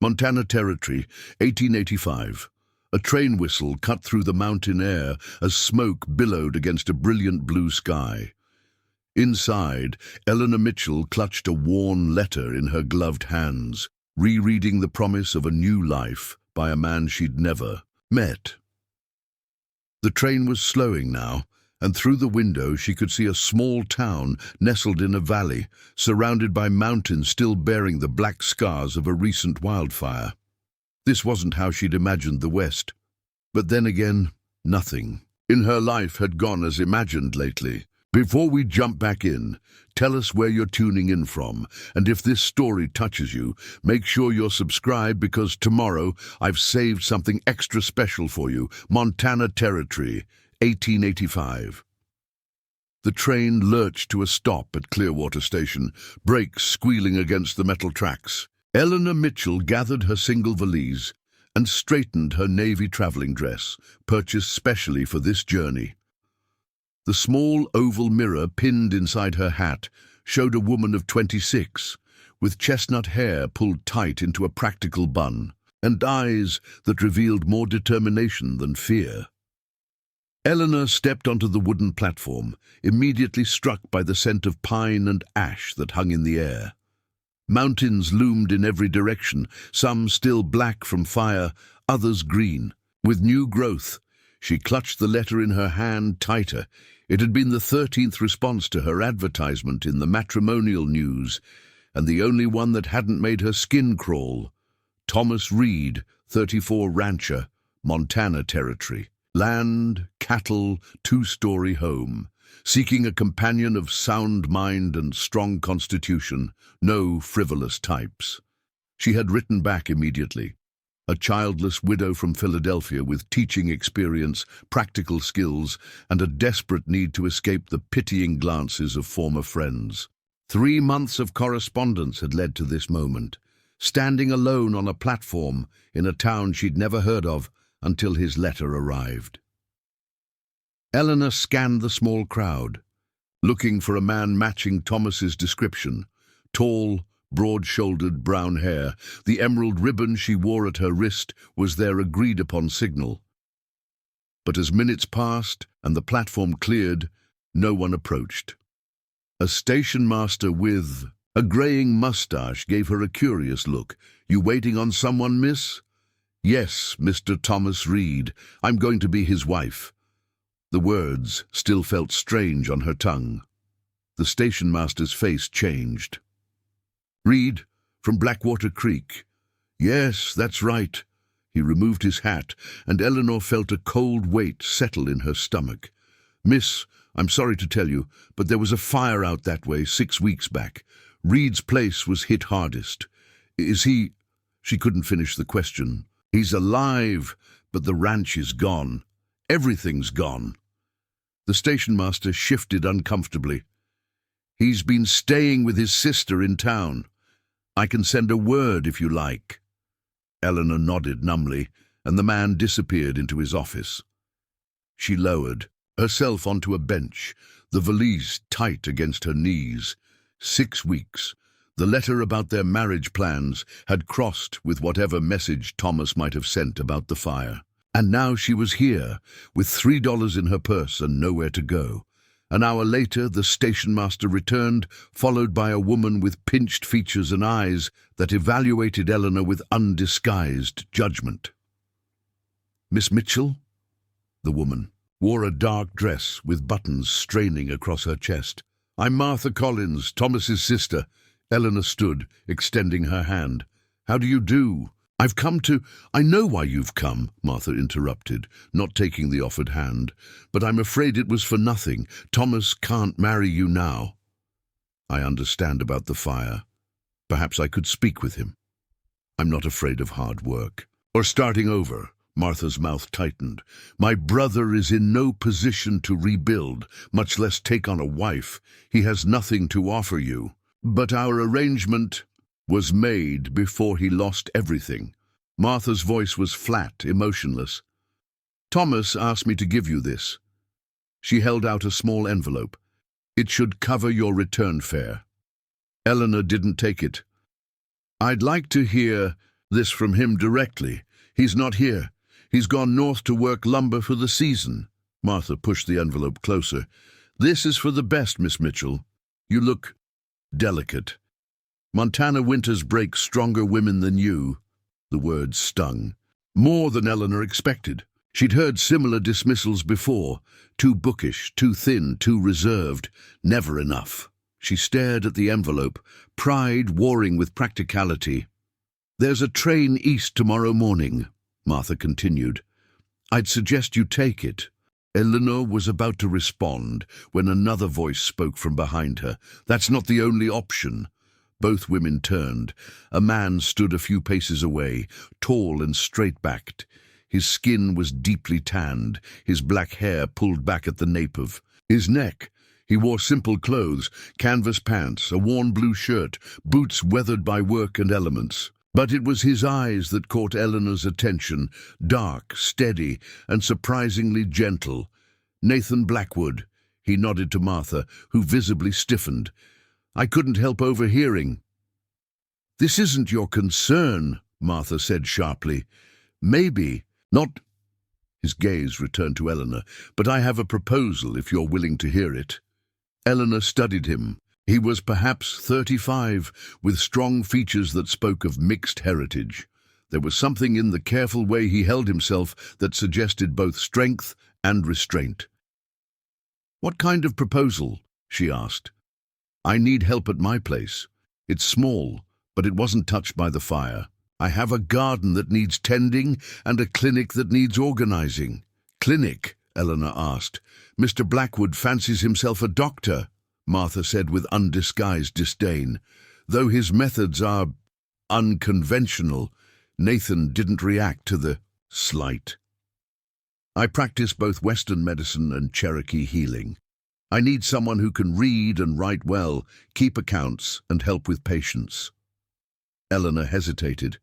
Montana Territory, 1885. A train whistle cut through the mountain air as smoke billowed against a brilliant blue sky. Inside, Eleanor Mitchell clutched a worn letter in her gloved hands, rereading the promise of a new life by a man she'd never met. The train was slowing now, and through the window she could see a small town nestled in a valley, surrounded by mountains still bearing the black scars of a recent wildfire. This wasn't how she'd imagined the West. But then again, nothing in her life had gone as imagined lately. Before we jump back in, tell us where you're tuning in from, and if this story touches you, make sure you're subscribed because tomorrow I've saved something extra special for you. Montana Territory, 1885. The train lurched to a stop at Clearwater Station, brakes squealing against the metal tracks. Eleanor Mitchell gathered her single valise and straightened her navy traveling dress, purchased specially for this journey. The small oval mirror pinned inside her hat showed a woman of 26, with chestnut hair pulled tight into a practical bun, and eyes that revealed more determination than fear. Eleanor stepped onto the wooden platform, immediately struck by the scent of pine and ash that hung in the air. Mountains loomed in every direction, some still black from fire, others green, with new growth. She clutched the letter in her hand tighter. It had been the 13th response to her advertisement in the matrimonial news, and the only one that hadn't made her skin crawl. Thomas Reed, 34 rancher, Montana Territory. Land, cattle, two-story home. Seeking a companion of sound mind and strong constitution, no frivolous types. She had written back immediately. A childless widow from Philadelphia with teaching experience, practical skills, and a desperate need to escape the pitying glances of former friends. 3 months of correspondence had led to this moment, standing alone on a platform in a town she'd never heard of until his letter arrived. Eleanor scanned the small crowd, looking for a man matching Thomas's description. Tall, broad-shouldered brown hair, the emerald ribbon she wore at her wrist was their agreed-upon signal. But as minutes passed and the platform cleared, no one approached. A station master with a graying mustache gave her a curious look. "You waiting on someone, miss?" "Yes, Mr. Thomas Reed. I'm going to be his wife." The words still felt strange on her tongue. The station master's face changed. "Reed, from Blackwater Creek." "Yes, that's right." He removed his hat, and Eleanor felt a cold weight settle in her stomach. "Miss, I'm sorry to tell you, but there was a fire out that way 6 weeks back. Reed's place was hit hardest. Is he—" She couldn't finish the question. "He's alive, but the ranch is gone. Everything's gone." The station master shifted uncomfortably. "He's been staying with his sister in town. I can send a word if you like." Eleanor nodded numbly, and the man disappeared into his office. She lowered herself onto a bench, the valise tight against her knees. 6 weeks. The letter about their marriage plans had crossed with whatever message Thomas might have sent about the fire. And now she was here, with $3 in her purse and nowhere to go. An hour later, the station master returned, followed by a woman with pinched features and eyes that evaluated Eleanor with undisguised judgment. "Miss Mitchell?" The woman wore a dark dress with buttons straining across her chest. "I'm Martha Collins, Thomas's sister." Eleanor stood, extending her hand. "How do you do?" "I've come to—" "I know why you've come," Martha interrupted, not taking the offered hand. "But I'm afraid it was for nothing. Thomas can't marry you now." "I understand about the fire. Perhaps I could speak with him." "I'm not afraid of hard work. Or starting over." Martha's mouth tightened. "My brother is in no position to rebuild, much less take on a wife. He has nothing to offer you. But our arrangement was made before he lost everything." Martha's voice was flat, emotionless. "Thomas asked me to give you this." She held out a small envelope. "It should cover your return fare." Eleanor didn't take it. "I'd like to hear—" This from him directly. He's not here. He's gone north to work lumber for the season. Martha pushed the envelope closer. This is for the best, Miss Mitchell. You look delicate. Montana winters break stronger women than you. The words stung. More than Eleanor expected. She'd heard similar dismissals before. Too bookish, too thin, too reserved. Never enough. She stared at the envelope, pride warring with practicality. There's a train east tomorrow morning, Martha continued. I'd suggest you take it. Eleanor was about to respond when another voice spoke from behind her. That's not the only option. Both women turned. A man stood a few paces away, tall and straight-backed. His skin was deeply tanned, his black hair pulled back at the nape of his neck. He wore simple clothes, canvas pants, a worn blue shirt, boots weathered by work and elements. But it was his eyes that caught Eleanor's attention, dark, steady, and surprisingly gentle. Nathan Blackwood, he nodded to Martha, who visibly stiffened. I couldn't help overhearing. This isn't your concern, Martha said sharply. Maybe, not... His gaze returned to Eleanor. But I have a proposal if you're willing to hear it. Eleanor studied him. He was perhaps 35, with strong features that spoke of mixed heritage. There was something in the careful way he held himself that suggested both strength and restraint. What kind of proposal? She asked. I need help at my place. It's small, but it wasn't touched by the fire. I have a garden that needs tending and a clinic that needs organizing. Clinic? Eleanor asked. Mr. Blackwood fancies himself a doctor, Martha said with undisguised disdain. Though his methods are unconventional, Nathan didn't react to the slight. I practice both Western medicine and Cherokee healing. I need someone who can read and write well, keep accounts, and help with patients. Eleanor hesitated.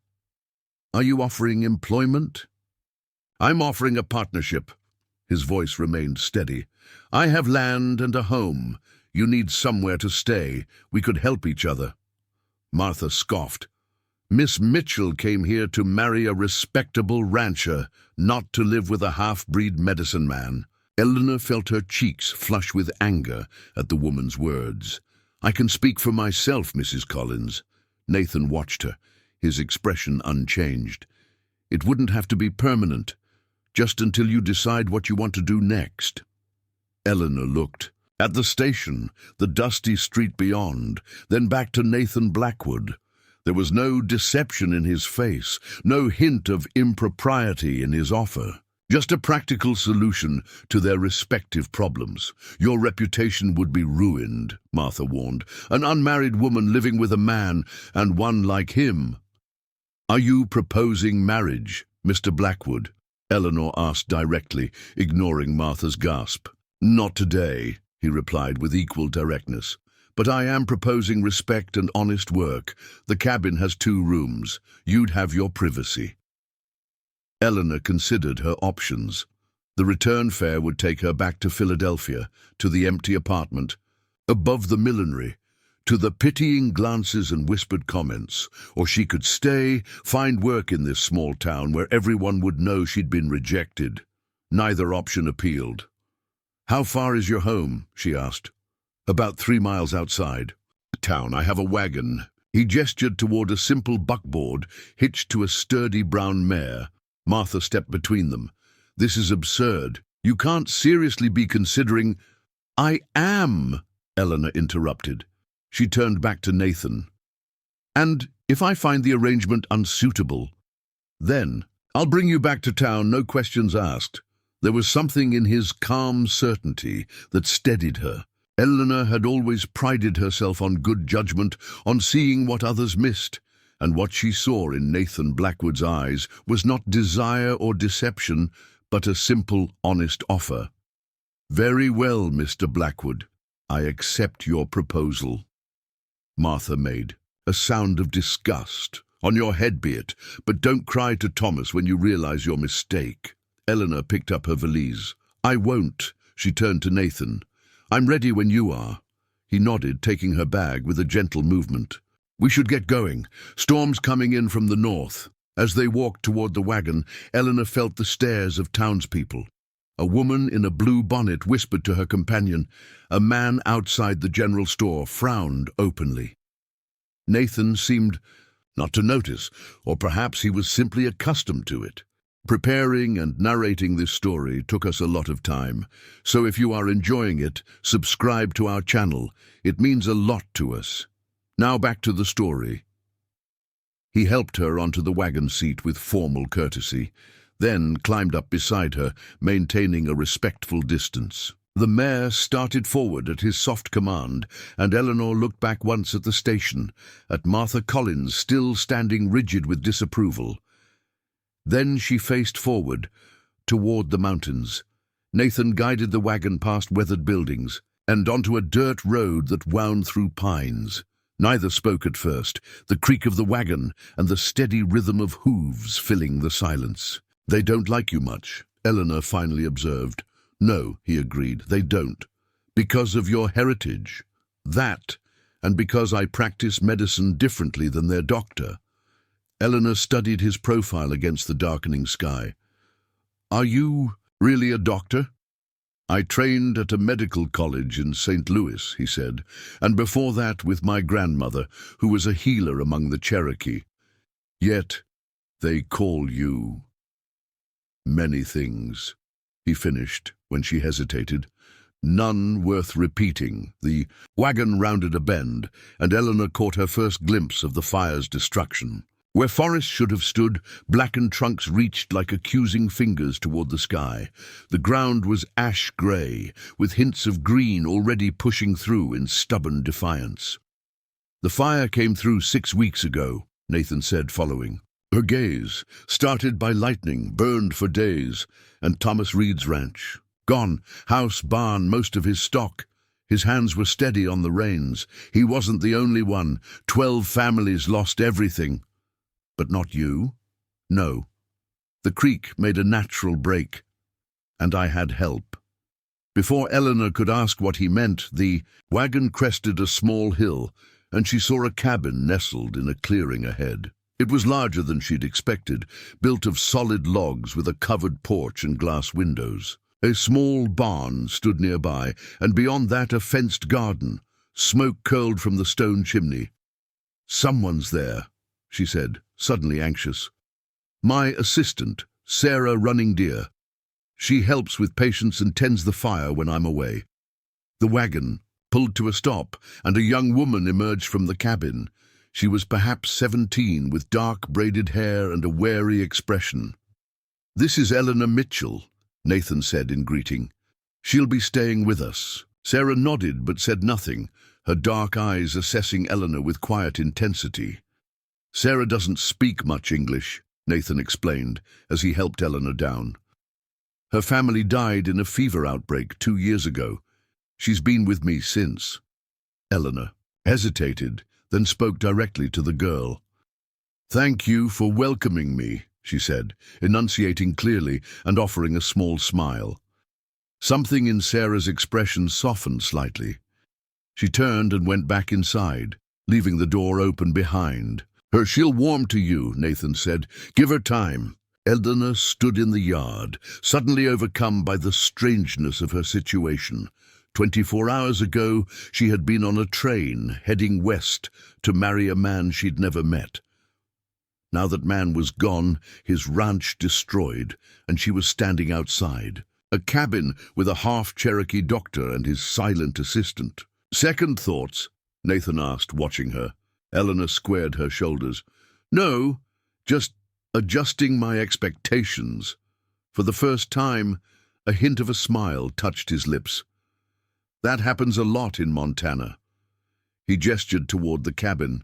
Are you offering employment? I'm offering a partnership. His voice remained steady. I have land and a home. You need somewhere to stay. We could help each other. Martha scoffed. Miss Mitchell came here to marry a respectable rancher, not to live with a half-breed medicine man. Eleanor felt her cheeks flush with anger at the woman's words. I can speak for myself, Mrs. Collins. Nathan watched her, his expression unchanged. It wouldn't have to be permanent, just until you decide what you want to do next. Eleanor looked. At the station, the dusty street beyond, then back to Nathan Blackwood. There was no deception in his face, no hint of impropriety in his offer. Just a practical solution to their respective problems. Your reputation would be ruined, Martha warned. An unmarried woman living with a man, and one like him. Are you proposing marriage, Mr. Blackwood? Eleanor asked directly, ignoring Martha's gasp. Not today, he replied with equal directness. But I am proposing respect and honest work. The cabin has 2 rooms. You'd have your privacy. Eleanor considered her options. The return fare would take her back to Philadelphia, to the empty apartment, above the millinery, to the pitying glances and whispered comments. Or she could stay, find work in this small town where everyone would know she'd been rejected. Neither option appealed. How far is your home? She asked. About 3 miles outside. Town, I have a wagon. He gestured toward a simple buckboard hitched to a sturdy brown mare. Martha stepped between them. This is absurd. You can't seriously be considering... I am, Eleanor interrupted. She turned back to Nathan. And if I find the arrangement unsuitable, then I'll bring you back to town, no questions asked. There was something in his calm certainty that steadied her. Eleanor had always prided herself on good judgment, on seeing what others missed, and what she saw in Nathan Blackwood's eyes was not desire or deception, but a simple, honest offer. Very well, Mr. Blackwood, I accept your proposal. Martha made a sound of disgust. On your head be it, but don't cry to Thomas when you realize your mistake. Eleanor picked up her valise. I won't, she turned to Nathan. I'm ready when you are. He nodded, taking her bag with a gentle movement. We should get going. Storm's coming in from the north. As they walked toward the wagon, Eleanor felt the stares of townspeople. A woman in a blue bonnet whispered to her companion. A man outside the general store frowned openly. Nathan seemed not to notice, or perhaps he was simply accustomed to it. Preparing and narrating this story took us a lot of time, so if you are enjoying it, subscribe to our channel. It means a lot to us. Now back to the story. He helped her onto the wagon seat with formal courtesy, then climbed up beside her, maintaining a respectful distance. The mare started forward at his soft command, and Eleanor looked back once at the station, at Martha Collins still standing rigid with disapproval. Then she faced forward, toward the mountains. Nathan guided the wagon past weathered buildings, and onto a dirt road that wound through pines. Neither spoke at first, the creak of the wagon and the steady rhythm of hooves filling the silence. "They don't like you much," Eleanor finally observed. "No," he agreed, "they don't. Because of your heritage. That, and because I practice medicine differently than their doctor." Eleanor studied his profile against the darkening sky. "Are you really a doctor?" "I trained at a medical college in St. Louis," he said, "and before that with my grandmother, who was a healer among the Cherokee. Yet they call you many things," he finished when she hesitated. "None worth repeating." The wagon rounded a bend, and Eleanor caught her first glimpse of the fire's destruction. Where forests should have stood, blackened trunks reached like accusing fingers toward the sky. The ground was ash-gray, with hints of green already pushing through in stubborn defiance. "The fire came through 6 weeks ago," Nathan said, following. "Her gaze, started by lightning, burned for days, and Thomas Reed's ranch. Gone, house, barn, most of his stock. His hands were steady on the reins. He wasn't the only one. 12 families lost everything." "But not you?" "No. The creek made a natural break, and I had help." Before Eleanor could ask what he meant, the wagon crested a small hill, and she saw a cabin nestled in a clearing ahead. It was larger than she'd expected, built of solid logs with a covered porch and glass windows. A small barn stood nearby, and beyond that a fenced garden. Smoke curled from the stone chimney. "Someone's there," she said, suddenly anxious. "My assistant, Sarah Running Deer. She helps with patients and tends the fire when I'm away." The wagon pulled to a stop, and a young woman emerged from the cabin. She was perhaps 17, with dark braided hair and a wary expression. "This is Eleanor Mitchell," Nathan said in greeting. "She'll be staying with us." Sarah nodded but said nothing, her dark eyes assessing Eleanor with quiet intensity. "Sarah doesn't speak much English," Nathan explained as he helped Eleanor down. "Her family died in a fever outbreak 2 years ago. She's been with me since." Eleanor hesitated, then spoke directly to the girl. "Thank you for welcoming me," she said, enunciating clearly and offering a small smile. Something in Sarah's expression softened slightly. She turned and went back inside, leaving the door open behind. "She'll warm to you," Nathan said. "Give her time." Eleanor stood in the yard, suddenly overcome by the strangeness of her situation. 24 hours ago, she had been on a train heading west to marry a man she'd never met. Now that man was gone, his ranch destroyed, and she was standing outside. A cabin with a half-Cherokee doctor and his silent assistant. "Second thoughts?" Nathan asked, watching her. Eleanor squared her shoulders. "No, just adjusting my expectations." For the first time, a hint of a smile touched his lips. "That happens a lot in Montana." He gestured toward the cabin.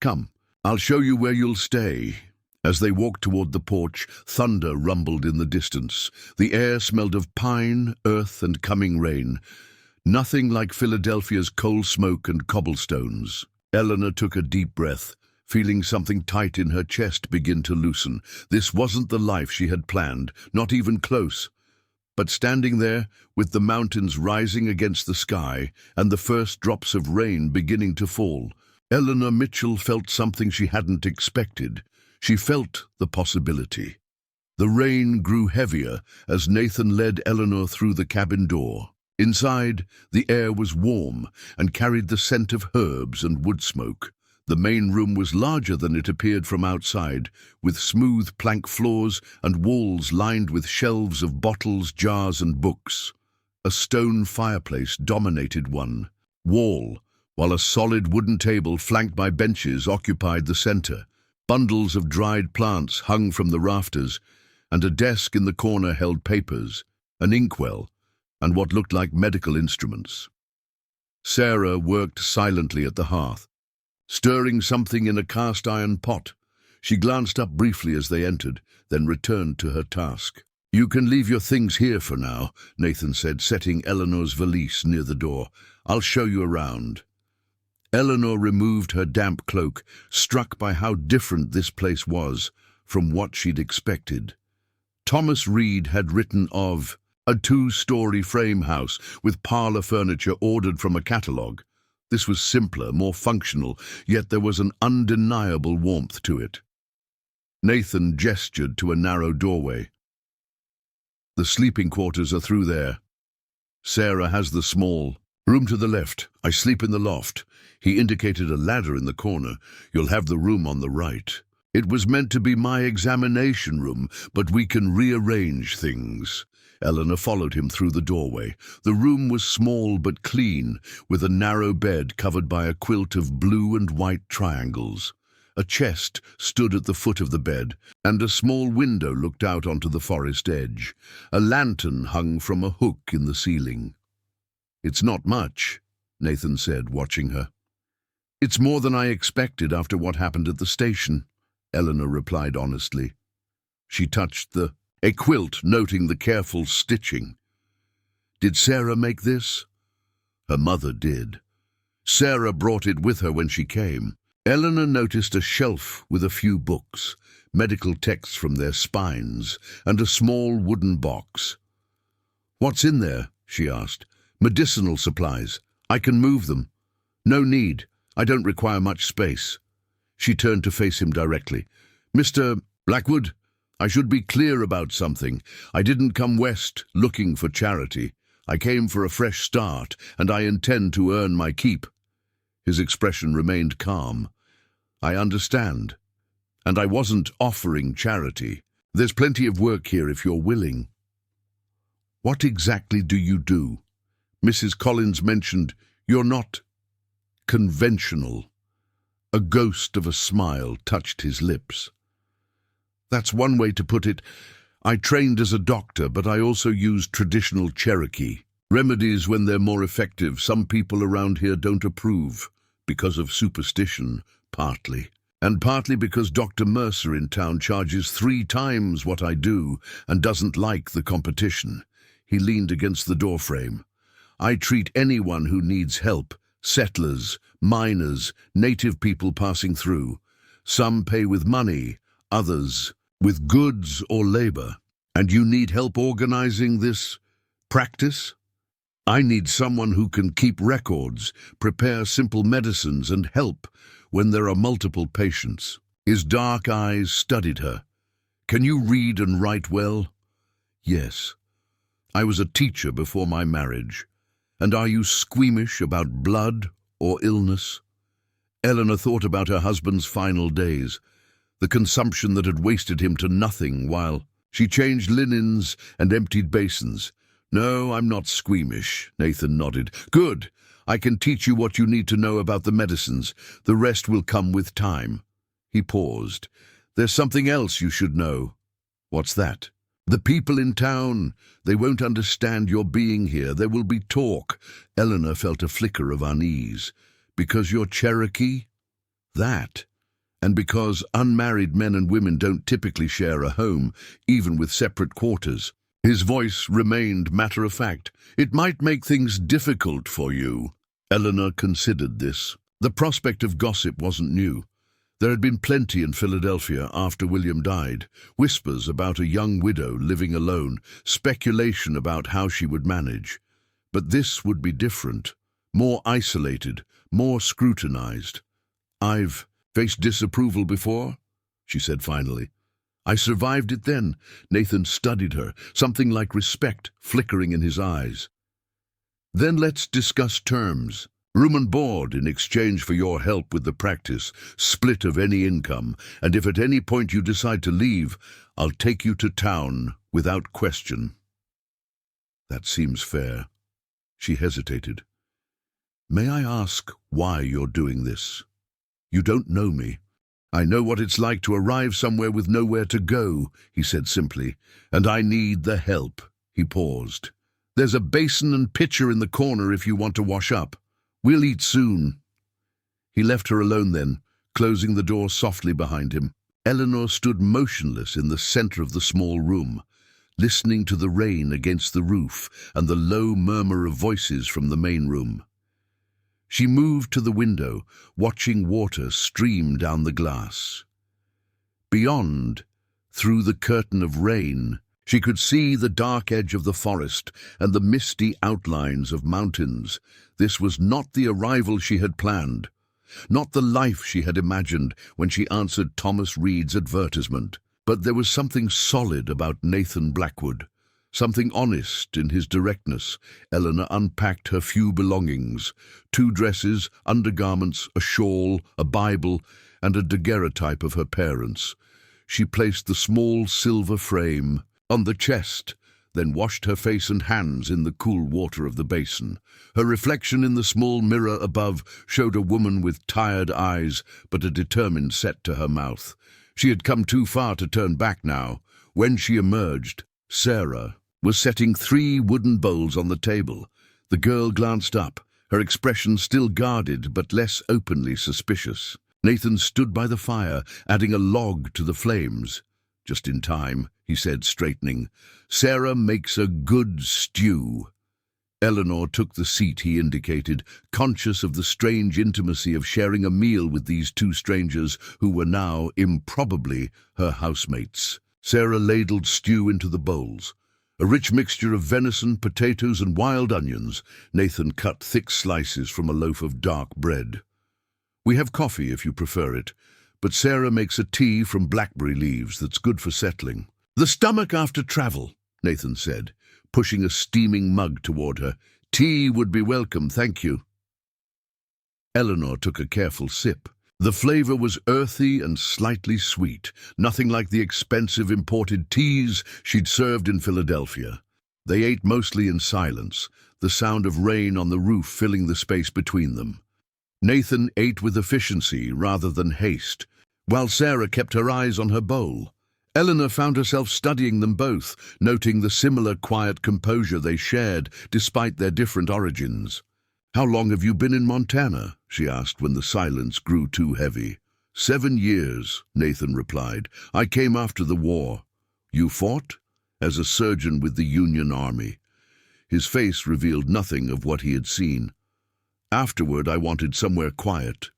"Come, I'll show you where you'll stay." As they walked toward the porch, thunder rumbled in the distance. The air smelled of pine, earth, and coming rain. Nothing like Philadelphia's coal smoke and cobblestones. Eleanor took a deep breath, feeling something tight in her chest begin to loosen. This wasn't the life she had planned, not even close. But standing there, with the mountains rising against the sky and the first drops of rain beginning to fall, Eleanor Mitchell felt something she hadn't expected. She felt the possibility. The rain grew heavier as Nathan led Eleanor through the cabin door. Inside, the air was warm and carried the scent of herbs and wood smoke. The main room was larger than it appeared from outside, with smooth plank floors and walls lined with shelves of bottles, jars, and books. A stone fireplace dominated one wall, while a solid wooden table flanked by benches occupied the center. Bundles of dried plants hung from the rafters, and a desk in the corner held papers, an inkwell, and what looked like medical instruments. Sarah worked silently at the hearth, stirring something in a cast-iron pot. She glanced up briefly as they entered, then returned to her task. "You can leave your things here for now," Nathan said, setting Eleanor's valise near the door. "I'll show you around." Eleanor removed her damp cloak, struck by how different this place was from what she'd expected. Thomas Reed had written of a 2-story frame house with parlor furniture ordered from a catalogue. This was simpler, more functional, yet there was an undeniable warmth to it. Nathan gestured to a narrow doorway. "The sleeping quarters are through there. Sarah has the small room to the left. I sleep in the loft." He indicated a ladder in the corner. "You'll have the room on the right. It was meant to be my examination room, but we can rearrange things." Eleanor followed him through the doorway. The room was small but clean, with a narrow bed covered by a quilt of blue and white triangles. A chest stood at the foot of the bed, and a small window looked out onto the forest edge. A lantern hung from a hook in the ceiling. "It's not much," Nathan said, watching her. "It's more than I expected after what happened at the station," Eleanor replied honestly. She touched a quilt, noting the careful stitching. "Did Sarah make this?" Her mother did. Sarah brought it with her when she came. Eleanor noticed a shelf with a few books, medical texts from their spines, and a small wooden box. "What's in there?" she asked. "Medicinal supplies. I can move them." "No need. I don't require much space." She turned to face him directly. "Mr. Blackwood, I should be clear about something. I didn't come west looking for charity. I came for a fresh start, and I intend to earn my keep." His expression remained calm. "I understand. And I wasn't offering charity. There's plenty of work here if you're willing." "What exactly do you do? Mrs. Collins mentioned you're not conventional." A ghost of a smile touched his lips. "That's one way to put it. I trained as a doctor, but I also used traditional Cherokee remedies when they're more effective. Some people around here don't approve, because of superstition, partly. And partly because Dr. Mercer in town charges 3 times what I do and doesn't like the competition." He leaned against the doorframe. "I treat anyone who needs help, settlers, miners, native people passing through. Some pay with money, others with goods or labor. And you need help organizing this practice? I need someone who can keep records, prepare simple medicines, and help when there are multiple patients." His dark eyes studied her. "Can you read and write well?" "Yes. I was a teacher before my marriage." "And are you squeamish about blood or illness?" Eleanor thought about her husband's final days, the consumption that had wasted him to nothing while she changed linens and emptied basins. "No, I'm not squeamish," Nathan nodded. "Good. I can teach you what you need to know about the medicines. The rest will come with time." He paused. "There's something else you should know." "What's that?" "The people in town. They won't understand your being here. There will be talk." Eleanor felt a flicker of unease. "Because you're Cherokee?" "That. And because unmarried men and women don't typically share a home, even with separate quarters." His voice remained matter-of-fact. "It might make things difficult for you." Eleanor considered this. The prospect of gossip wasn't new. There had been plenty in Philadelphia after William died. Whispers about a young widow living alone, speculation about how she would manage. But this would be different, more isolated, more scrutinized. "I've faced disapproval before?" she said finally. I survived it then. Nathan studied her, something like respect flickering in his eyes. Then let's discuss terms. Room and board in exchange for your help with the practice, split of any income, and if at any point you decide to leave, I'll take you to town without question. That seems fair. She hesitated. May I ask why you're doing this? You don't know me. I know what it's like to arrive somewhere with nowhere to go, he said simply, and I need the help. He paused. There's a basin and pitcher in the corner if you want to wash up. We'll eat soon. He left her alone then, closing the door softly behind him. Eleanor stood motionless in the center of the small room, listening to the rain against the roof and the low murmur of voices from the main room. She moved to the window, watching water stream down the glass. Beyond, through the curtain of rain, she could see the dark edge of the forest and the misty outlines of mountains. This was not the arrival she had planned, not the life she had imagined when she answered Thomas Reed's advertisement. But there was something solid about Nathan Blackwood, something honest in his directness. Eleanor unpacked her few belongings, 2 dresses, undergarments, a shawl, a Bible, and a daguerreotype of her parents. She placed the small silver frame on the chest, then washed her face and hands in the cool water of the basin. Her reflection in the small mirror above showed a woman with tired eyes but a determined set to her mouth. She had come too far to turn back now. When she emerged, Sarah was setting 3 wooden bowls on the table. The girl glanced up, her expression still guarded but less openly suspicious. Nathan stood by the fire, adding a log to the flames. Just in time, he said, straightening. Sarah makes a good stew. Eleanor took the seat he indicated, conscious of the strange intimacy of sharing a meal with these 2 strangers who were now, improbably, her housemates. Sarah ladled stew into the bowls. A rich mixture of venison, potatoes, and wild onions. Nathan cut thick slices from a loaf of dark bread. We have coffee if you prefer it, but Sarah makes a tea from blackberry leaves that's good for settling. The stomach after travel, Nathan said, pushing a steaming mug toward her. Tea would be welcome, thank you. Eleanor took a careful sip. The flavor was earthy and slightly sweet, nothing like the expensive imported teas she'd served in Philadelphia. They ate mostly in silence, the sound of rain on the roof filling the space between them. Nathan ate with efficiency rather than haste, while Sarah kept her eyes on her bowl. Eleanor found herself studying them both, noting the similar quiet composure they shared despite their different origins. How long have you been in Montana? She asked when the silence grew too heavy. 7 years, Nathan replied. I came after the war. You fought? As a surgeon with the Union Army. His face revealed nothing of what he had seen. Afterward, I wanted somewhere quiet.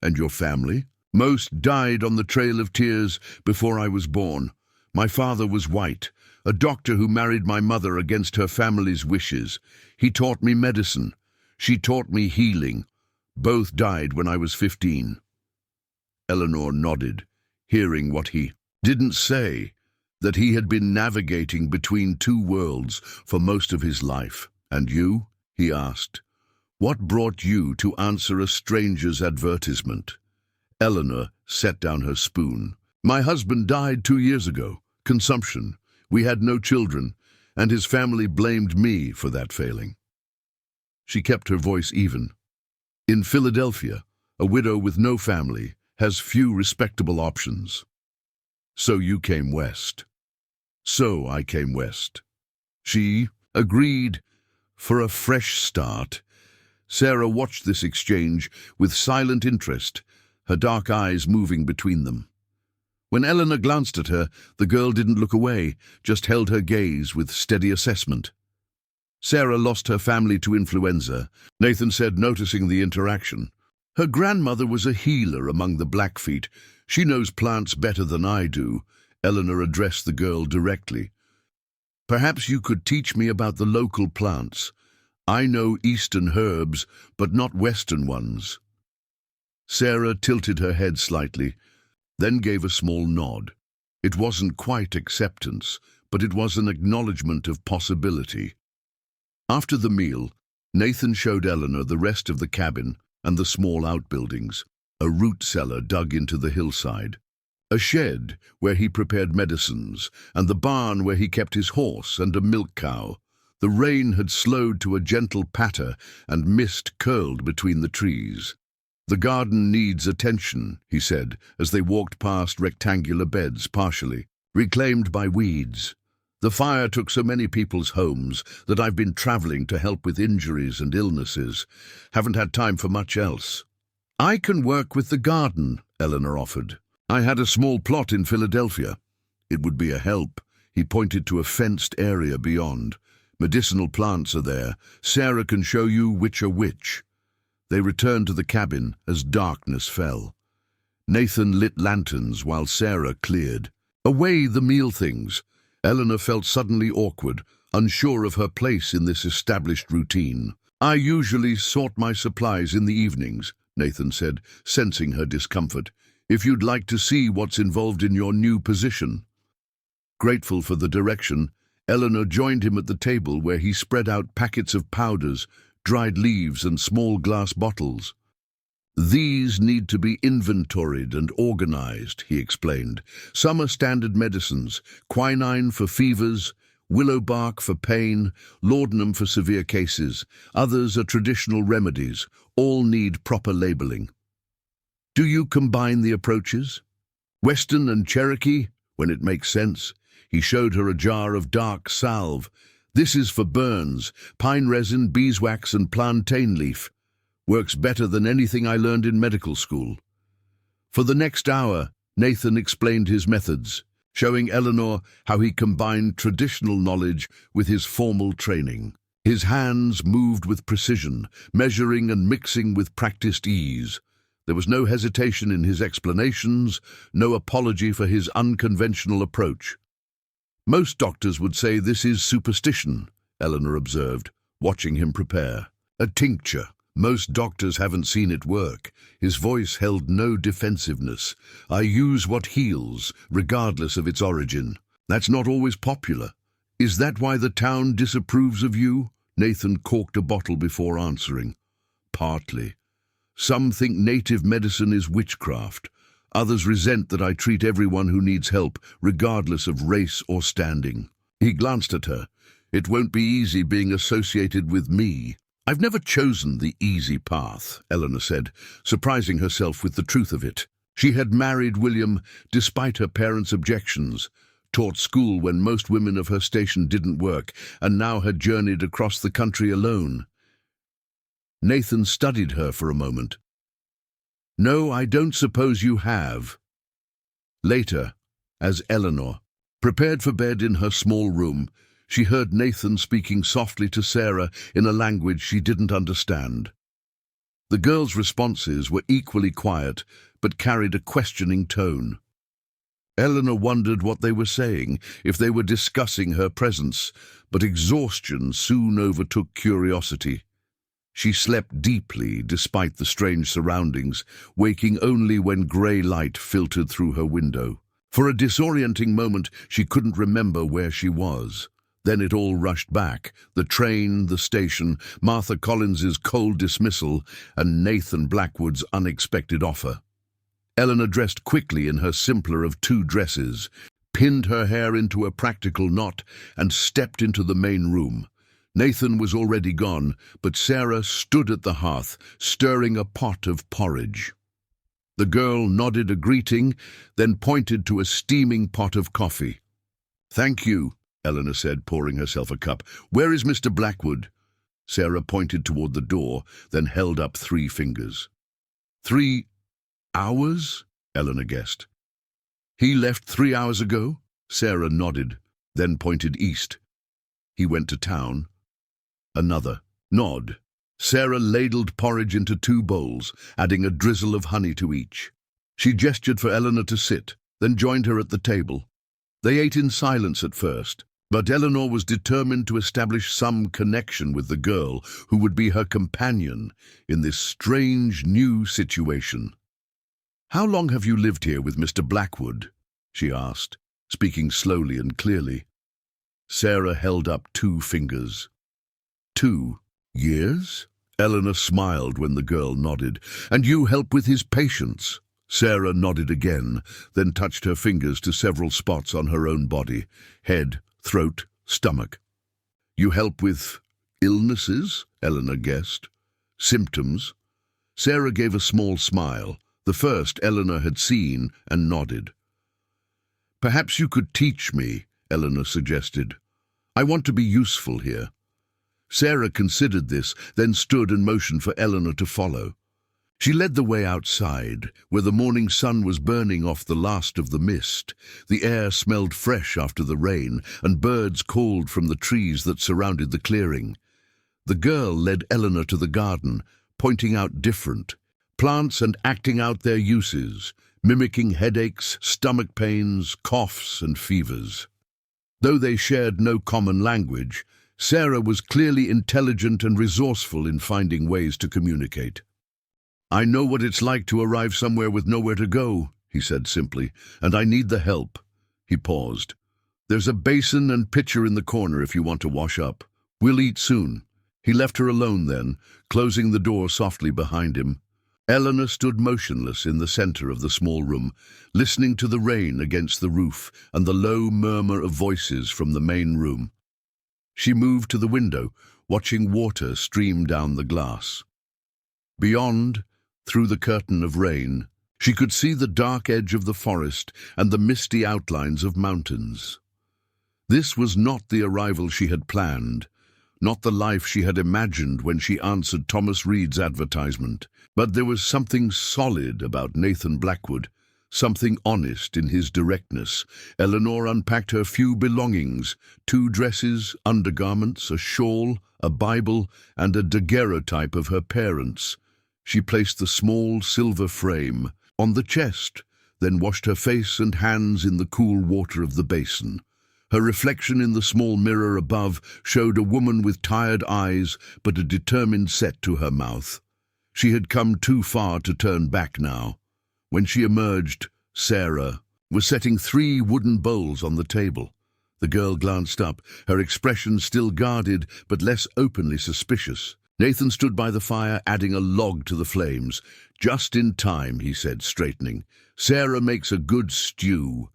And your family? Most died on the Trail of Tears before I was born. My father was white, a doctor who married my mother against her family's wishes. He taught me medicine. She taught me healing. Both died when I was 15. Eleanor nodded, hearing what he didn't say, that he had been navigating between 2 worlds for most of his life. And you? He asked. What brought you to answer a stranger's advertisement? Eleanor set down her spoon. My husband died 2 years ago. Consumption. We had no children, and his family blamed me for that failing. She kept her voice even. In Philadelphia, a widow with no family has few respectable options. So you came west. So I came west. She agreed for a fresh start. Sarah watched this exchange with silent interest, her dark eyes moving between them. When Eleanor glanced at her, the girl didn't look away, just held her gaze with steady assessment. Sarah lost her family to influenza, Nathan said, noticing the interaction. Her grandmother was a healer among the Blackfeet. She knows plants better than I do. Eleanor addressed the girl directly. Perhaps you could teach me about the local plants. I know eastern herbs, but not western ones. Sarah tilted her head slightly. then gave a small nod. It wasn't quite acceptance, but it was an acknowledgement of possibility. After the meal, Nathan showed Eleanor the rest of the cabin and the small outbuildings, a root cellar dug into the hillside, a shed where he prepared medicines, and the barn where he kept his horse and a milk cow. The rain had slowed to a gentle patter, and mist curled between the trees. "The garden needs attention," he said, as they walked past rectangular beds partially reclaimed by weeds. "The fire took so many people's homes that I've been traveling to help with injuries and illnesses. Haven't had time for much else." "I can work with the garden," Eleanor offered. "I had a small plot in Philadelphia. It would be a help." He pointed to a fenced area beyond. "Medicinal plants are there. Sarah can show you which are which." They returned to the cabin as darkness fell. Nathan lit lanterns while Sarah cleared away the meal things. Eleanor felt suddenly awkward, unsure of her place in this established routine. "I usually sort my supplies in the evenings," Nathan said, sensing her discomfort. "If you'd like to see what's involved in your new position." Grateful for the direction, Eleanor joined him at the table where he spread out packets of powders, dried leaves and small glass bottles. "These need to be inventoried and organized," he explained. "Some are standard medicines, quinine for fevers, willow bark for pain, laudanum for severe cases. Others are traditional remedies. All need proper labeling." "Do you combine the approaches? Western and Cherokee, when it makes sense?" He showed her a jar of dark salve. "This is for burns, pine resin, beeswax and plantain leaf. Works better than anything I learned in medical school." For the next hour, Nathan explained his methods, showing Eleanor how he combined traditional knowledge with his formal training. His hands moved with precision, measuring and mixing with practiced ease. There was no hesitation in his explanations, no apology for his unconventional approach. "Most doctors would say this is superstition," Eleanor observed, watching him prepare. "A tincture. Most doctors haven't seen it work." His voice held no defensiveness. "I use what heals, regardless of its origin. That's not always popular." "Is that why the town disapproves of you?" Nathan corked a bottle before answering. "Partly. Some think native medicine is witchcraft. Others resent that I treat everyone who needs help, regardless of race or standing." He glanced at her. "It won't be easy being associated with me." "I've never chosen the easy path," Eleanor said, surprising herself with the truth of it. She had married William despite her parents' objections, taught school when most women of her station didn't work, and now had journeyed across the country alone. Nathan studied her for a moment. "No, I don't suppose you have." Later, as Eleanor prepared for bed in her small room, she heard Nathan speaking softly to Sarah in a language she didn't understand. The girl's responses were equally quiet, but carried a questioning tone. Eleanor wondered what they were saying, if they were discussing her presence, but exhaustion soon overtook curiosity. She slept deeply despite the strange surroundings, waking only when grey light filtered through her window. For a disorienting moment, she couldn't remember where she was. Then it all rushed back: the train, the station, Martha Collins's cold dismissal, and Nathan Blackwood's unexpected offer. Eleanor dressed quickly in her simpler of two dresses, pinned her hair into a practical knot, and stepped into the main room. Nathan was already gone, but Sarah stood at the hearth, stirring a pot of porridge. The girl nodded a greeting, then pointed to a steaming pot of coffee. "Thank you," Eleanor said, pouring herself a cup. "Where is Mr. Blackwood?" Sarah pointed toward the door, then held up 3 fingers. 3 hours? Eleanor guessed. "He left 3 hours ago?" Sarah nodded, then pointed east. "He went to town?" Another nod. Sarah ladled porridge into 2 bowls, adding a drizzle of honey to each. She gestured for Eleanor to sit, then joined her at the table. They ate in silence at first, but Eleanor was determined to establish some connection with the girl who would be her companion in this strange new situation. "How long have you lived here with Mr. Blackwood?" she asked, speaking slowly and clearly. Sarah held up 2 fingers. 2 years? Eleanor smiled when the girl nodded. "And you help with his patients?" Sarah nodded again, then touched her fingers to several spots on her own body: head, throat, stomach. "You help with illnesses?" Eleanor guessed. "Symptoms?" Sarah gave a small smile, the first Eleanor had seen, and nodded. "Perhaps you could teach me," Eleanor suggested. "I want to be useful here." Sarah considered this, then stood and motioned for Eleanor to follow. She led the way outside, where the morning sun was burning off the last of the mist. The air smelled fresh after the rain, and birds called from the trees that surrounded the clearing. The girl led Eleanor to the garden, pointing out different plants and acting out their uses, mimicking headaches, stomach pains, coughs, and fevers. Though they shared no common language, Sarah was clearly intelligent and resourceful in finding ways to communicate. "I know what it's like to arrive somewhere with nowhere to go," he said simply, "and I need the help." He paused. "There's a basin and pitcher in the corner if you want to wash up. We'll eat soon." He left her alone then, closing the door softly behind him. Eleanor stood motionless in the center of the small room, listening to the rain against the roof and the low murmur of voices from the main room. She moved to the window, watching water stream down the glass. Beyond, through the curtain of rain, she could see the dark edge of the forest and the misty outlines of mountains. This was not the arrival she had planned, not the life she had imagined when she answered Thomas Reed's advertisement. But there was something solid about Nathan Blackwood, something honest in his directness. Eleanor unpacked her few belongings: 2 dresses, undergarments, a shawl, a Bible, and a daguerreotype of her parents. She placed the small silver frame on the chest, then washed her face and hands in the cool water of the basin. Her reflection in the small mirror above showed a woman with tired eyes but a determined set to her mouth. She had come too far to turn back now. When she emerged, Sarah was setting 3 wooden bowls on the table. The girl glanced up, her expression still guarded but less openly suspicious. Nathan stood by the fire, adding a log to the flames. "Just in time," he said, straightening. "Sarah makes a good stew."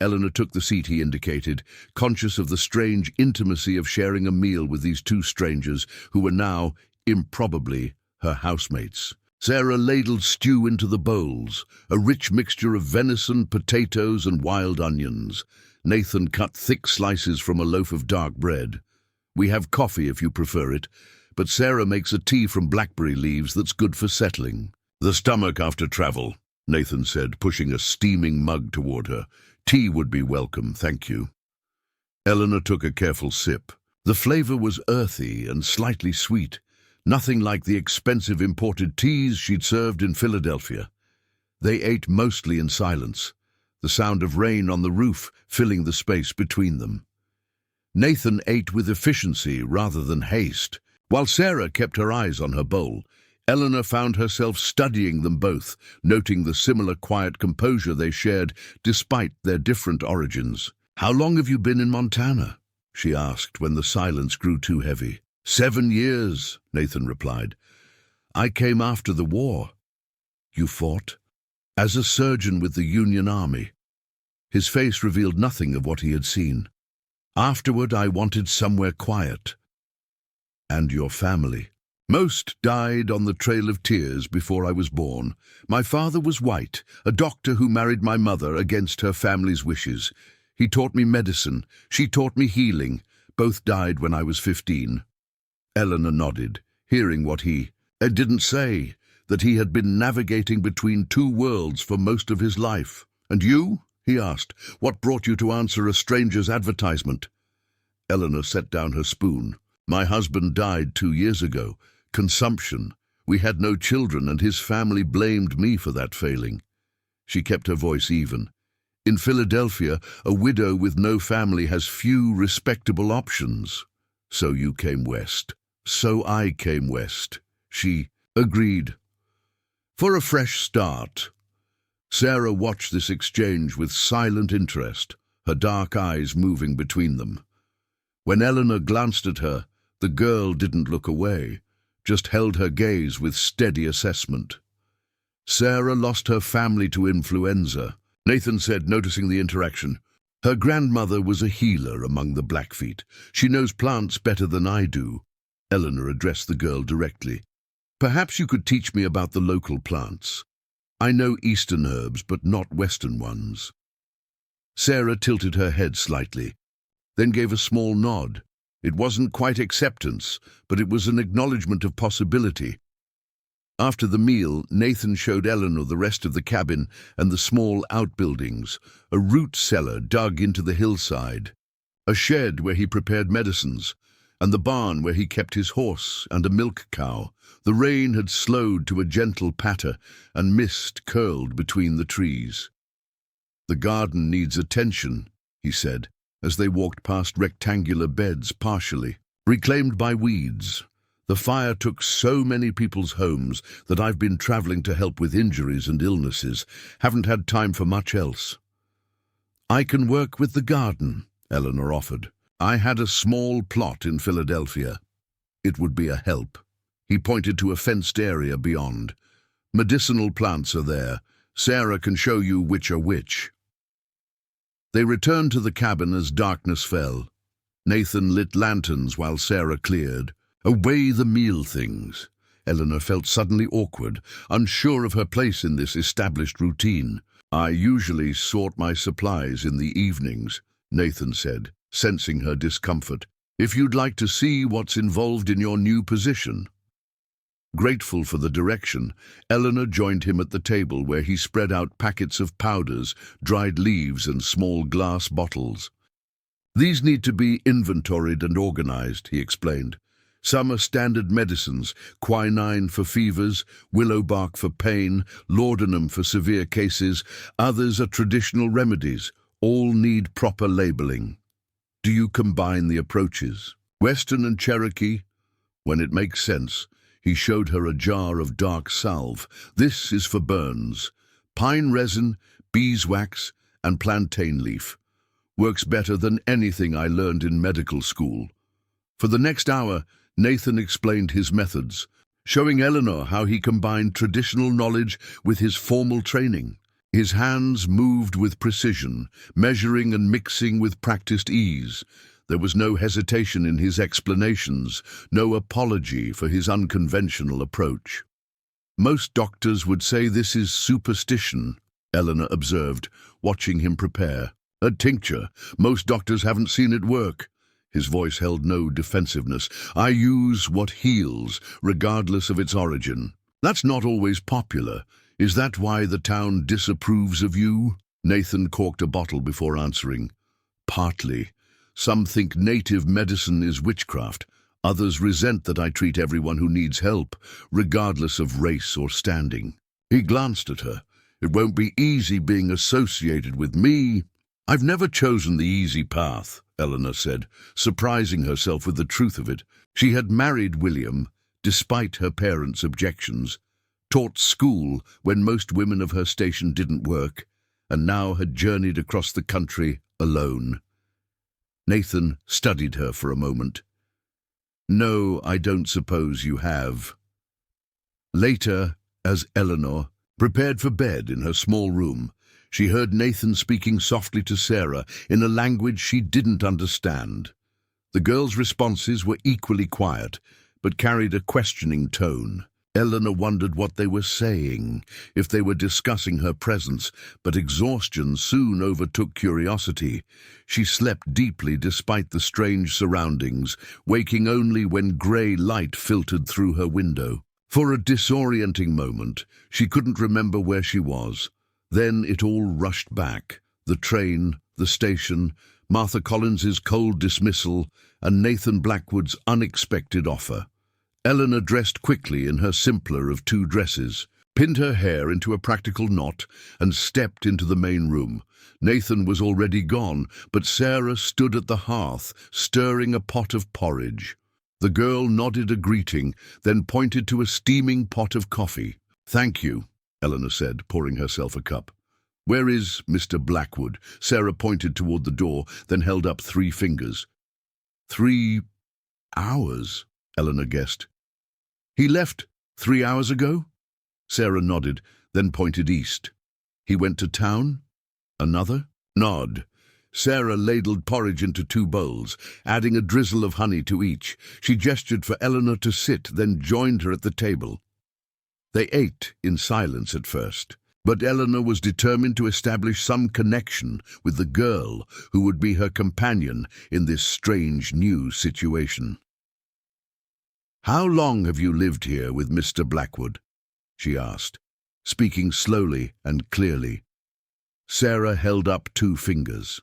Eleanor took the seat he indicated, conscious of the strange intimacy of sharing a meal with these 2 strangers who were now, improbably, her housemates. Sarah ladled stew into the bowls, a rich mixture of venison, potatoes, and wild onions. Nathan cut thick slices from a loaf of dark bread. "We have coffee if you prefer it, but Sarah makes a tea from blackberry leaves that's good for settling." "The stomach after travel," Nathan said, pushing a steaming mug toward her. "Tea would be welcome, thank you." Eleanor took a careful sip. The flavor was earthy and slightly sweet, nothing like the expensive imported teas she'd served in Philadelphia. They ate mostly in silence, the sound of rain on the roof filling the space between them. Nathan ate with efficiency rather than haste. While Sarah kept her eyes on her bowl, Eleanor found herself studying them both, noting the similar quiet composure they shared despite their different origins. "How long have you been in Montana?" she asked when the silence grew too heavy. 7 years, Nathan replied. "I came after the war." "You fought?" "As a surgeon with the Union Army." His face revealed nothing of what he had seen. "Afterward, I wanted somewhere quiet." "And your family?" "Most died on the Trail of Tears before I was born. My father was white, a doctor who married my mother against her family's wishes. He taught me medicine. She taught me healing. Both died when I was 15. Eleanor nodded, hearing what he didn't say, that he had been navigating between 2 worlds for most of his life. "And you?" he asked. "What brought you to answer a stranger's advertisement?" Eleanor set down her spoon. "My husband died 2 years ago. Consumption. We had no children, and his family blamed me for that failing." She kept her voice even. "In Philadelphia, a widow with no family has few respectable options. So you came west." "So I came west," she agreed. "For a fresh start." Sarah watched this exchange with silent interest, her dark eyes moving between them. When Eleanor glanced at her, the girl didn't look away, just held her gaze with steady assessment. Sarah lost her family to influenza, Nathan said, noticing the interaction. Her grandmother was a healer among the Blackfeet. She knows plants better than I do. Eleanor addressed the girl directly. Perhaps you could teach me about the local plants. I know eastern herbs, but not western ones. Sarah tilted her head slightly, then gave a small nod. It wasn't quite acceptance, but it was an acknowledgement of possibility. After the meal, Nathan showed Eleanor the rest of the cabin and the small outbuildings, a root cellar dug into the hillside, a shed where he prepared medicines, and the barn where he kept his horse and a milk cow. The rain had slowed to a gentle patter, and mist curled between the trees. The garden needs attention, he said, as they walked past rectangular beds partially reclaimed by weeds. The fire took so many people's homes that I've been traveling to help with injuries and illnesses, haven't had time for much else. I can work with the garden, Eleanor offered. I had a small plot in Philadelphia. It would be a help. He pointed to a fenced area beyond. Medicinal plants are there. Sarah can show you which are which. They returned to the cabin as darkness fell. Nathan lit lanterns while Sarah cleared. Away the meal things. Eleanor felt suddenly awkward, unsure of her place in this established routine. I usually sort my supplies in the evenings, Nathan said, sensing her discomfort. If you'd like to see what's involved in your new position. Grateful for the direction, Eleanor joined him at the table where he spread out packets of powders, dried leaves and small glass bottles. These need to be inventoried and organized, he explained. Some are standard medicines, quinine for fevers, willow bark for pain, laudanum for severe cases. Others are traditional remedies. All need proper labeling. Do you combine the approaches? Western and Cherokee? When it makes sense. He showed her a jar of dark salve. This is for burns. Pine resin, beeswax, and plantain leaf. Works better than anything I learned in medical school. For the next hour, Nathan explained his methods, showing Eleanor how he combined traditional knowledge with his formal training. His hands moved with precision, measuring and mixing with practiced ease. There was no hesitation in his explanations, no apology for his unconventional approach. Most doctors would say this is superstition, Eleanor observed, watching him prepare. A tincture. Most doctors haven't seen it work. His voice held no defensiveness. I use what heals, regardless of its origin. That's not always popular. Is that why the town disapproves of you? Nathan corked a bottle before answering. Partly. Some think native medicine is witchcraft. Others resent that I treat everyone who needs help, regardless of race or standing. He glanced at her. It won't be easy being associated with me. I've never chosen the easy path, Eleanor said, surprising herself with the truth of it. She had married William, despite her parents' objections, taught school when most women of her station didn't work, and now had journeyed across the country alone. Nathan studied her for a moment. No, I don't suppose you have. Later, as Eleanor prepared for bed in her small room, she heard Nathan speaking softly to Sarah in a language she didn't understand. The girl's responses were equally quiet, but carried a questioning tone. Eleanor wondered what they were saying, if they were discussing her presence, but exhaustion soon overtook curiosity. She slept deeply despite the strange surroundings, waking only when grey light filtered through her window. For a disorienting moment, she couldn't remember where she was. Then it all rushed back. The train, the station, Martha Collins's cold dismissal, and Nathan Blackwood's unexpected offer. Eleanor dressed quickly in her simpler of two dresses, pinned her hair into a practical knot, and stepped into the main room. Nathan was already gone, but Sarah stood at the hearth, stirring a pot of porridge. The girl nodded a greeting, then pointed to a steaming pot of coffee. Thank you, Eleanor said, pouring herself a cup. Where is Mr. Blackwood? Sarah pointed toward the door, then held up 3 fingers. 3 hours, Eleanor guessed. He left 3 hours ago? Sarah nodded, then pointed east. He went to town? Another nod. Sarah ladled porridge into 2 bowls, adding a drizzle of honey to each. She gestured for Eleanor to sit, then joined her at the table. They ate in silence at first, but Eleanor was determined to establish some connection with the girl who would be her companion in this strange new situation. "How long have you lived here with Mr. Blackwood?" she asked, speaking slowly and clearly. Sarah held up 2 fingers.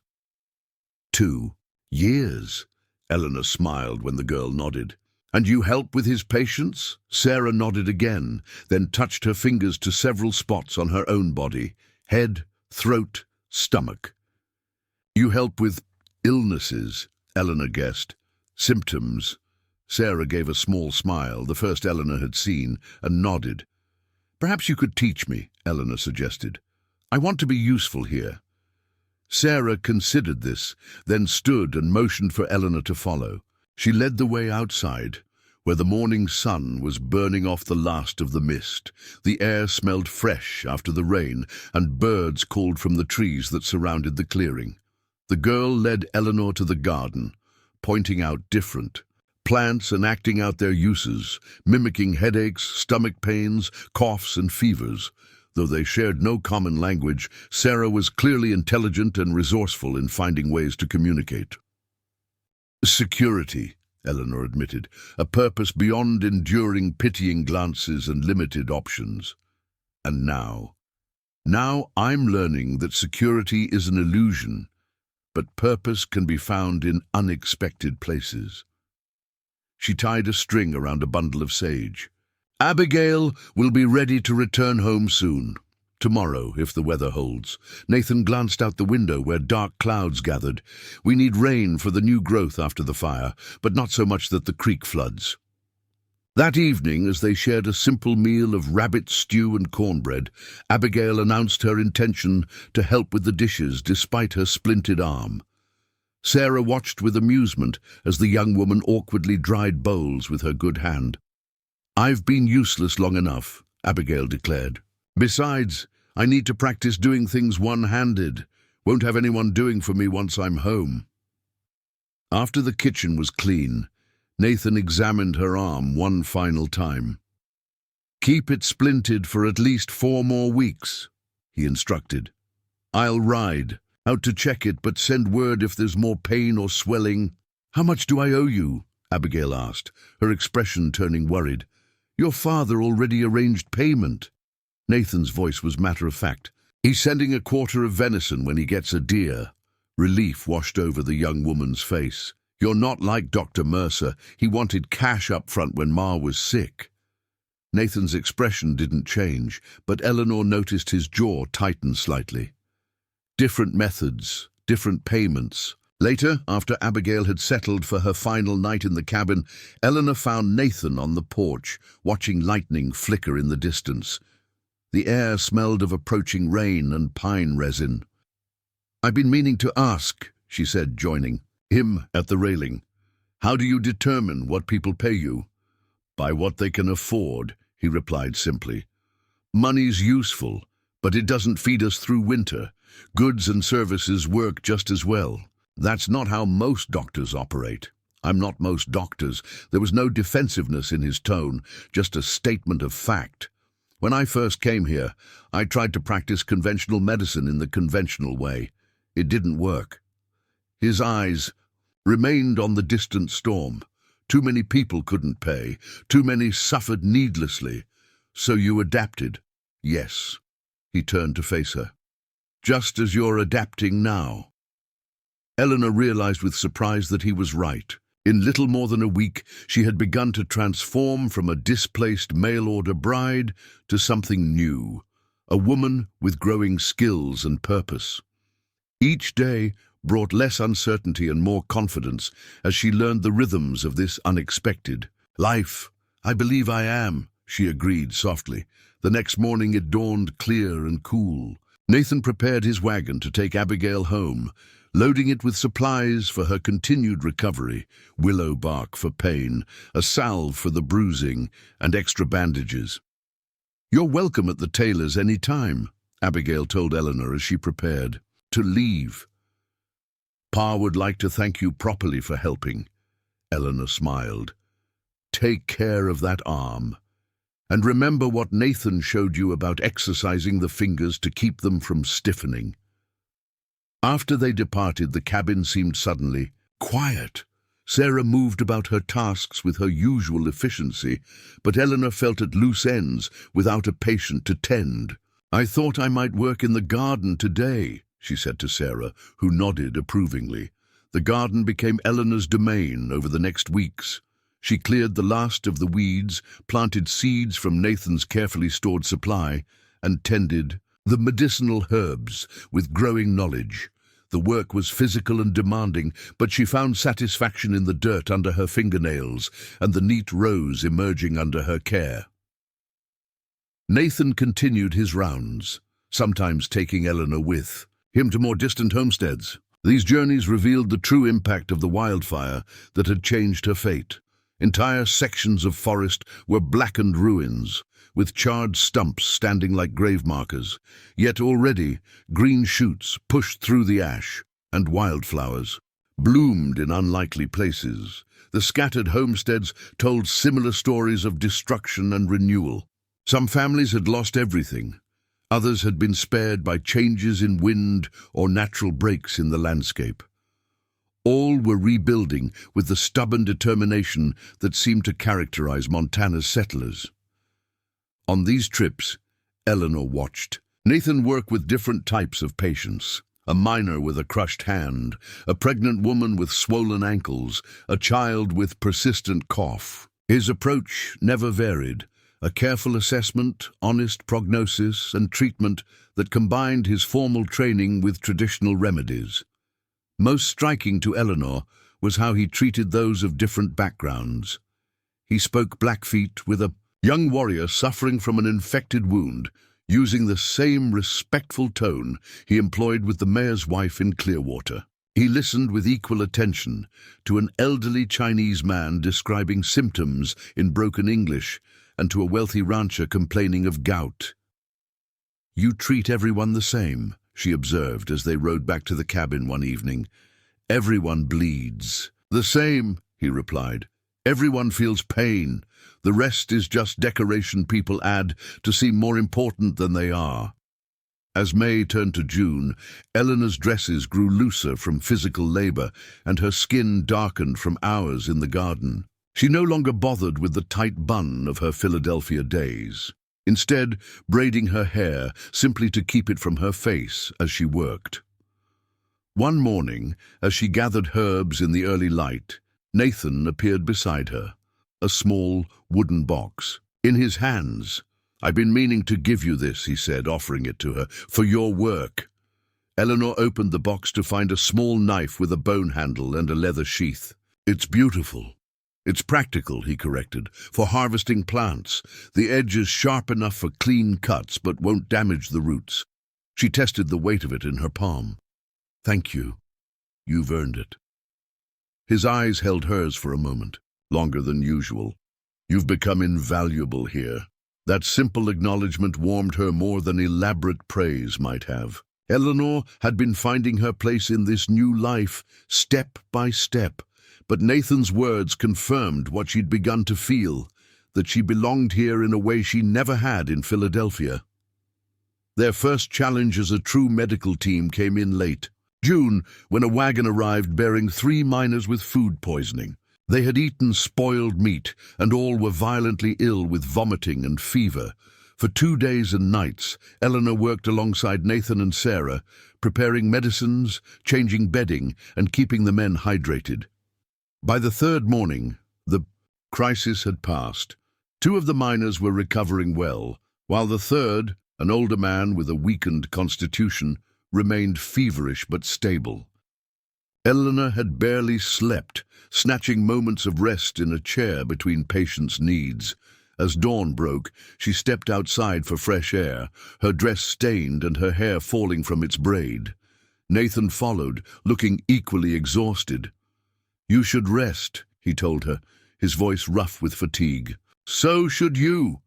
2 years, Eleanor smiled when the girl nodded. "And you help with his patients?" Sarah nodded again, then touched her fingers to several spots on her own body: head, throat, stomach. "You help with illnesses," Eleanor guessed. "Symptoms." Sarah gave a small smile, the first Eleanor had seen, and nodded. "Perhaps you could teach me," Eleanor suggested. "I want to be useful here." Sarah considered this, then stood and motioned for Eleanor to follow. She led the way outside, where the morning sun was burning off the last of the mist. The air smelled fresh after the rain, and birds called from the trees that surrounded the clearing. The girl led Eleanor to the garden, pointing out different plants and acting out their uses, mimicking headaches, stomach pains, coughs, and fevers. Though they shared no common language, Sarah was clearly intelligent and resourceful in finding ways to communicate. "Security," Eleanor admitted, "a purpose beyond enduring pitying glances and limited options. And now I'm learning that security is an illusion, but purpose can be found in unexpected places." She tied a string around a bundle of sage. "Abigail will be ready to return home soon. Tomorrow, if the weather holds." Nathan glanced out the window where dark clouds gathered. "We need rain for the new growth after the fire, but not so much that the creek floods." That evening, as they shared a simple meal of rabbit stew and cornbread, Abigail announced her intention to help with the dishes despite her splintered arm. Sarah watched with amusement as the young woman awkwardly dried bowls with her good hand. "I've been useless long enough," Abigail declared. "Besides, I need to practice doing things one-handed. Won't have anyone doing for me once I'm home." After the kitchen was clean, Nathan examined her arm one final time. "Keep it splinted for at least 4 more weeks," he instructed. "I'll ride out to check it, but send word if there's more pain or swelling." "How much do I owe you?" Abigail asked, her expression turning worried. "Your father already arranged payment." Nathan's voice was matter-of-fact. "He's sending a quarter of venison when he gets a deer." Relief washed over the young woman's face. "You're not like Dr. Mercer. He wanted cash up front when Ma was sick." Nathan's expression didn't change, but Eleanor noticed his jaw tighten slightly. Different methods, different payments. Later, after Abigail had settled for her final night in the cabin, Eleanor found Nathan on the porch, watching lightning flicker in the distance. The air smelled of approaching rain and pine resin. "I've been meaning to ask," she said, joining him at the railing. "How do you determine what people pay you?" "By what they can afford," he replied simply. "Money's useful, but it doesn't feed us through winter. Goods and services work just as well. That's not how most doctors operate." "I'm not most doctors." There was no defensiveness in his tone, just a statement of fact. "When I first came here, I tried to practice conventional medicine in the conventional way. It didn't work." His eyes remained on the distant storm. "Too many people couldn't pay. Too many suffered needlessly. So you adapted." "Yes." He turned to face her. "Just as you're adapting now." Eleanor realized with surprise that he was right. In little more than a week, she had begun to transform from a displaced mail-order bride to something new, a woman with growing skills and purpose. Each day brought less uncertainty and more confidence as she learned the rhythms of this unexpected life. "I believe I am," she agreed softly. The next morning it dawned clear and cool. Nathan prepared his wagon to take Abigail home, loading it with supplies for her continued recovery: willow bark for pain, a salve for the bruising, and extra bandages. "You're welcome at the tailor's any time," Abigail told Eleanor as she prepared to leave. "Pa would like to thank you properly for helping," Eleanor smiled. "Take care of that arm. And remember what Nathan showed you about exercising the fingers to keep them from stiffening." After they departed, the cabin seemed suddenly quiet. Sarah moved about her tasks with her usual efficiency, but Eleanor felt at loose ends without a patient to tend. "I thought I might work in the garden today," she said to Sarah, who nodded approvingly. The garden became Eleanor's domain over the next weeks. She cleared the last of the weeds, planted seeds from Nathan's carefully stored supply, and tended the medicinal herbs with growing knowledge. The work was physical and demanding, but she found satisfaction in the dirt under her fingernails and the neat rows emerging under her care. Nathan continued his rounds, sometimes taking Eleanor with him to more distant homesteads. These journeys revealed the true impact of the wildfire that had changed her fate. Entire sections of forest were blackened ruins, with charred stumps standing like grave markers. Yet already, green shoots pushed through the ash, and wildflowers bloomed in unlikely places. The scattered homesteads told similar stories of destruction and renewal. Some families had lost everything. Others had been spared by changes in wind or natural breaks in the landscape. All were rebuilding with the stubborn determination that seemed to characterize Montana's settlers. On these trips, Eleanor watched Nathan work with different types of patients: a miner with a crushed hand, a pregnant woman with swollen ankles, a child with persistent cough. His approach never varied: a careful assessment, honest prognosis, and treatment that combined his formal training with traditional remedies. Most striking to Eleanor was how he treated those of different backgrounds. He spoke Blackfeet with a young warrior suffering from an infected wound, using the same respectful tone he employed with the mayor's wife in Clearwater. He listened with equal attention to an elderly Chinese man describing symptoms in broken English and to a wealthy rancher complaining of gout. "You treat everyone the same," she observed as they rode back to the cabin one evening. "Everyone bleeds." "The same," he replied. "Everyone feels pain. The rest is just decoration people add to seem more important than they are." As May turned to June, Eleanor's dresses grew looser from physical labor, and her skin darkened from hours in the garden. She no longer bothered with the tight bun of her Philadelphia days, instead braiding her hair simply to keep it from her face as she worked. One morning, as she gathered herbs in the early light, Nathan appeared beside her, a small wooden box in his hands. "I've been meaning to give you this," he said, offering it to her, "for your work." Eleanor opened the box to find a small knife with a bone handle and a leather sheath. "It's beautiful." "It's practical," he corrected, "for harvesting plants. The edge is sharp enough for clean cuts but won't damage the roots." She tested the weight of it in her palm. "Thank you. You've earned it." His eyes held hers for a moment, longer than usual. "You've become invaluable here." That simple acknowledgement warmed her more than elaborate praise might have. Eleanor had been finding her place in this new life, step by step, but Nathan's words confirmed what she'd begun to feel, that she belonged here in a way she never had in Philadelphia. Their first challenge as a true medical team came in late June, when a wagon arrived bearing 3 miners with food poisoning. They had eaten spoiled meat, and all were violently ill with vomiting and fever. For 2 days and nights, Eleanor worked alongside Nathan and Sarah, preparing medicines, changing bedding, and keeping the men hydrated. By the 3rd morning, the crisis had passed. 2 of the miners were recovering well, while the 3rd, an older man with a weakened constitution, remained feverish but stable. Eleanor had barely slept, snatching moments of rest in a chair between patients' needs, As dawn broke, she stepped outside for fresh air, her dress stained and her hair falling from its braid. Nathan followed, looking equally exhausted. "You should rest," he told her, his voice rough with fatigue. "So should you."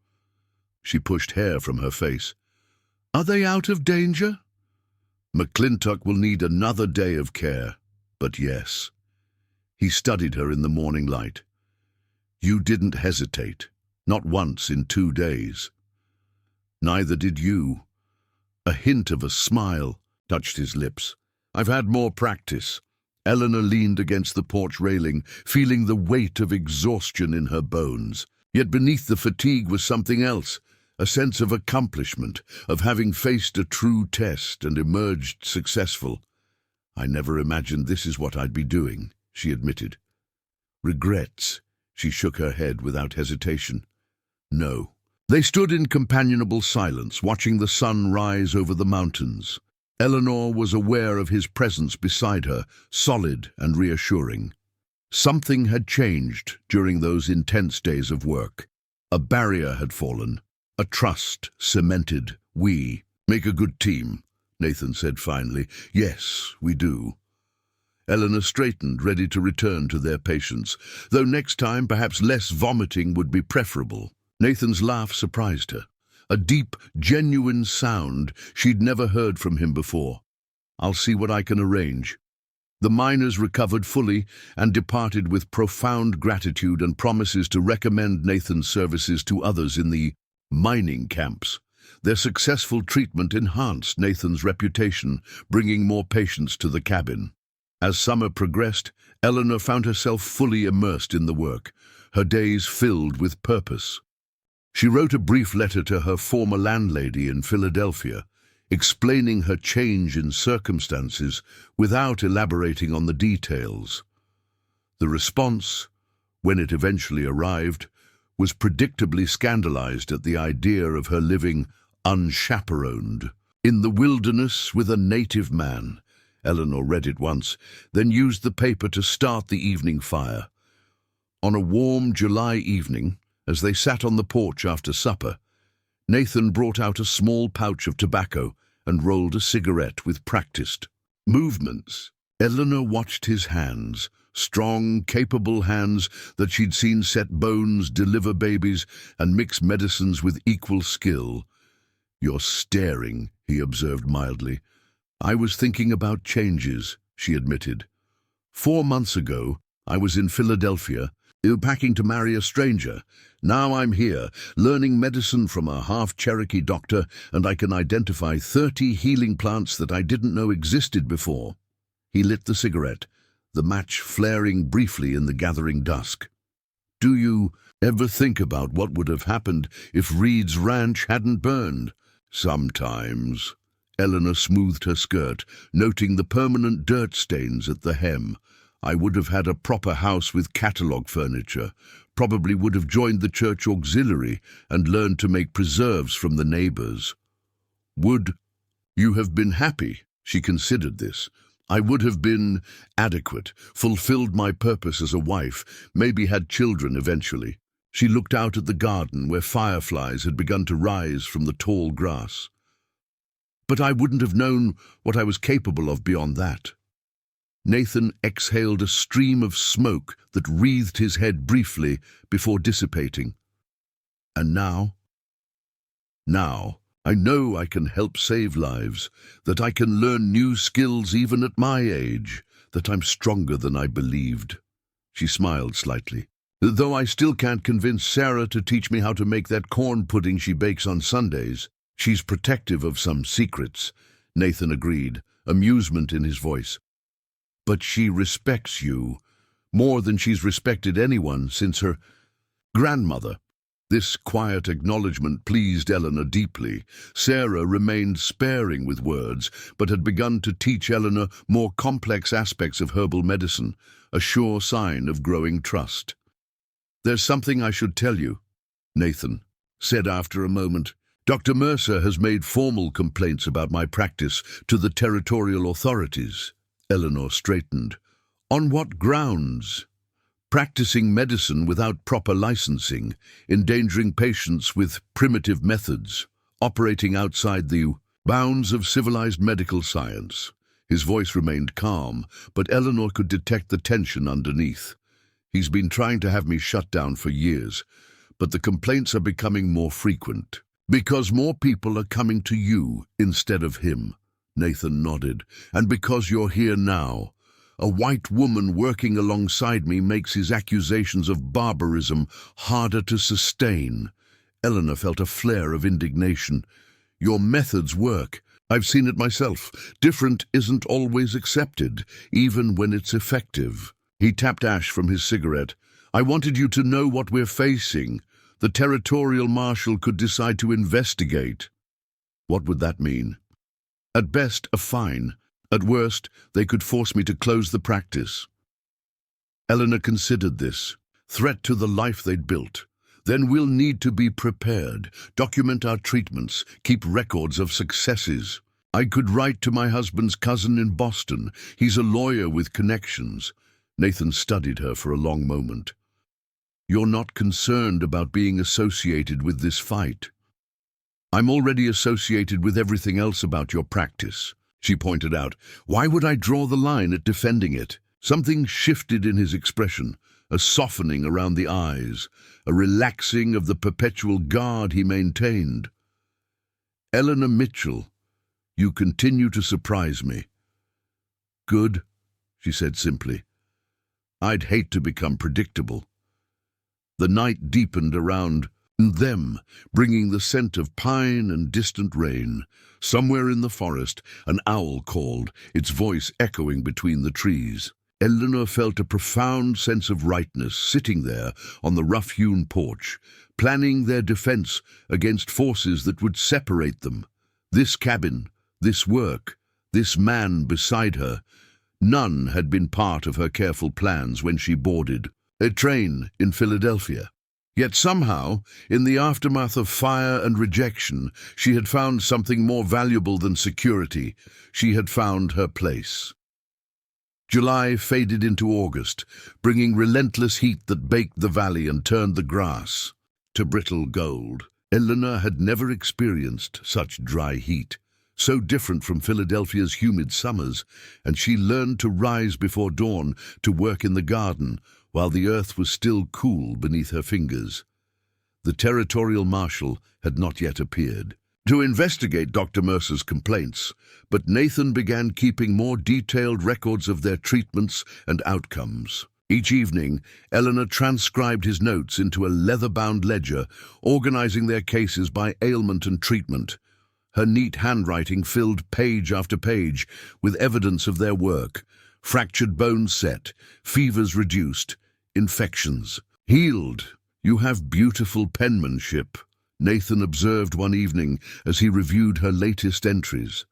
She pushed hair from her face. "Are they out of danger?" "McClintock will need another day of care, but yes." He studied her in the morning light. "You didn't hesitate, not once in 2 days." "Neither did you." A hint of a smile touched his lips. "I've had more practice." Eleanor leaned against the porch railing, feeling the weight of exhaustion in her bones. Yet beneath the fatigue was something else, a sense of accomplishment, of having faced a true test and emerged successful. "I never imagined this is what I'd be doing," she admitted. "Regrets?" She shook her head without hesitation. "No." They stood in companionable silence, watching the sun rise over the mountains. Eleanor was aware of his presence beside her, solid and reassuring. Something had changed during those intense days of work. A barrier had fallen, a trust cemented. "We make a good team," Nathan said finally. "Yes, we do." Eleanor straightened, ready to return to their patients, though next time perhaps less vomiting would be preferable. Nathan's laugh surprised her, a deep, genuine sound she'd never heard from him before. "I'll see what I can arrange." The miners recovered fully and departed with profound gratitude and promises to recommend Nathan's services to others in the mining camps. Their successful treatment enhanced Nathan's reputation, bringing more patients to the cabin. As summer progressed, Eleanor found herself fully immersed in the work, her days filled with purpose. She wrote a brief letter to her former landlady in Philadelphia, explaining her change in circumstances without elaborating on the details. The response, when it eventually arrived, was predictably scandalized at the idea of her living unchaperoned in the wilderness with a native man. Eleanor read it once, then used the paper to start the evening fire. On a warm July evening, as they sat on the porch after supper, Nathan brought out a small pouch of tobacco and rolled a cigarette with practiced movements. Eleanor watched his hands, strong, capable hands that she'd seen set bones, deliver babies, and mix medicines with equal skill. "You're staring," he observed mildly. "I was thinking about changes," she admitted. 4 months ago, I was in Philadelphia, packing to marry a stranger. Now I'm here, learning medicine from a half-Cherokee doctor, and I can identify 30 healing plants that I didn't know existed before." He lit the cigarette, the match flaring briefly in the gathering dusk. "Do you ever think about what would have happened if Reed's ranch hadn't burned?" "Sometimes." Eleanor smoothed her skirt, noting the permanent dirt stains at the hem. "I would have had a proper house with catalogue furniture, probably would have joined the church auxiliary and learned to make preserves from the neighbors." "Would you have been happy?" She considered this. "I would have been adequate, fulfilled my purpose as a wife, maybe had children eventually." She looked out at the garden where fireflies had begun to rise from the tall grass. "But I wouldn't have known what I was capable of beyond that." Nathan exhaled a stream of smoke that wreathed his head briefly before dissipating. "And now? Now, I know I can help save lives, that I can learn new skills even at my age, that I'm stronger than I believed." She smiled slightly. "Though I still can't convince Sarah to teach me how to make that corn pudding she bakes on Sundays. She's protective of some secrets," Nathan agreed, amusement in his voice. "But she respects you, more than she's respected anyone since her grandmother." This quiet acknowledgement pleased Eleanor deeply. Sarah remained sparing with words, but had begun to teach Eleanor more complex aspects of herbal medicine, a sure sign of growing trust. "There's something I should tell you," Nathan said after a moment. "Dr. Mercer has made formal complaints about my practice to the territorial authorities." Eleanor straightened. "On what grounds?" practicing medicine without proper licensing, endangering patients with primitive methods, operating outside the bounds of civilized medical science. His voice remained calm, but Eleanor could detect the tension underneath. He's been trying to have me shut down for years, but the complaints are becoming more frequent. Because more people are coming to you instead of him, Nathan nodded. And because you're here now. A white woman working alongside me makes his accusations of barbarism harder to sustain. Eleanor felt a flare of indignation. Your methods work. I've seen it myself. Different isn't always accepted, even when it's effective. He tapped ash from his cigarette. I wanted you to know what we're facing. The territorial marshal could decide to investigate. What would that mean? At best, a fine. At worst, they could force me to close the practice. Eleanor considered this. Threat to the life they'd built. Then we'll need to be prepared, document our treatments, keep records of successes. I could write to my husband's cousin in Boston. He's a lawyer with connections. Nathan studied her for a long moment. You're not concerned about being associated with this fight. I'm already associated with everything else about your practice, she pointed out. Why would I draw the line at defending it? Something shifted in his expression, a softening around the eyes, a relaxing of the perpetual guard he maintained. Eleanor Mitchell, you continue to surprise me. Good, she said simply. I'd hate to become predictable. The night deepened around them, bringing the scent of pine and distant rain. Somewhere in the forest, an owl called, its voice echoing between the trees. Eleanor felt a profound sense of rightness sitting there on the rough-hewn porch, planning their defense against forces that would separate them. This cabin, this work, this man beside her, none had been part of her careful plans when she boarded a train in Philadelphia. Yet somehow, in the aftermath of fire and rejection, she had found something more valuable than security. She had found her place. July faded into August, bringing relentless heat that baked the valley and turned the grass to brittle gold. Eleanor had never experienced such dry heat, so different from Philadelphia's humid summers, and she learned to rise before dawn, to work in the garden, while the earth was still cool beneath her fingers. The territorial marshal had not yet appeared to investigate Dr. Mercer's complaints, but Nathan began keeping more detailed records of their treatments and outcomes. Each evening, Eleanor transcribed his notes into a leather-bound ledger, organizing their cases by ailment and treatment. Her neat handwriting filled page after page with evidence of their work: fractured bones set, fevers reduced, infections healed. You have beautiful penmanship, Nathan observed one evening as he reviewed her latest entries.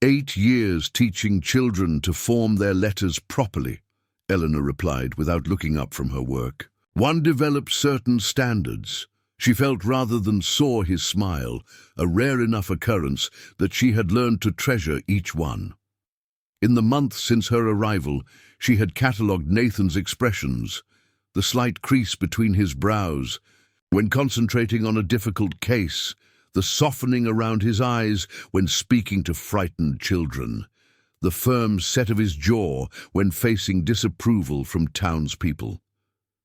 8 years teaching children to form their letters properly, Eleanor replied without looking up from her work. One developed certain standards. She felt rather than saw his smile, a rare enough occurrence that she had learned to treasure each one. In the month since her arrival, she had catalogued Nathan's expressions, the slight crease between his brows when concentrating on a difficult case, the softening around his eyes when speaking to frightened children, the firm set of his jaw when facing disapproval from townspeople.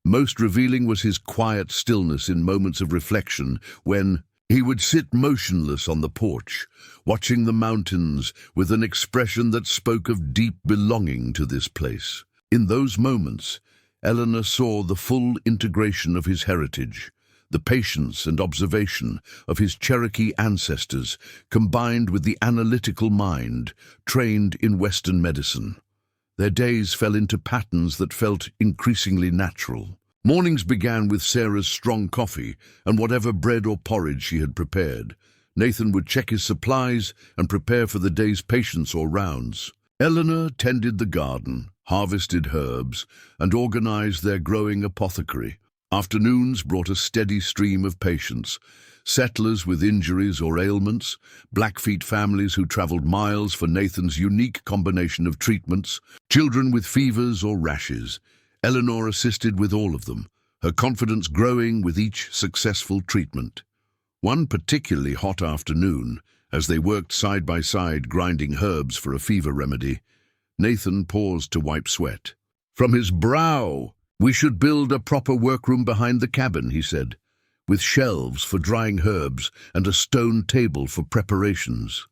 Most revealing was his quiet stillness in moments of reflection when he would sit motionless on the porch, watching the mountains with an expression that spoke of deep belonging to this place. In those moments, Eleanor saw the full integration of his heritage, the patience and observation of his Cherokee ancestors, combined with the analytical mind trained in Western medicine. Their days fell into patterns that felt increasingly natural. Mornings began with Sarah's strong coffee and whatever bread or porridge she had prepared. Nathan would check his supplies and prepare for the day's patients or rounds. Eleanor tended the garden, harvested herbs, and organized their growing apothecary. Afternoons brought a steady stream of patients, settlers with injuries or ailments, Blackfeet families who traveled miles for Nathan's unique combination of treatments, children with fevers or rashes. Eleanor assisted with all of them, her confidence growing with each successful treatment. One particularly hot afternoon, as they worked side by side grinding herbs for a fever remedy, Nathan paused to wipe sweat. From his brow, "We should build a proper workroom behind the cabin," he said, "with shelves for drying herbs and a stone table for preparations."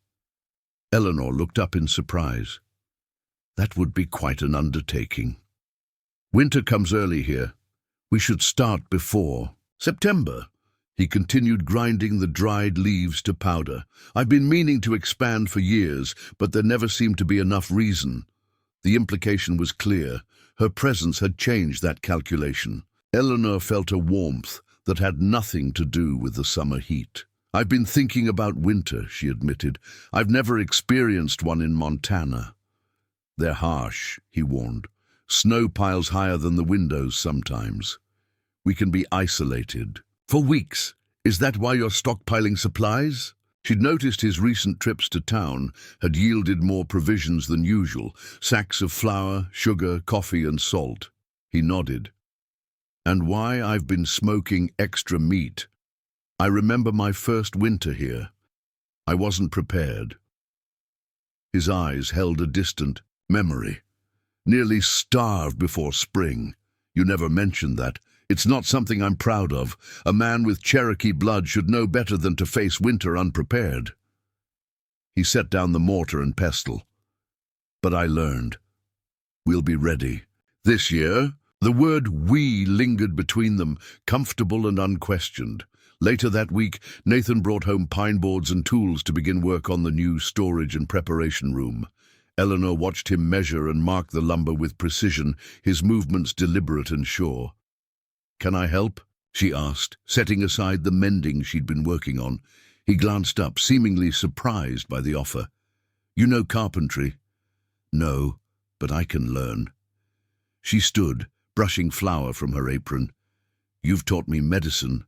Eleanor looked up in surprise. "That would be quite an undertaking. Winter comes early here. We should start before September." He continued grinding the dried leaves to powder. "I've been meaning to expand for years, but there never seemed to be enough reason." The implication was clear. Her presence had changed that calculation. Eleanor felt a warmth that had nothing to do with the summer heat. "I've been thinking about winter," she admitted. "I've never experienced one in Montana." "They're harsh," he warned. "Snow piles higher than the windows sometimes. We can be isolated. For weeks. Is that why you're stockpiling supplies?" She'd noticed his recent trips to town had yielded more provisions than usual, sacks of flour, sugar, coffee, and salt. He nodded. "And why I've been smoking extra meat. I remember my first winter here. I wasn't prepared." His eyes held a distant memory. "Nearly starved before spring. You never mentioned that. It's not something I'm proud of. A man with Cherokee blood should know better than to face winter unprepared." He set down the mortar and pestle. "But I learned. We'll be ready. This year." The word "we" lingered between them, comfortable and unquestioned. Later that week, Nathan brought home pine boards and tools to begin work on the new storage and preparation room. Eleanor watched him measure and mark the lumber with precision, his movements deliberate and sure. "Can I help?" she asked, setting aside the mending she'd been working on. He glanced up, seemingly surprised by the offer. "You know carpentry?" "No, but I can learn." She stood, brushing flour from her apron. "You've taught me medicine.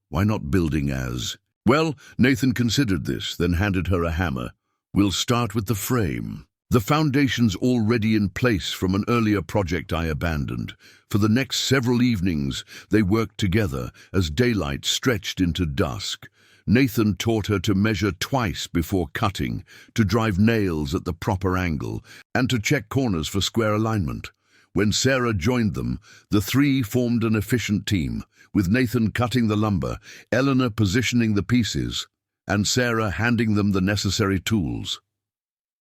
Why not building as?" "Well," Nathan considered this, then handed her a hammer. "We'll start with the frame. The foundation's already in place from an earlier project I abandoned." For the next several evenings, they worked together as daylight stretched into dusk. Nathan taught her to measure twice before cutting, to drive nails at the proper angle, and to check corners for square alignment. When Sarah joined them, the three formed an efficient team, with Nathan cutting the lumber, Eleanor positioning the pieces, and Sarah handing them the necessary tools.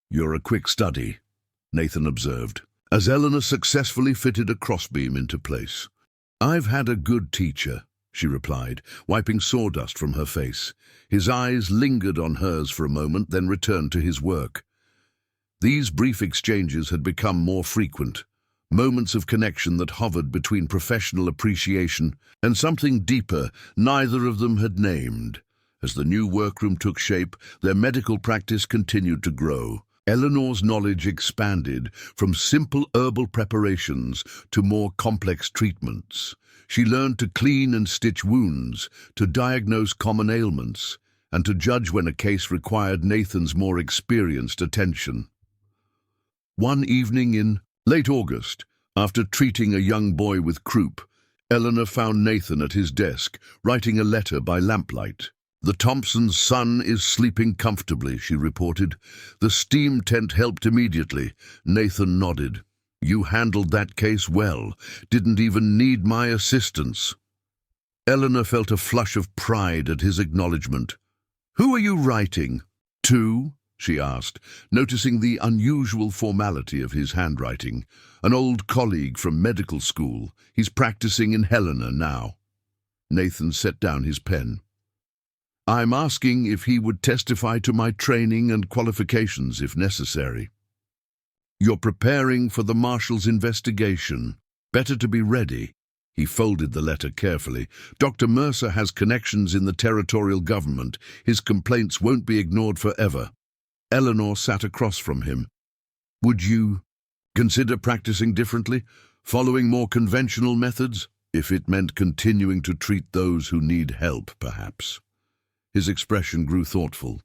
"You're a quick study," Nathan observed, as Eleanor successfully fitted a crossbeam into place. "I've had a good teacher," she replied, wiping sawdust from her face. His eyes lingered on hers for a moment, then returned to his work. These brief exchanges had become more frequent, moments of connection that hovered between professional appreciation and something deeper neither of them had named. As the new workroom took shape, their medical practice continued to grow. Eleanor's knowledge expanded from simple herbal preparations to more complex treatments. She learned to clean and stitch wounds, to diagnose common ailments, and to judge when a case required Nathan's more experienced attention. One evening in late August, after treating a young boy with croup, Eleanor found Nathan at his desk, writing a letter by lamplight. "The Thompsons' son is sleeping comfortably," she reported. "The steam tent helped immediately." Nathan nodded. "You handled that case well. Didn't even need my assistance." Eleanor felt a flush of pride at his acknowledgement. "Who are you writing to?" she asked, noticing the unusual formality of his handwriting. "An old colleague from medical school. He's practicing in Helena now." Nathan set down his pen. "I'm asking if he would testify to my training and qualifications if necessary." "You're preparing for the marshal's investigation. Better to be ready." He folded the letter carefully. "Dr. Mercer has connections in the territorial government. His complaints won't be ignored forever." Eleanor sat across from him. "Would you consider practicing differently, following more conventional methods, if it meant continuing to treat those who need help, perhaps?" His expression grew thoughtful.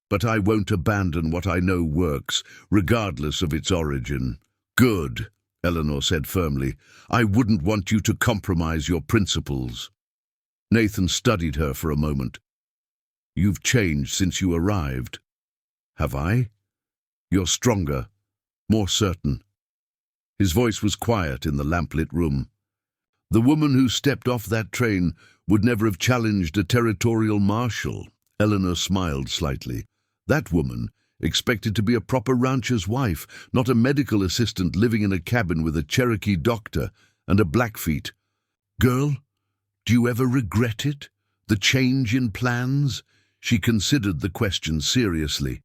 "But I won't abandon what I know works, regardless of its origin." "Good," Eleanor said firmly. "I wouldn't want you to compromise your principles." Nathan studied her for a moment. "You've changed since you arrived." "Have I?" "You're stronger, more certain." His voice was quiet in the lamplit room. "The woman who stepped off that train would never have challenged a territorial marshal." Eleanor smiled slightly. "That woman expected to be a proper rancher's wife, not a medical assistant living in a cabin with a Cherokee doctor and a Blackfeet. Girl, do you ever regret it? The change in plans?" She considered the question seriously.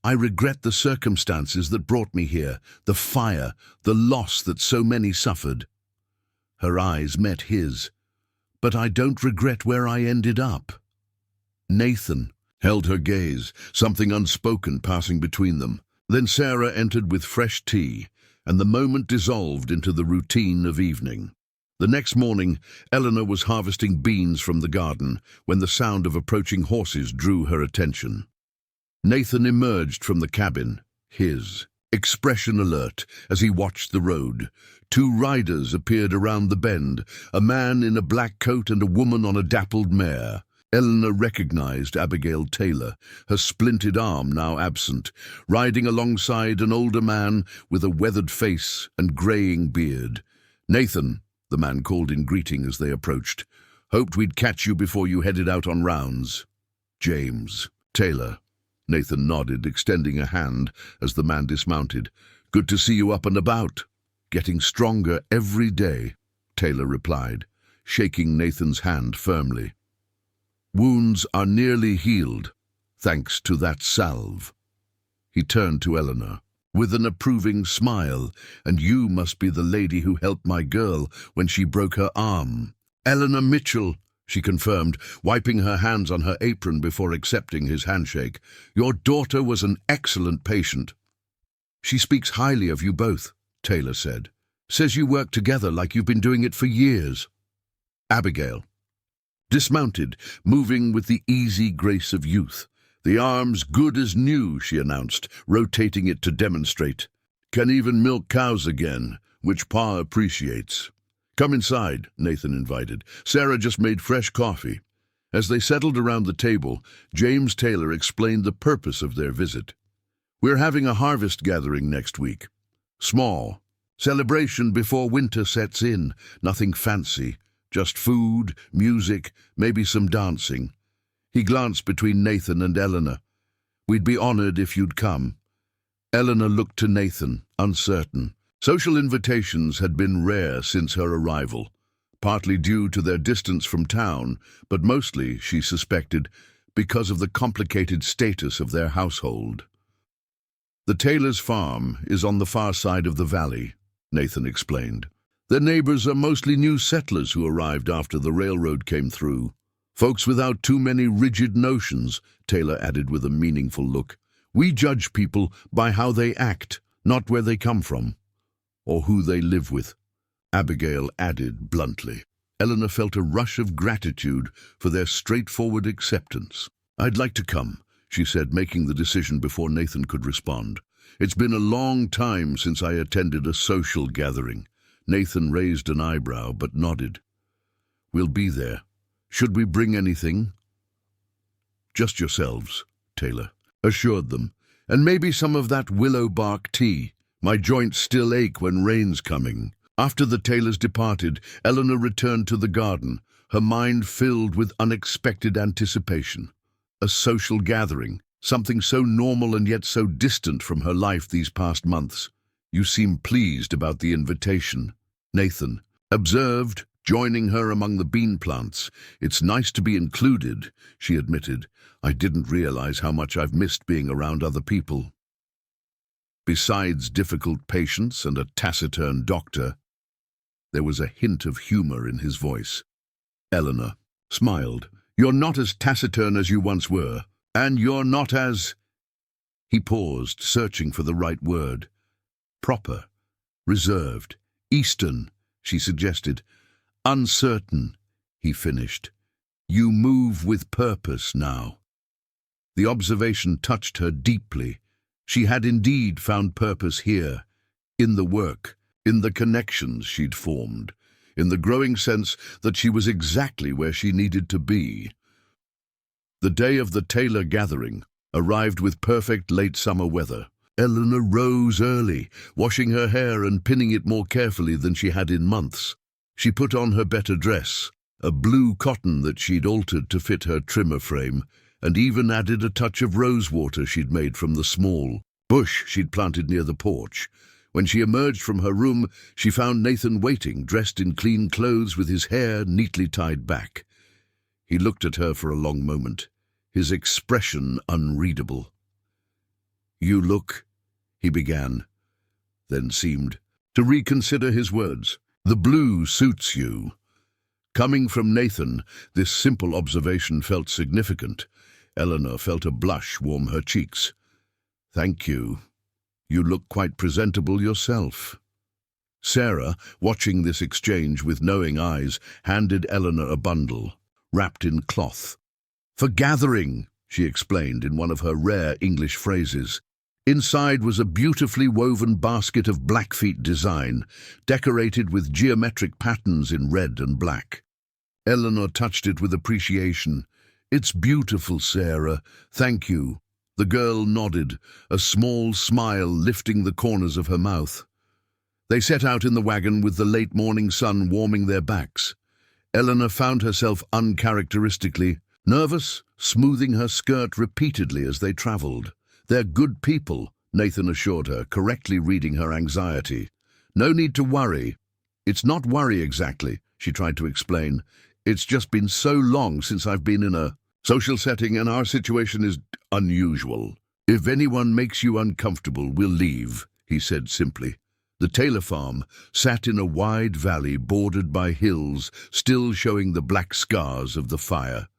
"I regret the circumstances that brought me here, the fire, the loss that so many suffered." Her eyes met his. "But I don't regret where I ended up." Nathan held her gaze, something unspoken passing between them. Then Sarah entered with fresh tea, and the moment dissolved into the routine of evening. The next morning, Eleanor was harvesting beans from the garden when the sound of approaching horses drew her attention. Nathan emerged from the cabin, his expression alert as he watched the road. Two riders appeared around the bend, a man in a black coat and a woman on a dappled mare. Eleanor recognized Abigail Taylor, her splinted arm now absent, riding alongside an older man with a weathered face and graying beard. "Nathan," the man called in greeting as they approached. "Hoped we'd catch you before you headed out on rounds." "James Taylor." Nathan nodded, extending a hand as the man dismounted. "Good to see you up and about." "Getting stronger every day," Taylor replied, shaking Nathan's hand firmly. "Wounds are nearly healed, thanks to that salve." He turned to Eleanor with an approving smile. "And you must be the lady who helped my girl when she broke her arm." "Eleanor Mitchell," she confirmed, wiping her hands on her apron before accepting his handshake. "Your daughter was an excellent patient." "She speaks highly of you both," Taylor said. "Says you work together like you've been doing it for years." Abigail dismounted, moving with the easy grace of youth. "The arm's good as new," she announced, rotating it to demonstrate. "Can even milk cows again, which Pa appreciates." "Come inside," Nathan invited. "Sarah just made fresh coffee." As they settled around the table, James Taylor explained the purpose of their visit. "We're having a harvest gathering next week. Small. Celebration before winter sets in. Nothing fancy. Just food, music, maybe some dancing." He glanced between Nathan and Eleanor. "We'd be honored if you'd come." Eleanor looked to Nathan, uncertain. Social invitations had been rare since her arrival, partly due to their distance from town, but mostly, she suspected, because of the complicated status of their household. "The Taylor's farm is on the far side of the valley," Nathan explained. "Their neighbors are mostly new settlers who arrived after the railroad came through. Folks without too many rigid notions," Taylor added with a meaningful look. "We judge people by how they act, not where they come from, or who they live with," Abigail added bluntly. Eleanor felt a rush of gratitude for their straightforward acceptance. "I'd like to come," she said, making the decision before Nathan could respond. "It's been a long time since I attended a social gathering." Nathan raised an eyebrow but nodded. "We'll be there. Should we bring anything?" "Just yourselves," Taylor assured them. "And maybe some of that willow bark tea. My joints still ache when rain's coming." After the Taylors departed, Eleanor returned to the garden, her mind filled with unexpected anticipation. A social gathering, something so normal and yet so distant from her life these past months. "You seem pleased about the invitation," Nathan observed, joining her among the bean plants. "It's nice to be included," she admitted. "I didn't realize how much I've missed being around other people." Besides difficult patients and a taciturn doctor, there was a hint of humor in his voice. Eleanor smiled. "You're not as taciturn as you once were, and you're not as—" He paused, searching for the right word. "Proper, reserved, Eastern," she suggested. "Uncertain," he finished. "You move with purpose now." The observation touched her deeply. She had indeed found purpose here, in the work, in the connections she'd formed, in the growing sense that she was exactly where she needed to be. The day of the Taylor gathering arrived with perfect late summer weather. Eleanor rose early, washing her hair and pinning it more carefully than she had in months. She put on her better dress, a blue cotton that she'd altered to fit her trimmer frame, and even added a touch of rosewater she'd made from the small bush she'd planted near the porch. When she emerged from her room, she found Nathan waiting, dressed in clean clothes with his hair neatly tied back. He looked at her for a long moment, his expression unreadable. "You look," he began, then seemed to reconsider his words. "The blue suits you." Coming from Nathan, this simple observation felt significant. Eleanor felt a blush warm her cheeks. "Thank you. You look quite presentable yourself." Sarah, watching this exchange with knowing eyes, handed Eleanor a bundle, wrapped in cloth. "For gathering," she explained in one of her rare English phrases. Inside was a beautifully woven basket of Blackfeet design, decorated with geometric patterns in red and black. Eleanor touched it with appreciation. "It's beautiful, Sarah. Thank you." The girl nodded, a small smile lifting the corners of her mouth. They set out in the wagon with the late morning sun warming their backs. Eleanor found herself uncharacteristically nervous, smoothing her skirt repeatedly as they traveled. "They're good people," Nathan assured her, correctly reading her anxiety. "No need to worry." "It's not worry exactly," she tried to explain. "It's just been so long since I've been in a social setting, and our situation is unusual. If anyone makes you uncomfortable, we'll leave," he said simply. The Taylor farm sat in a wide valley bordered by hills, still showing the black scars of the fire.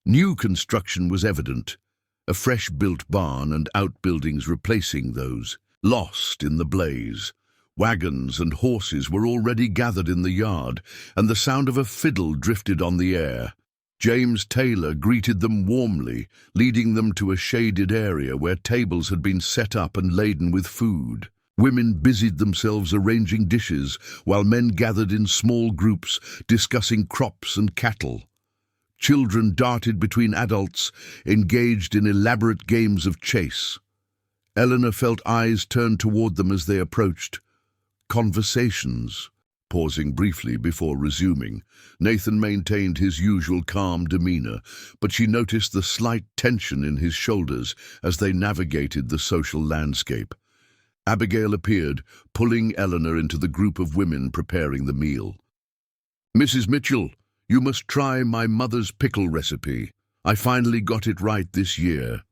New construction was evident, a fresh-built barn and outbuildings replacing those lost in the blaze. Wagons and horses were already gathered in the yard, and the sound of a fiddle drifted on the air. James Taylor greeted them warmly, leading them to a shaded area where tables had been set up and laden with food. Women busied themselves arranging dishes, while men gathered in small groups, discussing crops and cattle. Children darted between adults, engaged in elaborate games of chase. Eleanor felt eyes turned toward them as they approached. Conversations. Pausing briefly before resuming, Nathan maintained his usual calm demeanor, but she noticed the slight tension in his shoulders as they navigated the social landscape. Abigail appeared, pulling Eleanor into the group of women preparing the meal. "Mrs. Mitchell, you must try my mother's pickle recipe. I finally got it right this year."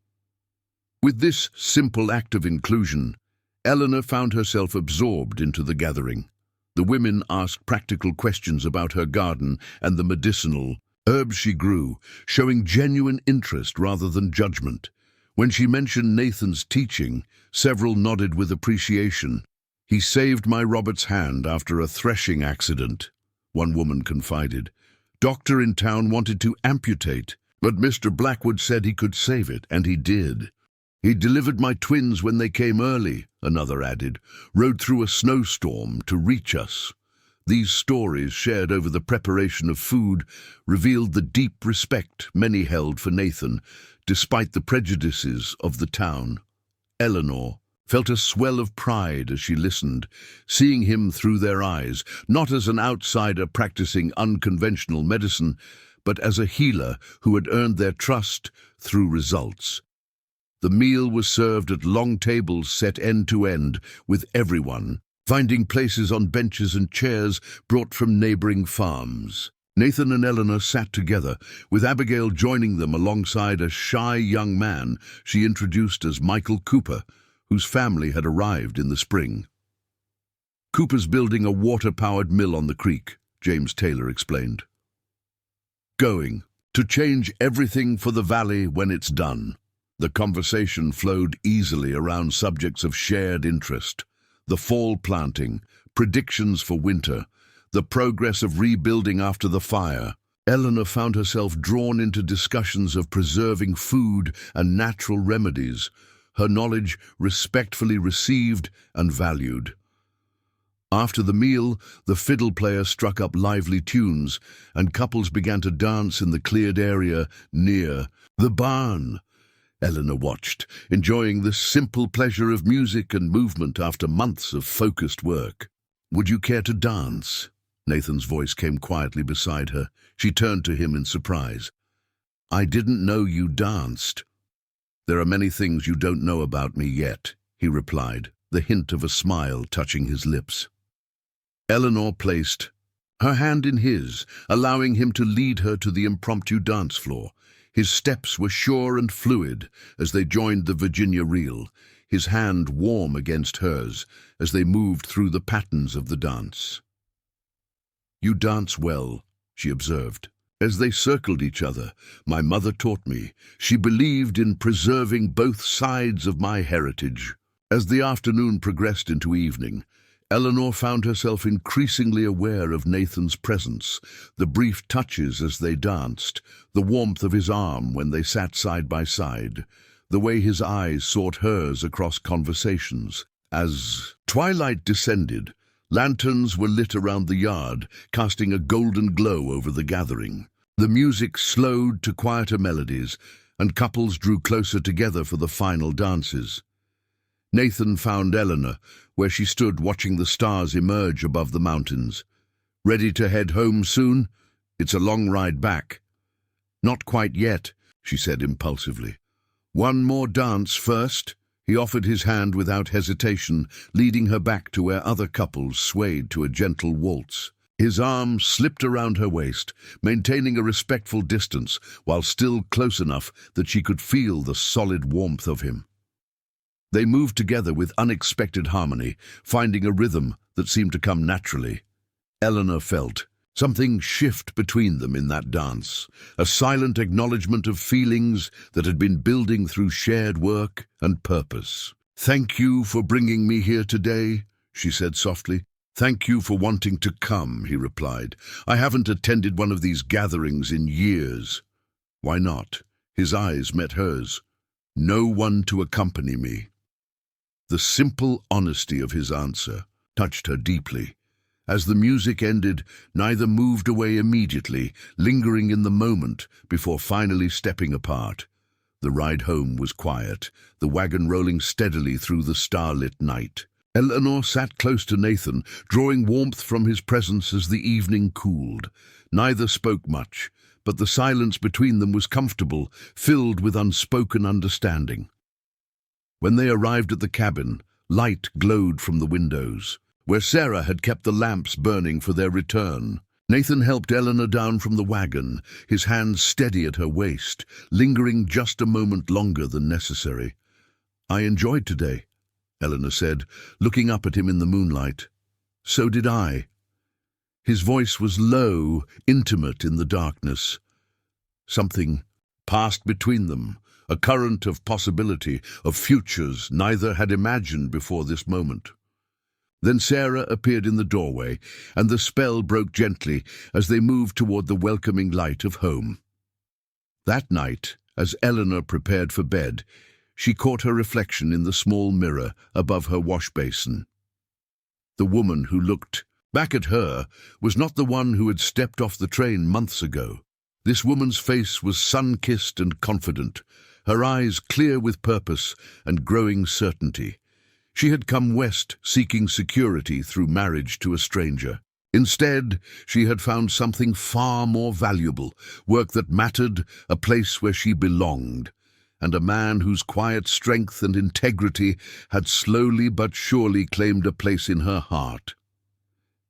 With this simple act of inclusion, Eleanor found herself absorbed into the gathering. The women asked practical questions about her garden and the medicinal herbs she grew, showing genuine interest rather than judgment. When she mentioned Nathan's teaching, several nodded with appreciation. "He saved my Robert's hand after a threshing accident," one woman confided. "Doctor in town wanted to amputate, but Mr. Blackwood said he could save it, and he did. He delivered my twins when they came early," another added, "rode through a snowstorm to reach us." These stories, shared over the preparation of food, revealed the deep respect many held for Nathan, despite the prejudices of the town. Eleanor felt a swell of pride as she listened, seeing him through their eyes, not as an outsider practicing unconventional medicine, but as a healer who had earned their trust through results. The meal was served at long tables set end to end, with everyone finding places on benches and chairs brought from neighboring farms. Nathan and Eleanor sat together, with Abigail joining them alongside a shy young man she introduced as Michael Cooper, whose family had arrived in the spring. "Cooper's building a water-powered mill on the creek," James Taylor explained. "Going to change everything for the valley when it's done." The conversation flowed easily around subjects of shared interest: the fall planting, predictions for winter, the progress of rebuilding after the fire. Eleanor found herself drawn into discussions of preserving food and natural remedies, her knowledge respectfully received and valued. After the meal, the fiddle player struck up lively tunes, and couples began to dance in the cleared area near the barn. Eleanor watched, enjoying the simple pleasure of music and movement after months of focused work. "Would you care to dance?" Nathan's voice came quietly beside her. She turned to him in surprise. "I didn't know you danced." "There are many things you don't know about me yet," he replied, the hint of a smile touching his lips. Eleanor placed her hand in his, allowing him to lead her to the impromptu dance floor. His steps were sure and fluid as they joined the Virginia reel, his hand warm against hers as they moved through the patterns of the dance. "You dance well," she observed. As they circled each other, "My mother taught me. She believed in preserving both sides of my heritage." As the afternoon progressed into evening, Eleanor found herself increasingly aware of Nathan's presence, the brief touches as they danced, the warmth of his arm when they sat side by side, the way his eyes sought hers across conversations. As twilight descended, lanterns were lit around the yard, casting a golden glow over the gathering. The music slowed to quieter melodies, and couples drew closer together for the final dances. Nathan found Eleanor, where she stood watching the stars emerge above the mountains. "Ready to head home soon? It's a long ride back." "Not quite yet," she said impulsively. "One more dance first." He offered his hand without hesitation, leading her back to where other couples swayed to a gentle waltz. His arm slipped around her waist, maintaining a respectful distance while still close enough that she could feel the solid warmth of him. They moved together with unexpected harmony, finding a rhythm that seemed to come naturally. Eleanor felt something shift between them in that dance, a silent acknowledgement of feelings that had been building through shared work and purpose. "Thank you for bringing me here today," she said softly. "Thank you for wanting to come," he replied. "I haven't attended one of these gatherings in years." "Why not?" His eyes met hers. "No one to accompany me." The simple honesty of his answer touched her deeply. As the music ended, neither moved away immediately, lingering in the moment before finally stepping apart. The ride home was quiet, the wagon rolling steadily through the starlit night. Eleanor sat close to Nathan, drawing warmth from his presence as the evening cooled. Neither spoke much, but the silence between them was comfortable, filled with unspoken understanding. When they arrived at the cabin, light glowed from the windows, where Sarah had kept the lamps burning for their return. Nathan helped Eleanor down from the wagon, his hands steady at her waist, lingering just a moment longer than necessary. "I enjoyed today," Eleanor said, looking up at him in the moonlight. "So did I." His voice was low, intimate in the darkness. Something passed between them, a current of possibility, of futures neither had imagined before this moment. Then Sarah appeared in the doorway, and the spell broke gently as they moved toward the welcoming light of home. That night, as Eleanor prepared for bed, she caught her reflection in the small mirror above her wash basin. The woman who looked back at her was not the one who had stepped off the train months ago. This woman's face was sun-kissed and confident, her eyes clear with purpose and growing certainty. She had come west seeking security through marriage to a stranger. Instead, she had found something far more valuable, work that mattered, a place where she belonged, and a man whose quiet strength and integrity had slowly but surely claimed a place in her heart.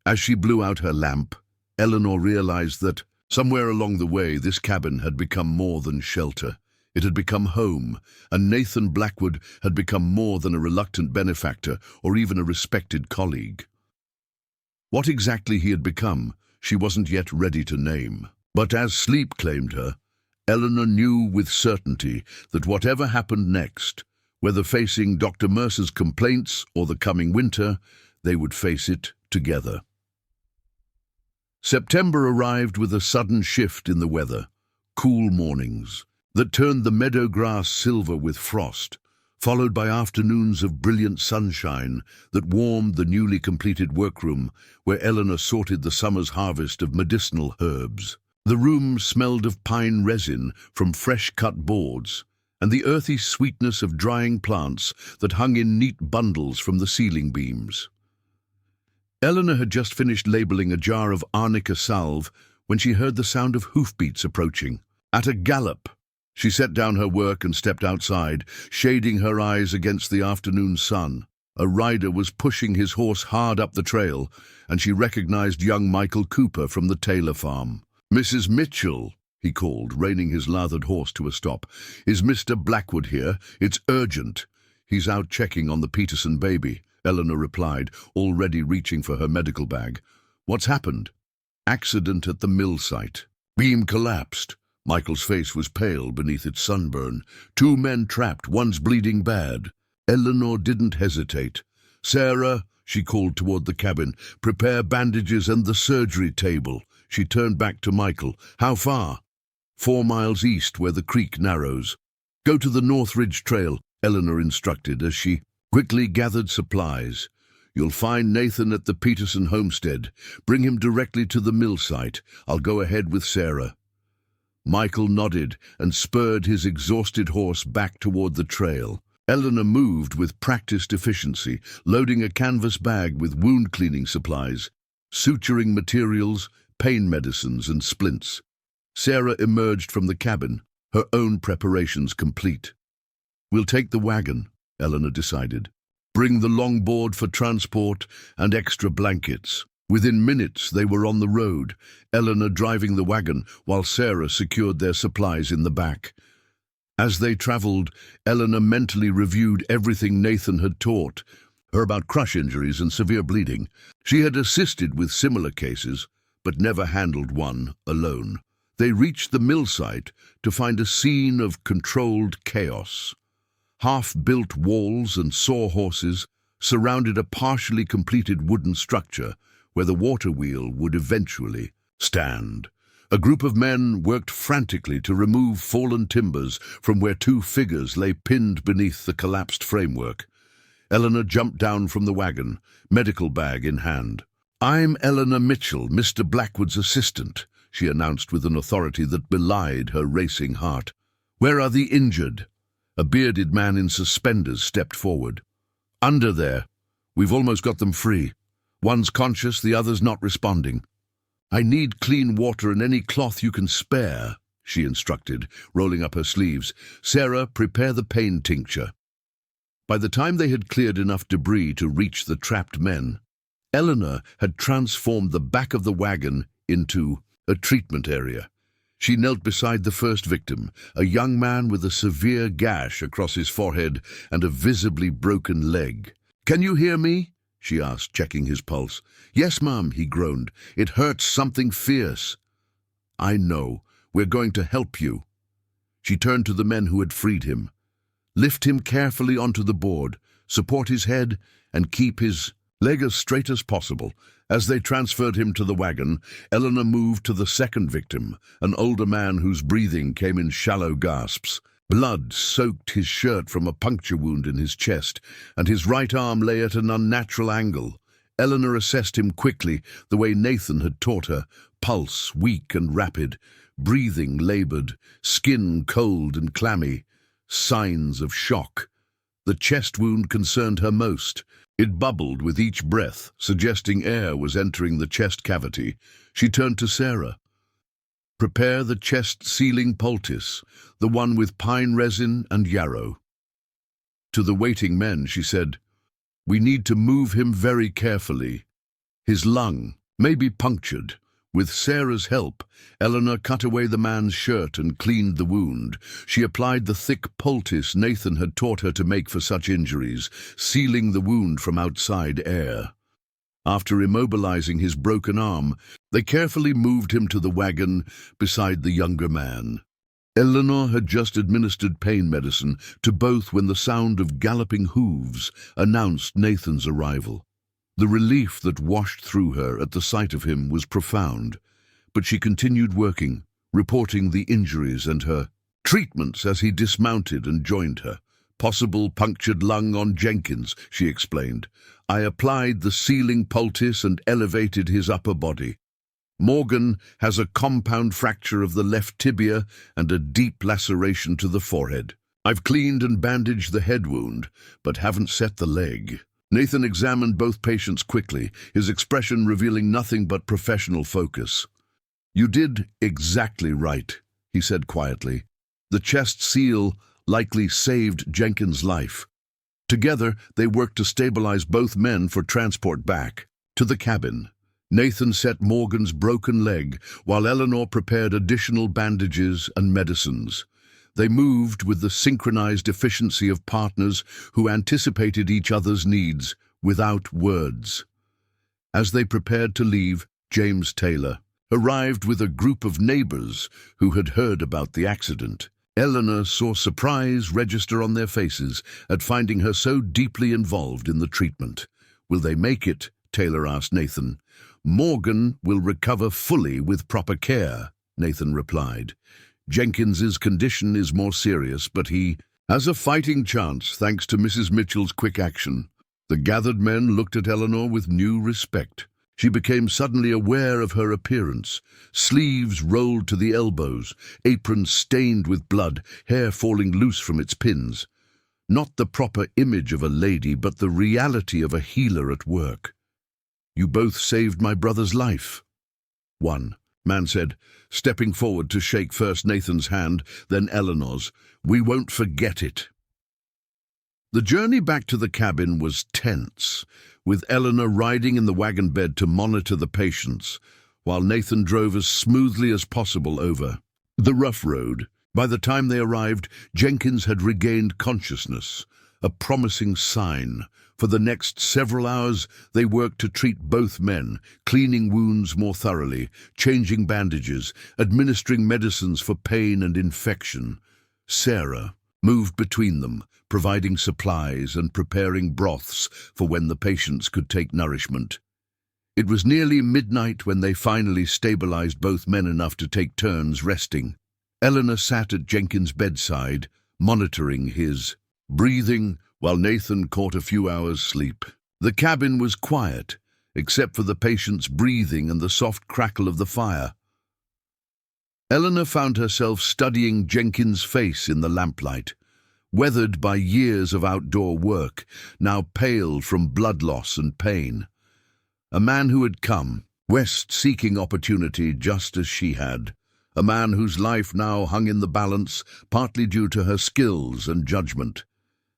As she blew out her lamp, Eleanor realized that, somewhere along the way, this cabin had become more than shelter. It had become home, and Nathan Blackwood had become more than a reluctant benefactor or even a respected colleague. What exactly he had become, she wasn't yet ready to name. But as sleep claimed her, Eleanor knew with certainty that whatever happened next, whether facing Dr. Mercer's complaints or the coming winter, they would face it together. September arrived with a sudden shift in the weather. Cool mornings that turned the meadow grass silver with frost, followed by afternoons of brilliant sunshine that warmed the newly completed workroom where Eleanor sorted the summer's harvest of medicinal herbs. The room smelled of pine resin from fresh-cut boards and the earthy sweetness of drying plants that hung in neat bundles from the ceiling beams. Eleanor had just finished labeling a jar of arnica salve when she heard the sound of hoofbeats approaching. At a gallop, she set down her work and stepped outside, shading her eyes against the afternoon sun. A rider was pushing his horse hard up the trail, and she recognized young Michael Cooper from the Taylor farm. "Mrs. Mitchell," he called, reining his lathered horse to a stop. "Is Mr. Blackwood here? It's urgent." "He's out checking on the Peterson baby," Eleanor replied, already reaching for her medical bag. "What's happened?" "Accident at the mill site. Beam collapsed." Michael's face was pale beneath its sunburn. "2 men trapped, one's bleeding bad." Eleanor didn't hesitate. "Sarah," she called toward the cabin, "prepare bandages and the surgery table." She turned back to Michael. "How far?" 4 miles east, where the creek narrows. "Go to the North Ridge Trail," Eleanor instructed as she quickly gathered supplies. "You'll find Nathan at the Peterson homestead. Bring him directly to the mill site. I'll go ahead with Sarah." Michael nodded and spurred his exhausted horse back toward the trail. Eleanor moved with practiced efficiency, loading a canvas bag with wound cleaning supplies, suturing materials, pain medicines, and splints. Sarah emerged from the cabin, her own preparations complete. "We'll take the wagon," Eleanor decided. "Bring the longboard for transport and extra blankets." Within minutes, they were on the road, Eleanor driving the wagon while Sarah secured their supplies in the back. As they traveled, Eleanor mentally reviewed everything Nathan had taught her about crush injuries and severe bleeding. She had assisted with similar cases, but never handled one alone. They reached the mill site to find a scene of controlled chaos. Half-built walls and sawhorses surrounded a partially completed wooden structure where the water wheel would eventually stand. A group of men worked frantically to remove fallen timbers from where 2 figures lay pinned beneath the collapsed framework. Eleanor jumped down from the wagon, medical bag in hand. "I'm Eleanor Mitchell, Mr. Blackwood's assistant," she announced with an authority that belied her racing heart. "Where are the injured?" A bearded man in suspenders stepped forward. "Under there. We've almost got them free. One's conscious, the other's not responding." "I need clean water and any cloth you can spare," she instructed, rolling up her sleeves. "Sarah, prepare the pain tincture." By the time they had cleared enough debris to reach the trapped men, Eleanor had transformed the back of the wagon into a treatment area. She knelt beside the first victim, a young man with a severe gash across his forehead and a visibly broken leg. "Can you hear me?" she asked, checking his pulse. "Yes, ma'am," he groaned. "It hurts something fierce." "I know. We're going to help you." She turned to the men who had freed him. "Lift him carefully onto the board, support his head, and keep his leg as straight as possible." As they transferred him to the wagon, Eleanor moved to the second victim, an older man whose breathing came in shallow gasps. Blood soaked his shirt from a puncture wound in his chest, and his right arm lay at an unnatural angle. Eleanor assessed him quickly, the way Nathan had taught her, pulse weak and rapid, breathing labored, skin cold and clammy, signs of shock. The chest wound concerned her most. It bubbled with each breath, suggesting air was entering the chest cavity. She turned to Sarah. "Prepare the chest-sealing poultice, the one with pine resin and yarrow." To the waiting men, she said, "We need to move him very carefully. His lung may be punctured." With Sarah's help, Eleanor cut away the man's shirt and cleaned the wound. She applied the thick poultice Nathan had taught her to make for such injuries, sealing the wound from outside air. After immobilizing his broken arm, they carefully moved him to the wagon beside the younger man. Eleanor had just administered pain medicine to both when the sound of galloping hooves announced Nathan's arrival. The relief that washed through her at the sight of him was profound, but she continued working, reporting the injuries and her treatments as he dismounted and joined her, possible punctured lung on Jenkins, she explained. I applied the sealing poultice and elevated his upper body. Morgan has a compound fracture of the left tibia and a deep laceration to the forehead. I've cleaned and bandaged the head wound, but haven't set the leg. Nathan examined both patients quickly, his expression revealing nothing but professional focus. You did exactly right, he said quietly. The chest seal likely saved Jenkins' life. Together, they worked to stabilize both men for transport back to the cabin. Nathan set Morgan's broken leg, while Eleanor prepared additional bandages and medicines. They moved with the synchronized efficiency of partners who anticipated each other's needs without words. As they prepared to leave, James Taylor arrived with a group of neighbors who had heard about the accident. Eleanor saw surprise register on their faces at finding her so deeply involved in the treatment. Will they make it? Taylor asked Nathan. Morgan will recover fully with proper care, Nathan replied. Jenkins's condition is more serious, but he has a fighting chance thanks to Mrs. Mitchell's quick action. The gathered men looked at Eleanor with new respect. She became suddenly aware of her appearance. Sleeves rolled to the elbows, apron stained with blood, hair falling loose from its pins. Not the proper image of a lady, but the reality of a healer at work. You both saved my brother's life. One man said, stepping forward to shake first Nathan's hand, then Eleanor's. We won't forget it. The journey back to the cabin was tense, with Eleanor riding in the wagon bed to monitor the patients, while Nathan drove as smoothly as possible over the rough road. By the time they arrived, Jenkins had regained consciousness, a promising sign. For the next several hours, they worked to treat both men, cleaning wounds more thoroughly, changing bandages, administering medicines for pain and infection. Sarah moved between them, providing supplies and preparing broths for when the patients could take nourishment. It was nearly midnight when they finally stabilized both men enough to take turns resting. Eleanor sat at Jenkins' bedside, monitoring his breathing, while Nathan caught a few hours' sleep. The cabin was quiet, except for the patient's breathing and the soft crackle of the fire. Eleanor found herself studying Jenkins' face in the lamplight, weathered by years of outdoor work, now pale from blood loss and pain. A man who had come west seeking opportunity just as she had. A man whose life now hung in the balance, partly due to her skills and judgment.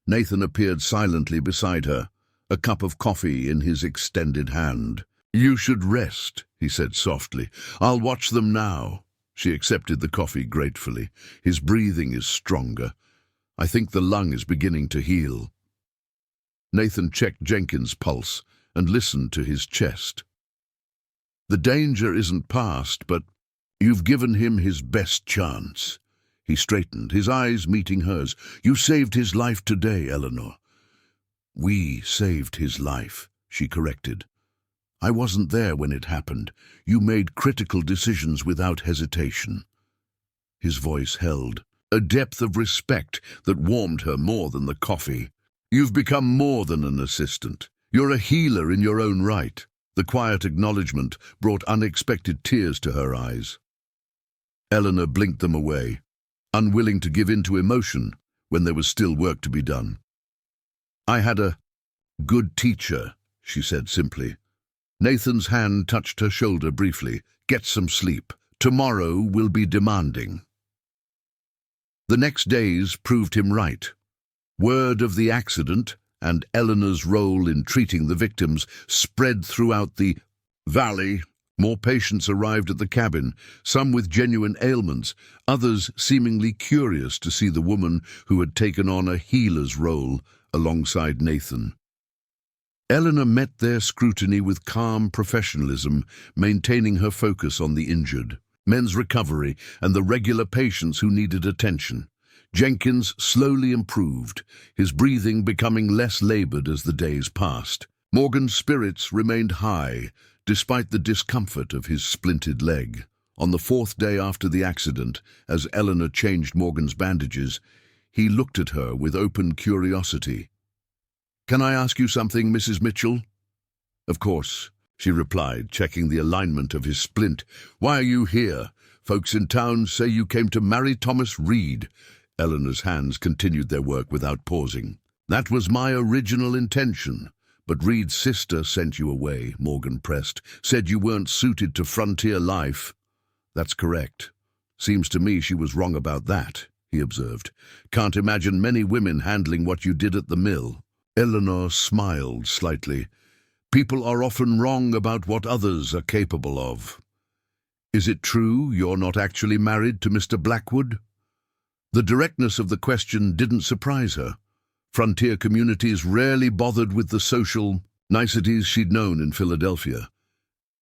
Nathan appeared silently beside her, a cup of coffee in his extended hand. You should rest, he said softly. I'll watch them now. She accepted the coffee gratefully. His breathing is stronger. I think the lung is beginning to heal. Nathan checked Jenkins' pulse and listened to his chest. The danger isn't past, but you've given him his best chance. He straightened, his eyes meeting hers. You saved his life today, Eleanor. We saved his life, she corrected. I wasn't there when it happened. You made critical decisions without hesitation. His voice held, a depth of respect that warmed her more than the coffee. You've become more than an assistant. You're a healer in your own right. The quiet acknowledgement brought unexpected tears to her eyes. Eleanor blinked them away, unwilling to give in to emotion when there was still work to be done. I had a good teacher, she said simply. Nathan's hand touched her shoulder briefly. Get some sleep. Tomorrow will be demanding. The next days proved him right. Word of the accident and Eleanor's role in treating the victims spread throughout the valley. More patients arrived at the cabin, some with genuine ailments, others seemingly curious to see the woman who had taken on a healer's role alongside Nathan. Eleanor met their scrutiny with calm professionalism, maintaining her focus on the injured, men's recovery, and the regular patients who needed attention. Jenkins slowly improved, his breathing becoming less labored as the days passed. Morgan's spirits remained high, despite the discomfort of his splintered leg. On the fourth day after the accident, as Eleanor changed Morgan's bandages, He looked at her with open curiosity. "Can I ask you something, Mrs. Mitchell?" "Of course," she replied, checking the alignment of his splint. "Why are you here? Folks in town say you came to marry Thomas Reed." Eleanor's hands continued their work without pausing. "That was my original intention, but Reed's sister sent you away," Morgan pressed. "Said you weren't suited to frontier life." "That's correct. Seems to me she was wrong about that," he observed. "Can't imagine many women handling what you did at the mill." Eleanor smiled slightly. "People are often wrong about what others are capable of." "Is it true you're not actually married to Mr. Blackwood?" The directness of the question didn't surprise her. Frontier communities rarely bothered with the social niceties she'd known in Philadelphia.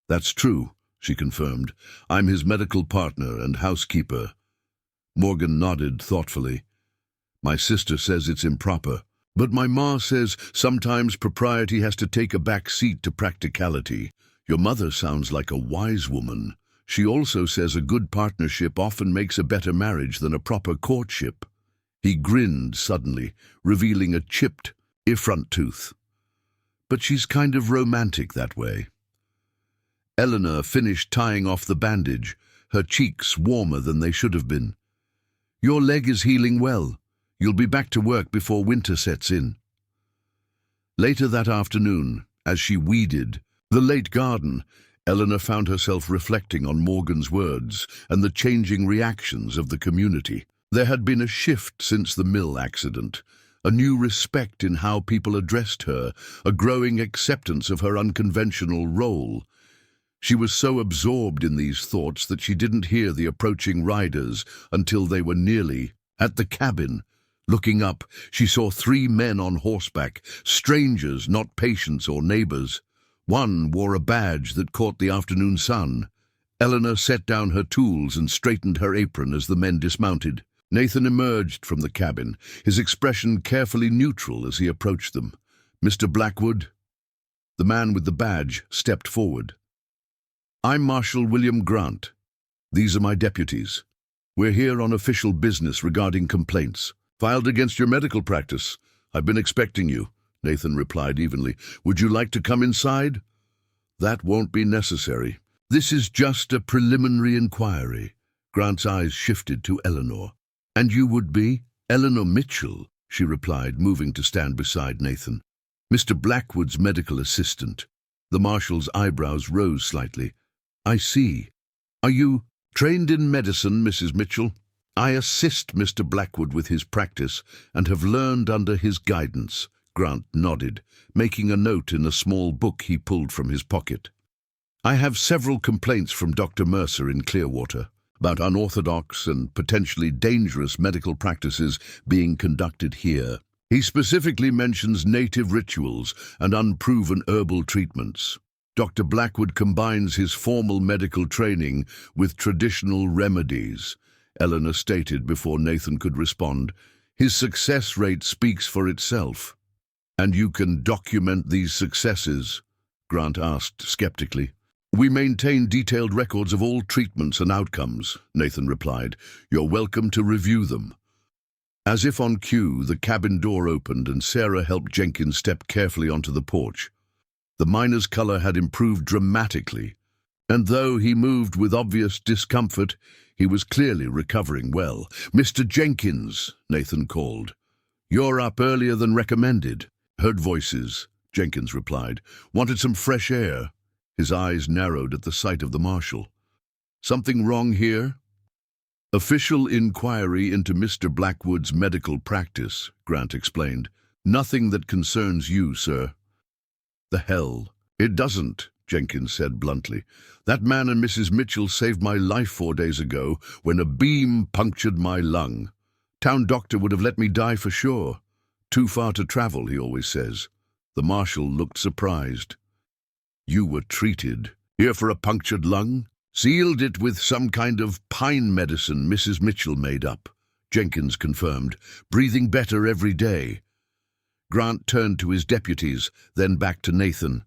"That's true," she confirmed. "I'm his medical partner and housekeeper." Morgan nodded thoughtfully. "My sister says it's improper, but my ma says sometimes propriety has to take a back seat to practicality. Your mother sounds like a wise woman. She also says a good partnership often makes a better marriage than a proper courtship." He grinned suddenly, revealing a chipped front tooth. "But she's kind of romantic that way." Eleanor finished tying off the bandage, her cheeks warmer than they should have been. "Your leg is healing well. You'll be back to work before winter sets in." Later that afternoon, as she weeded the late garden, Eleanor found herself reflecting on Morgan's words and the changing reactions of the community. There had been a shift since the mill accident, a new respect in how people addressed her, a growing acceptance of her unconventional role. She was so absorbed in these thoughts that she didn't hear the approaching riders until they were nearly at the cabin. Looking up, she saw 3 men on horseback, strangers, not patients or neighbors. One wore a badge that caught the afternoon sun. Eleanor set down her tools and straightened her apron as the men dismounted. Nathan emerged from the cabin, his expression carefully neutral as he approached them. "Mr. Blackwood?" The man with the badge stepped forward. "I'm Marshal William Grant. These are my deputies. We're here on official business regarding complaints filed against your medical practice. I've been expecting you," Nathan replied evenly. "Would you like to come inside?" "That won't be necessary. This is just a preliminary inquiry." Grant's eyes shifted to Eleanor. "And you would be?" "Eleanor Mitchell," she replied, moving to stand beside Nathan. "Mr. Blackwood's medical assistant." The marshal's eyebrows rose slightly. "I see. Are you trained in medicine, Mrs. Mitchell?" "I assist Mr. Blackwood with his practice and have learned under his guidance." Grant nodded, making a note in a small book he pulled from his pocket. "I have several complaints from Dr. Mercer in Clearwater about unorthodox and potentially dangerous medical practices being conducted here. He specifically mentions native rituals and unproven herbal treatments. Dr. Blackwood combines his formal medical training with traditional remedies," Eleanor stated before Nathan could respond. "His success rate speaks for itself." "And you can document these successes?" Grant asked skeptically. "We maintain detailed records of all treatments and outcomes," Nathan replied. "You're welcome to review them." As if on cue, the cabin door opened and Sarah helped Jenkins step carefully onto the porch. The miner's color had improved dramatically, and though he moved with obvious discomfort, he was clearly recovering well. "Mr. Jenkins," Nathan called. "You're up earlier than recommended." "Heard voices," Jenkins replied. "Wanted some fresh air." His eyes narrowed at the sight of the marshal. "Something wrong here?" "Official inquiry into Mr. Blackwood's medical practice," Grant explained. "Nothing that concerns you, sir." "The hell? It doesn't," Jenkins said bluntly. "That man and Mrs. Mitchell saved my life 4 days ago when a beam punctured my lung. Town doctor would have let me die for sure. Too far to travel, he always says." The marshal looked surprised. "You were treated here for a punctured lung?" "Sealed it with some kind of pine medicine Mrs. Mitchell made up," Jenkins confirmed. "Breathing better every day." Grant turned to his deputies, then back to Nathan.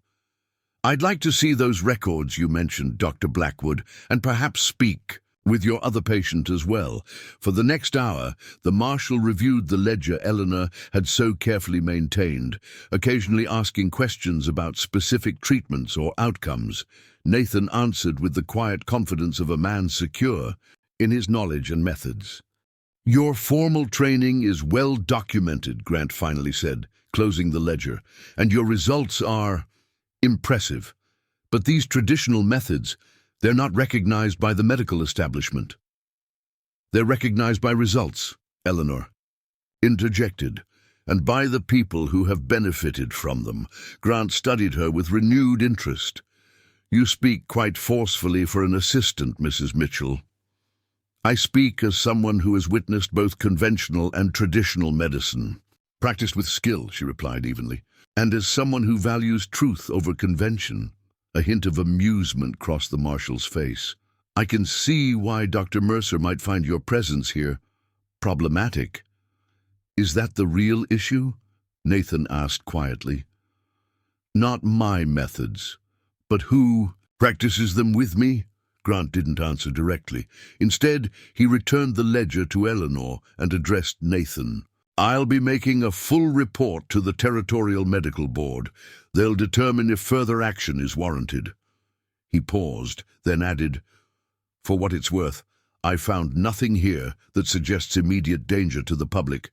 "I'd like to see those records you mentioned, Dr. Blackwood, and perhaps speak With your other patient as well. For the next hour, the marshal reviewed the ledger Eleanor had so carefully maintained, occasionally asking questions about specific treatments or outcomes. Nathan answered with the quiet confidence of a man secure in his knowledge and methods. Your formal training is well documented, Grant finally said, closing the ledger, and your results are impressive. But these traditional methods, they're not recognized by the medical establishment. They're recognized by results, Eleanor interjected, and by the people who have benefited from them. Grant studied her with renewed interest. You speak quite forcefully for an assistant, Mrs. Mitchell. I speak as someone who has witnessed both conventional and traditional medicine. Practiced with skill, she replied evenly, and as someone who values truth over convention. A hint of amusement crossed the marshal's face. I can see why Dr. Mercer might find your presence here problematic. Is that the real issue? Nathan asked quietly. Not my methods, but who practices them with me? Grant didn't answer directly. Instead, he returned the ledger to Eleanor and addressed Nathan. I'll be making a full report to the Territorial Medical Board. They'll determine if further action is warranted. He paused, then added, For what it's worth, I found nothing here that suggests immediate danger to the public.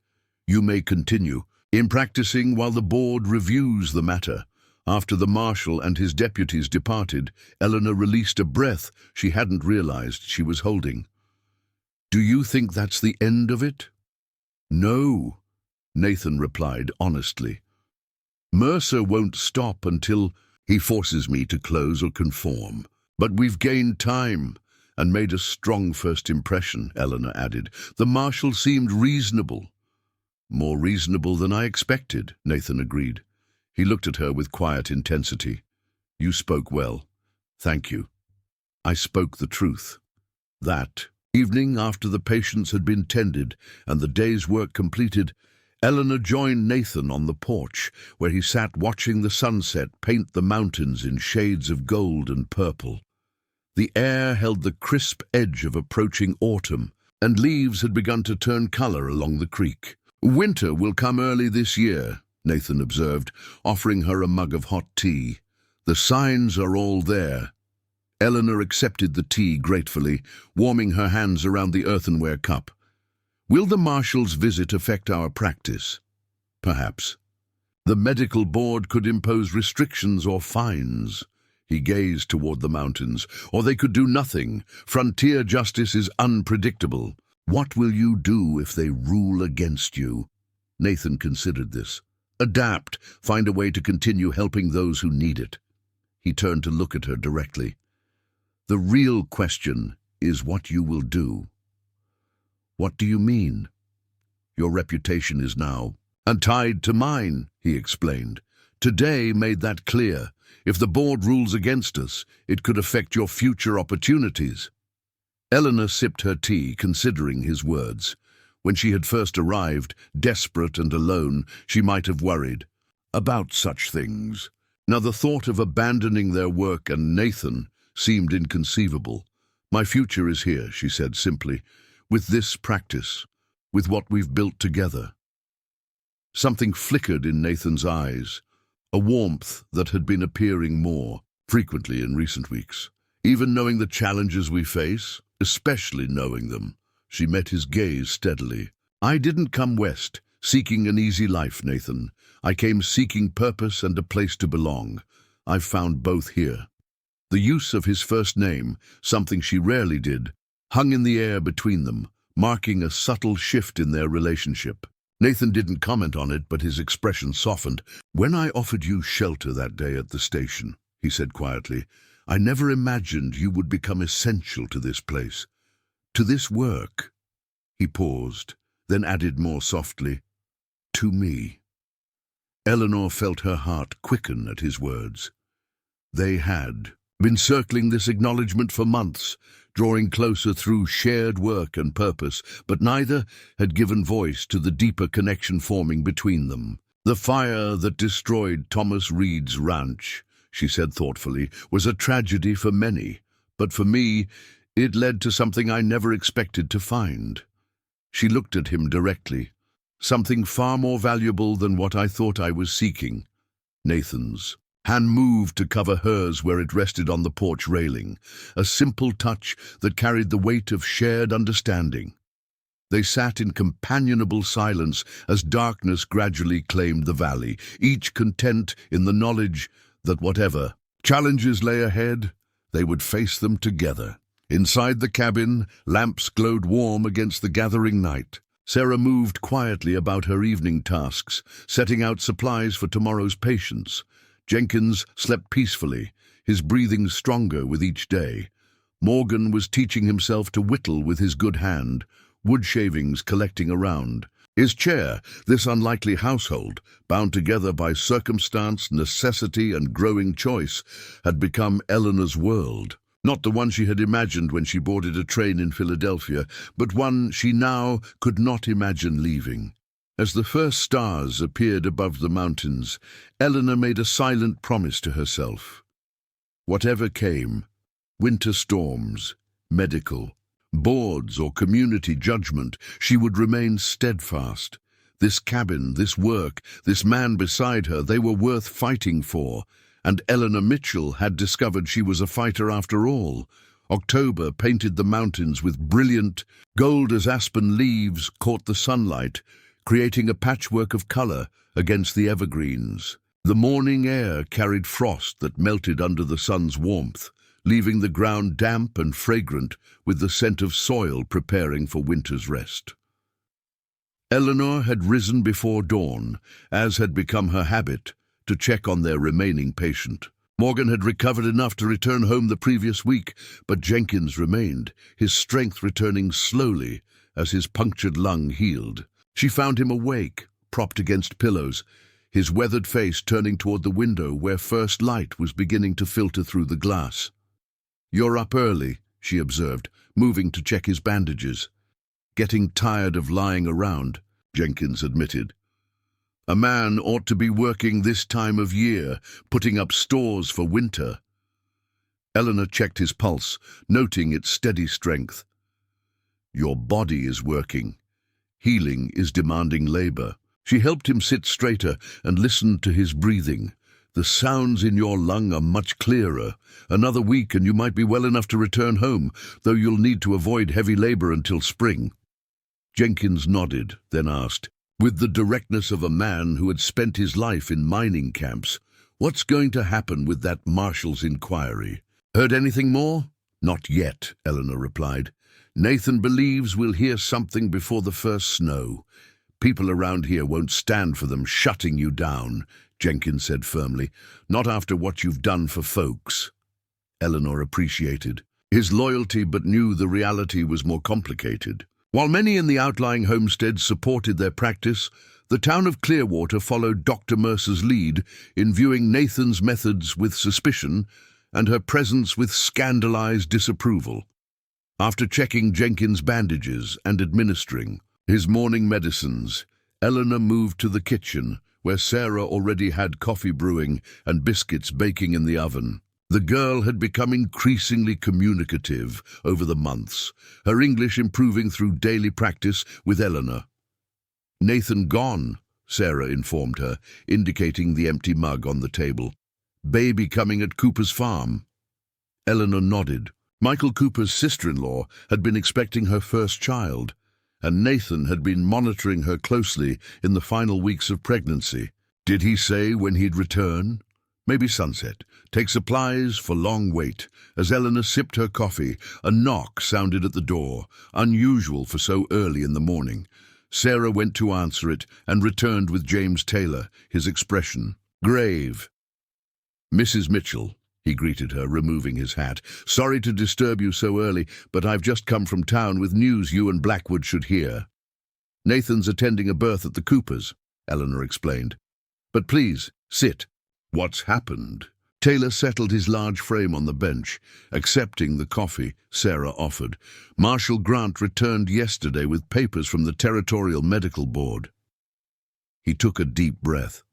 You may continue in practicing while the board reviews the matter. After the marshal and his deputies departed, Eleanor released a breath she hadn't realized she was holding. Do you think that's the end of it? No, Nathan replied honestly. Mercer won't stop until he forces me to close or conform. But we've gained time and made a strong first impression, Eleanor added. The marshal seemed reasonable. More reasonable than I expected, Nathan agreed. He looked at her with quiet intensity. You spoke well. Thank you. I spoke the truth. That evening, after the patients had been tended and the day's work completed, Eleanor joined Nathan on the porch, where he sat watching the sunset paint the mountains in shades of gold and purple. The air held the crisp edge of approaching autumn, and leaves had begun to turn color along the creek. Winter will come early this year, Nathan observed, offering her a mug of hot tea. The signs are all there. Eleanor accepted the tea gratefully, warming her hands around the earthenware cup. Will the marshal's visit affect our practice? Perhaps. The medical board could impose restrictions or fines. He gazed toward the mountains. Or they could do nothing. Frontier justice is unpredictable. What will you do if they rule against you? Nathan considered this. Adapt, find a way to continue helping those who need it. He turned to look at her directly. The real question is what you will do. What do you mean? Your reputation is now untied to mine, he explained. Today made that clear. If the board rules against us, it could affect your future opportunities. Eleanor sipped her tea, considering his words. When she had first arrived, desperate and alone, she might have worried about such things. Now the thought of abandoning their work and Nathan seemed inconceivable. My future is here, she said simply, with this practice, with what we've built together. Something flickered in Nathan's eyes, a warmth that had been appearing more frequently in recent weeks. Even knowing the challenges we face, especially knowing them, she met his gaze steadily. I didn't come west, seeking an easy life, Nathan. I came seeking purpose and a place to belong. I've found both here. The use of his first name, something she rarely did, hung in the air between them, marking a subtle shift in their relationship. Nathan didn't comment on it, but his expression softened. When I offered you shelter that day at the station, he said quietly, I never imagined you would become essential to this place, to this work. He paused, then added more softly, to me. Eleanor felt her heart quicken at his words. They had been circling this acknowledgement for months, drawing closer through shared work and purpose, but neither had given voice to the deeper connection forming between them. The fire that destroyed Thomas Reed's ranch, she said thoughtfully, was a tragedy for many, but for me, It led to something I never expected to find. She looked at him directly. Something far more valuable than what I thought I was seeking. Nathan's hand moved to cover hers where it rested on the porch railing, a simple touch that carried the weight of shared understanding. They sat in companionable silence as darkness gradually claimed the valley, each content in the knowledge that whatever challenges lay ahead, they would face them together. Inside the cabin, lamps glowed warm against the gathering night. Sarah moved quietly about her evening tasks, setting out supplies for tomorrow's patients. Jenkins slept peacefully, his breathing stronger with each day. Morgan was teaching himself to whittle with his good hand, wood shavings collecting around. His chair, this unlikely household, bound together by circumstance, necessity, and growing choice, had become Eleanor's world. Not the one she had imagined when she boarded a train in Philadelphia, but one she now could not imagine leaving. As the first stars appeared above the mountains, Eleanor made a silent promise to herself. Whatever came, winter storms, medical, boards or community judgment, she would remain steadfast. This cabin, this work, this man beside her, they were worth fighting for. And Eleanor Mitchell had discovered she was a fighter after all. October painted the mountains with brilliant, gold as aspen leaves caught the sunlight, creating a patchwork of color against the evergreens. The morning air carried frost that melted under the sun's warmth, leaving the ground damp and fragrant with the scent of soil preparing for winter's rest. Eleanor had risen before dawn, as had become her habit, to check on their remaining patient. Morgan had recovered enough to return home the previous week, but Jenkins remained, his strength returning slowly as his punctured lung healed. She found him awake, propped against pillows, his weathered face turning toward the window where first light was beginning to filter through the glass. "You're up early," she observed, moving to check his bandages. "Getting tired of lying around," Jenkins admitted. "A man ought to be working this time of year, putting up stores for winter." Eleanor checked his pulse, noting its steady strength. "Your body is working. Healing is demanding labor." She helped him sit straighter and listened to his breathing. "The sounds in your lung are much clearer. Another week and you might be well enough to return home, though you'll need to avoid heavy labor until spring." Jenkins nodded, then asked, with the directness of a man who had spent his life in mining camps, "What's going to happen with that marshal's inquiry?" "Heard anything more?" "Not yet," Eleanor replied. "Nathan believes we'll hear something before the first snow. People around here won't stand for them shutting you down," Jenkins said firmly. "Not after what you've done for folks." Eleanor appreciated his loyalty but knew the reality was more complicated. While many in the outlying homesteads supported their practice, the town of Clearwater followed Dr. Mercer's lead in viewing Nathan's methods with suspicion and her presence with scandalized disapproval. After checking Jenkins' bandages and administering his morning medicines, Eleanor moved to the kitchen, where Sarah already had coffee brewing and biscuits baking in the oven. The girl had become increasingly communicative over the months, her English improving through daily practice with Eleanor. "Nathan gone," Sarah informed her, indicating the empty mug on the table. "Baby coming at Cooper's farm." Eleanor nodded. Michael Cooper's sister-in-law had been expecting her first child, and Nathan had been monitoring her closely in the final weeks of pregnancy. Did he say when he'd return? Maybe sunset. Take supplies for long wait. As Eleanor sipped her coffee, a knock sounded at the door, unusual for so early in the morning. Sarah went to answer it and returned with James Taylor, his expression grave. "Mrs. Mitchell," he greeted her, removing his hat. "Sorry to disturb you so early, but I've just come from town with news you and Blackwood should hear." "Nathan's attending a birth at the Coopers," Eleanor explained. "But please, sit." "What's happened?" Taylor settled his large frame on the bench, accepting the coffee Sarah offered. "Marshal Grant returned yesterday with papers from the Territorial Medical Board." He took a deep breath.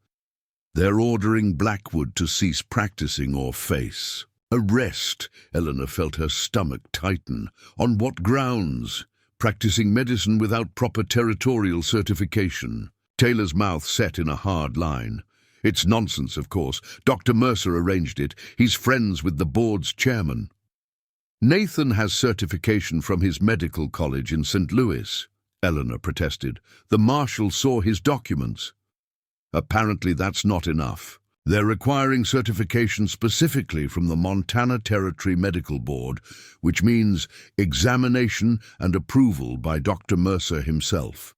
"They're ordering Blackwood to cease practicing or face." Arrest, Eleanor felt her stomach tighten. On what grounds? Practicing medicine without proper territorial certification. Taylor's mouth set in a hard line. It's nonsense, of course. Dr. Mercer arranged it. He's friends with the board's chairman. Nathan has certification from his medical college in St. Louis, Eleanor protested. The marshal saw his documents. Apparently that's not enough. They're requiring certification specifically from the Montana Territory Medical Board, which means examination and approval by Dr. Mercer himself.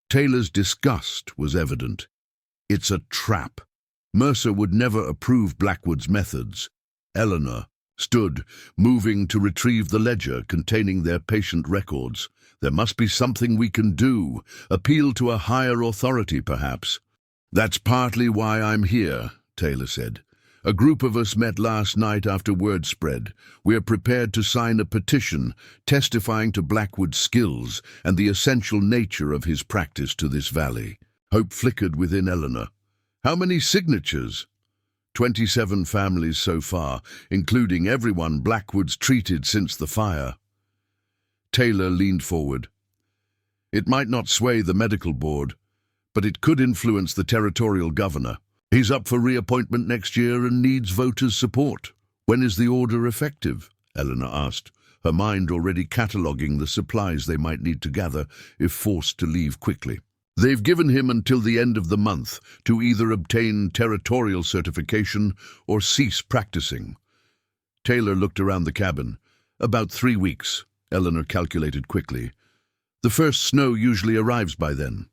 Taylor's disgust was evident. It's a trap. Mercer would never approve Blackwood's methods. Eleanor stood, moving to retrieve the ledger containing their patient records. There must be something we can do. Appeal to a higher authority, perhaps. That's partly why I'm here, Taylor said. A group of us met last night after word spread. We're prepared to sign a petition testifying to Blackwood's skills and the essential nature of his practice to this valley. Hope flickered within Eleanor. How many signatures? 27 families so far, including everyone Blackwood's treated since the fire. Taylor leaned forward. It might not sway the medical board, but it could influence the territorial governor. He's up for reappointment next year and needs voters' support. When is the order effective? Eleanor asked, her mind already cataloguing the supplies they might need to gather if forced to leave quickly. They've given him until the end of the month to either obtain territorial certification or cease practicing. Taylor looked around the cabin. About 3 weeks, Eleanor calculated quickly. The first snow usually arrives by then.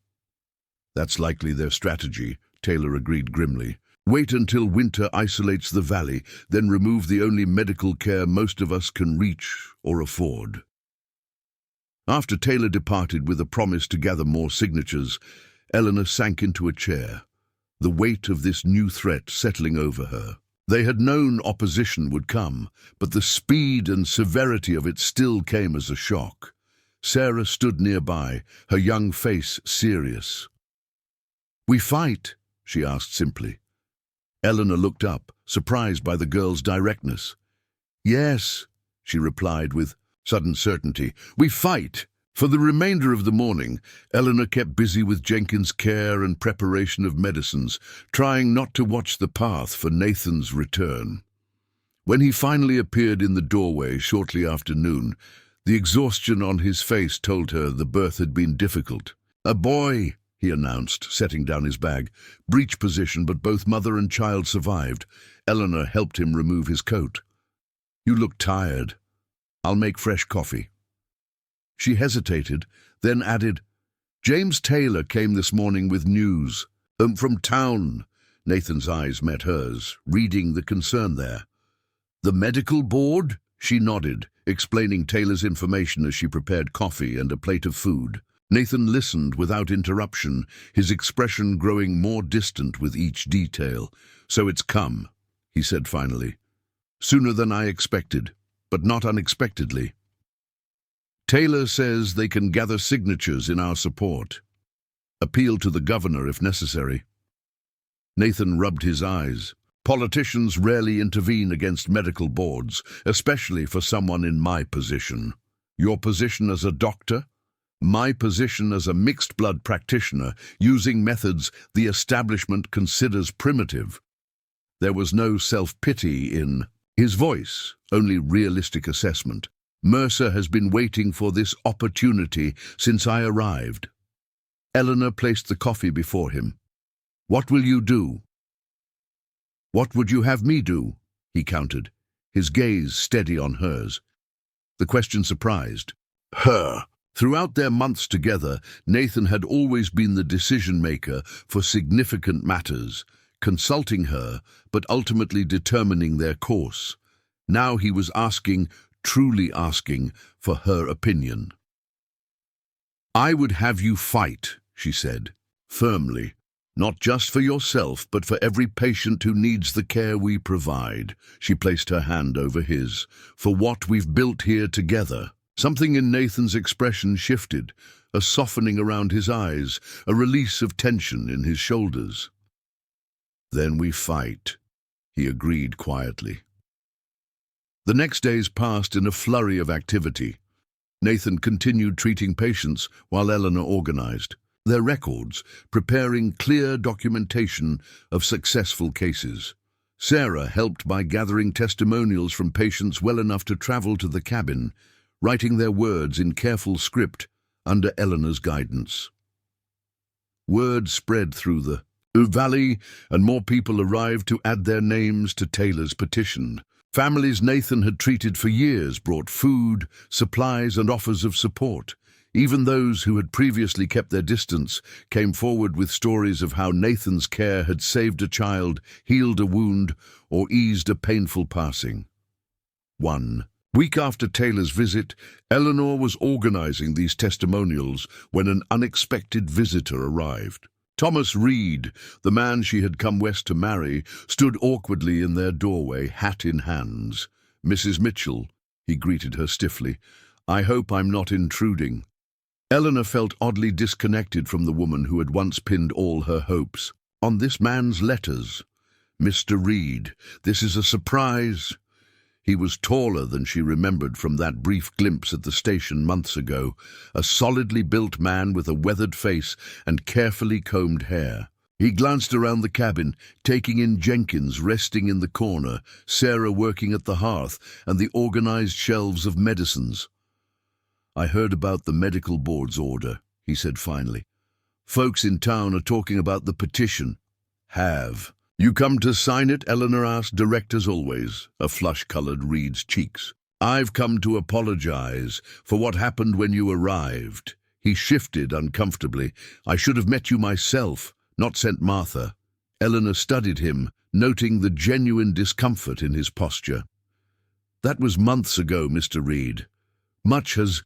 That's likely their strategy, Taylor agreed grimly. Wait until winter isolates the valley, then remove the only medical care most of us can reach or afford. After Taylor departed with a promise to gather more signatures, Eleanor sank into a chair, the weight of this new threat settling over her. They had known opposition would come, but the speed and severity of it still came as a shock. Sarah stood nearby, her young face serious. "We fight?" she asked simply. Eleanor looked up, surprised by the girl's directness. "Yes," she replied with sudden certainty. "We fight." For the remainder of the morning, Eleanor kept busy with Jenkins' care and preparation of medicines, trying not to watch the path for Nathan's return. When he finally appeared in the doorway shortly after noon, the exhaustion on his face told her the birth had been difficult. "A boy," he announced, setting down his bag. "Breech position, but both mother and child survived." Eleanor helped him remove his coat. "You look tired. I'll make fresh coffee." She hesitated, then added, "James Taylor came this morning with news. From town." Nathan's eyes met hers, reading the concern there. "The medical board?" She nodded, explaining Taylor's information as she prepared coffee and a plate of food. Nathan listened without interruption, his expression growing more distant with each detail. "So it's come," he said finally. "Sooner than I expected, but not unexpectedly. Taylor says they can gather signatures in our support. Appeal to the governor if necessary." Nathan rubbed his eyes. "Politicians rarely intervene against medical boards, especially for someone in my position. Your position as a doctor? My position as a mixed-blood practitioner, using methods the establishment considers primitive." There was no self-pity in his voice, only realistic assessment. "Mercer has been waiting for this opportunity since I arrived." Eleanor placed the coffee before him. "What will you do?" "What would you have me do?" he countered, his gaze steady on hers. The question surprised her. Throughout their months together, Nathan had always been the decision-maker for significant matters, consulting her, but ultimately determining their course. Now he was asking, truly asking, for her opinion. "I would have you fight," she said, firmly. "Not just for yourself, but for every patient who needs the care we provide." She placed her hand over his. "For what we've built here together." Something in Nathan's expression shifted, a softening around his eyes, a release of tension in his shoulders. "Then we fight," he agreed quietly. The next days passed in a flurry of activity. Nathan continued treating patients while Eleanor organized their records, preparing clear documentation of successful cases. Sarah helped by gathering testimonials from patients well enough to travel to the cabin, writing their words in careful script under Eleanor's guidance. Word spread through the valley, and more people arrived to add their names to Taylor's petition. Families Nathan had treated for years brought food, supplies, and offers of support. Even those who had previously kept their distance came forward with stories of how Nathan's care had saved a child, healed a wound, or eased a painful passing. 1 week after Taylor's visit, Eleanor was organizing these testimonials when an unexpected visitor arrived. Thomas Reed, the man she had come west to marry, stood awkwardly in their doorway, hat in hands. "Mrs. Mitchell," he greeted her stiffly, "I hope I'm not intruding." Eleanor felt oddly disconnected from the woman who had once pinned all her hopes on this man's letters. "Mr. Reed, this is a surprise." He was taller than she remembered from that brief glimpse at the station months ago, a solidly built man with a weathered face and carefully combed hair. He glanced around the cabin, taking in Jenkins resting in the corner, Sarah working at the hearth, and the organized shelves of medicines. "I heard about the medical board's order," he said finally. "Folks in town are talking about the petition." "Have you come to sign it?" Eleanor asked, direct as always. A flush colored Reed's cheeks. "I've come to apologize for what happened when you arrived." He shifted uncomfortably. "I should have met you myself, not sent Martha." Eleanor studied him, noting the genuine discomfort in his posture. "That was months ago, Mr. Reed. Much has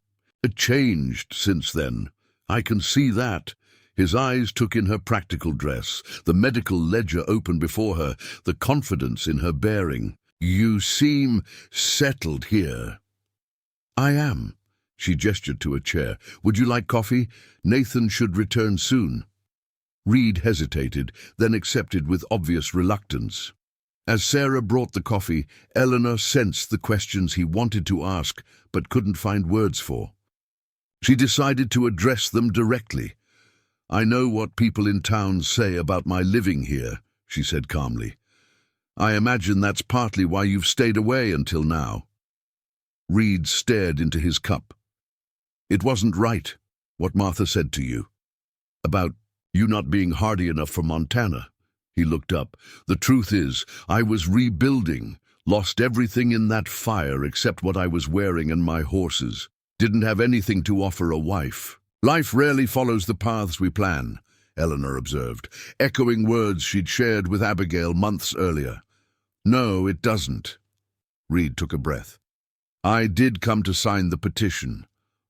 changed since then. I can see that." His eyes took in her practical dress, the medical ledger open before her, the confidence in her bearing. "You seem settled here." "I am." She gestured to a chair. "Would you like coffee? Nathan should return soon." Reed hesitated, then accepted with obvious reluctance. As Sarah brought the coffee, Eleanor sensed the questions he wanted to ask but couldn't find words for. She decided to address them directly. "I know what people in town say about my living here," she said calmly. "I imagine that's partly why you've stayed away until now." Reed stared into his cup. "It wasn't right, what Martha said to you. About you not being hardy enough for Montana." He looked up. "The truth is, I was rebuilding, lost everything in that fire except what I was wearing and my horses. Didn't have anything to offer a wife." "Life rarely follows the paths we plan," Eleanor observed, echoing words she'd shared with Abigail months earlier. "No, it doesn't." Reed took a breath. "I did come to sign the petition.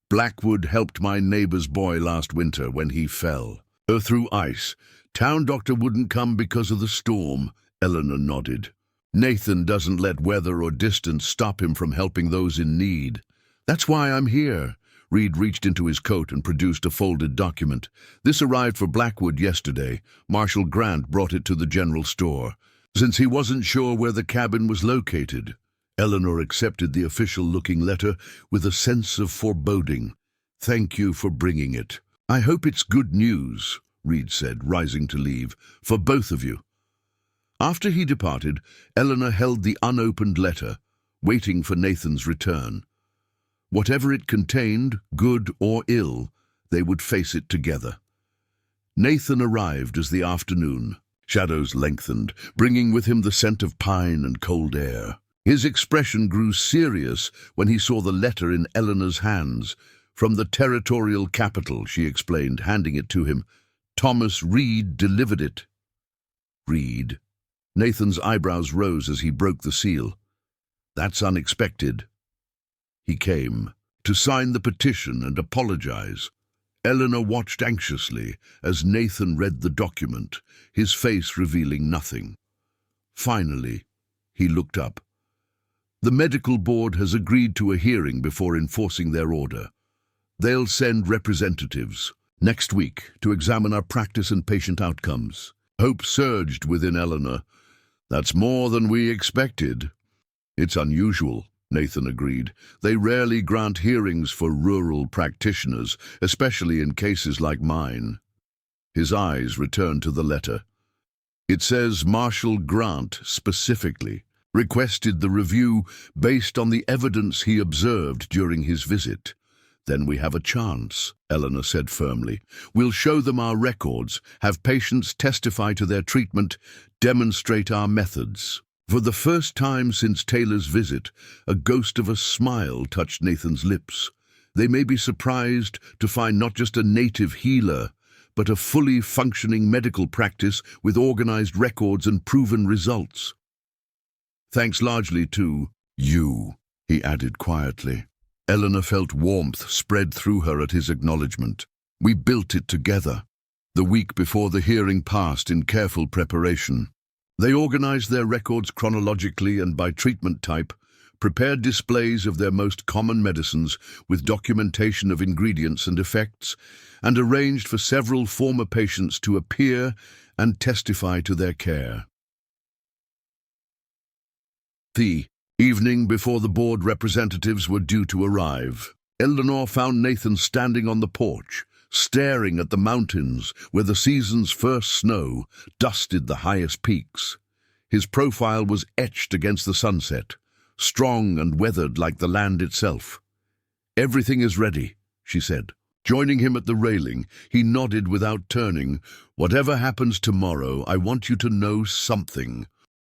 Blackwood helped my neighbor's boy last winter when he fell. Through ice. Town doctor wouldn't come because of the storm." Eleanor nodded. "Nathan doesn't let weather or distance stop him from helping those in need. That's why I'm here." Reed reached into his coat and produced a folded document. "This arrived for Blackwood yesterday. Marshal Grant brought it to the general store, since he wasn't sure where the cabin was located." Eleanor accepted the official-looking letter with a sense of foreboding. "Thank you for bringing it. I hope it's good news," Reed said, rising to leave, "for both of you." After he departed, Eleanor held the unopened letter, waiting for Nathan's return. Whatever it contained, good or ill, they would face it together. Nathan arrived as the afternoon. Shadows lengthened, bringing with him the scent of pine and cold air. His expression grew serious when he saw the letter in Eleanor's hands. "From the territorial capital," she explained, handing it to him. "Thomas Reed delivered it." "Reed?" Nathan's eyebrows rose as he broke the seal. "That's unexpected." "He came to sign the petition and apologize." Eleanor watched anxiously as Nathan read the document, his face revealing nothing. Finally, he looked up. "The medical board has agreed to a hearing before enforcing their order. They'll send representatives next week to examine our practice and patient outcomes." Hope surged within Eleanor. "That's more than we expected." "It's unusual," Nathan agreed. They rarely grant hearings for rural practitioners, especially in cases like mine. His eyes returned to the letter. It says Marshal Grant specifically requested the review based on the evidence he observed during his visit. Then we have a chance, Eleanor said firmly. We'll show them our records, have patients testify to their treatment, demonstrate our methods. For the first time since Taylor's visit, a ghost of a smile touched Nathan's lips. They may be surprised to find not just a native healer, but a fully functioning medical practice with organized records and proven results. Thanks largely to you, he added quietly. Eleanor felt warmth spread through her at his acknowledgement. We built it together. The week before the hearing passed in careful preparation. They organized their records chronologically and by treatment type, prepared displays of their most common medicines with documentation of ingredients and effects, and arranged for several former patients to appear and testify to their care. The evening before the board representatives were due to arrive, Eleanor found Nathan standing on the porch, staring at the mountains where the season's first snow dusted the highest peaks. His profile was etched against the sunset, strong and weathered like the land itself. "Everything is ready," she said. Joining him at the railing, he nodded without turning. "Whatever happens tomorrow, I want you to know something."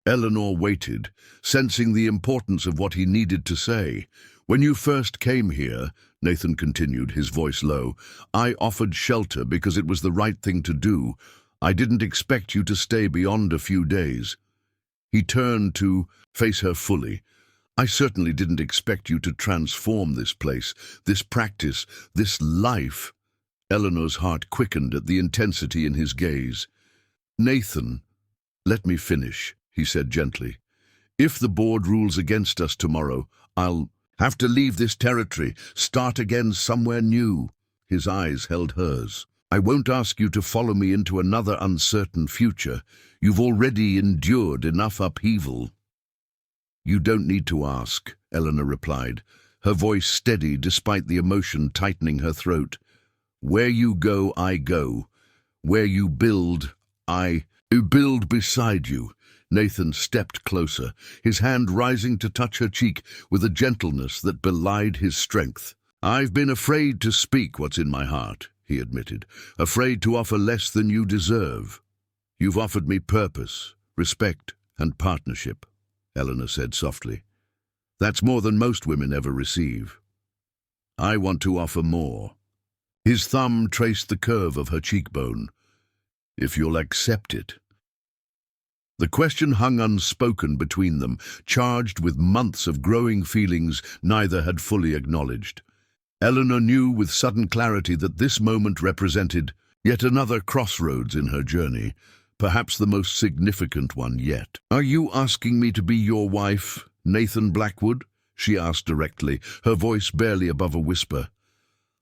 Eleanor waited, sensing the importance of what he needed to say. "When you first came here," Nathan continued, his voice low, "I offered shelter because it was the right thing to do. I didn't expect you to stay beyond a few days." He turned to face her fully. "I certainly didn't expect you to transform this place, this practice, this life." Eleanor's heart quickened at the intensity in his gaze. "Nathan, let me finish," he said gently. "If the board rules against us tomorrow, I'll have to leave this territory, start again somewhere new." His eyes held hers. "I won't ask you to follow me into another uncertain future. You've already endured enough upheaval." "You don't need to ask," Eleanor replied, her voice steady despite the emotion tightening her throat. "Where you go, I go. Where you build, I build beside you." Nathan stepped closer, his hand rising to touch her cheek with a gentleness that belied his strength. "I've been afraid to speak what's in my heart," he admitted, "afraid to offer less than you deserve." "You've offered me purpose, respect, and partnership," Eleanor said softly. "That's more than most women ever receive. I want to offer more." His thumb traced the curve of her cheekbone. "If you'll accept it." The question hung unspoken between them, charged with months of growing feelings neither had fully acknowledged. Eleanor knew with sudden clarity that this moment represented yet another crossroads in her journey, perhaps the most significant one yet. "Are you asking me to be your wife, Nathan Blackwood?" she asked directly, her voice barely above a whisper.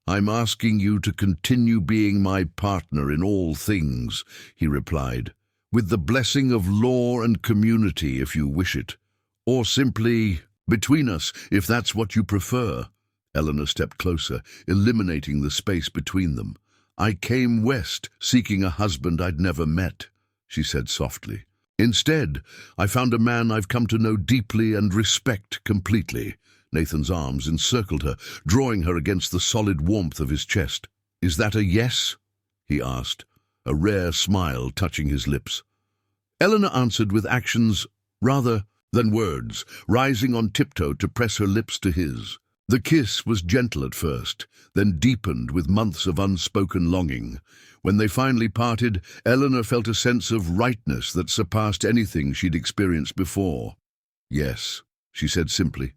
"I'm asking you to continue being my partner in all things," he replied. "With the blessing of law and community if you wish it, or simply between us if that's what you prefer." Eleanor stepped closer, eliminating the space between them. "I came west seeking a husband I'd never met," she said softly. "Instead, I found a man I've come to know deeply and respect completely." Nathan's arms encircled her, drawing her against the solid warmth of his chest. "Is that a yes?" he asked, a rare smile touching his lips. Eleanor answered with actions rather than words, rising on tiptoe to press her lips to his. The kiss was gentle at first, then deepened with months of unspoken longing. When they finally parted, Eleanor felt a sense of rightness that surpassed anything she'd experienced before. "Yes," she said simply.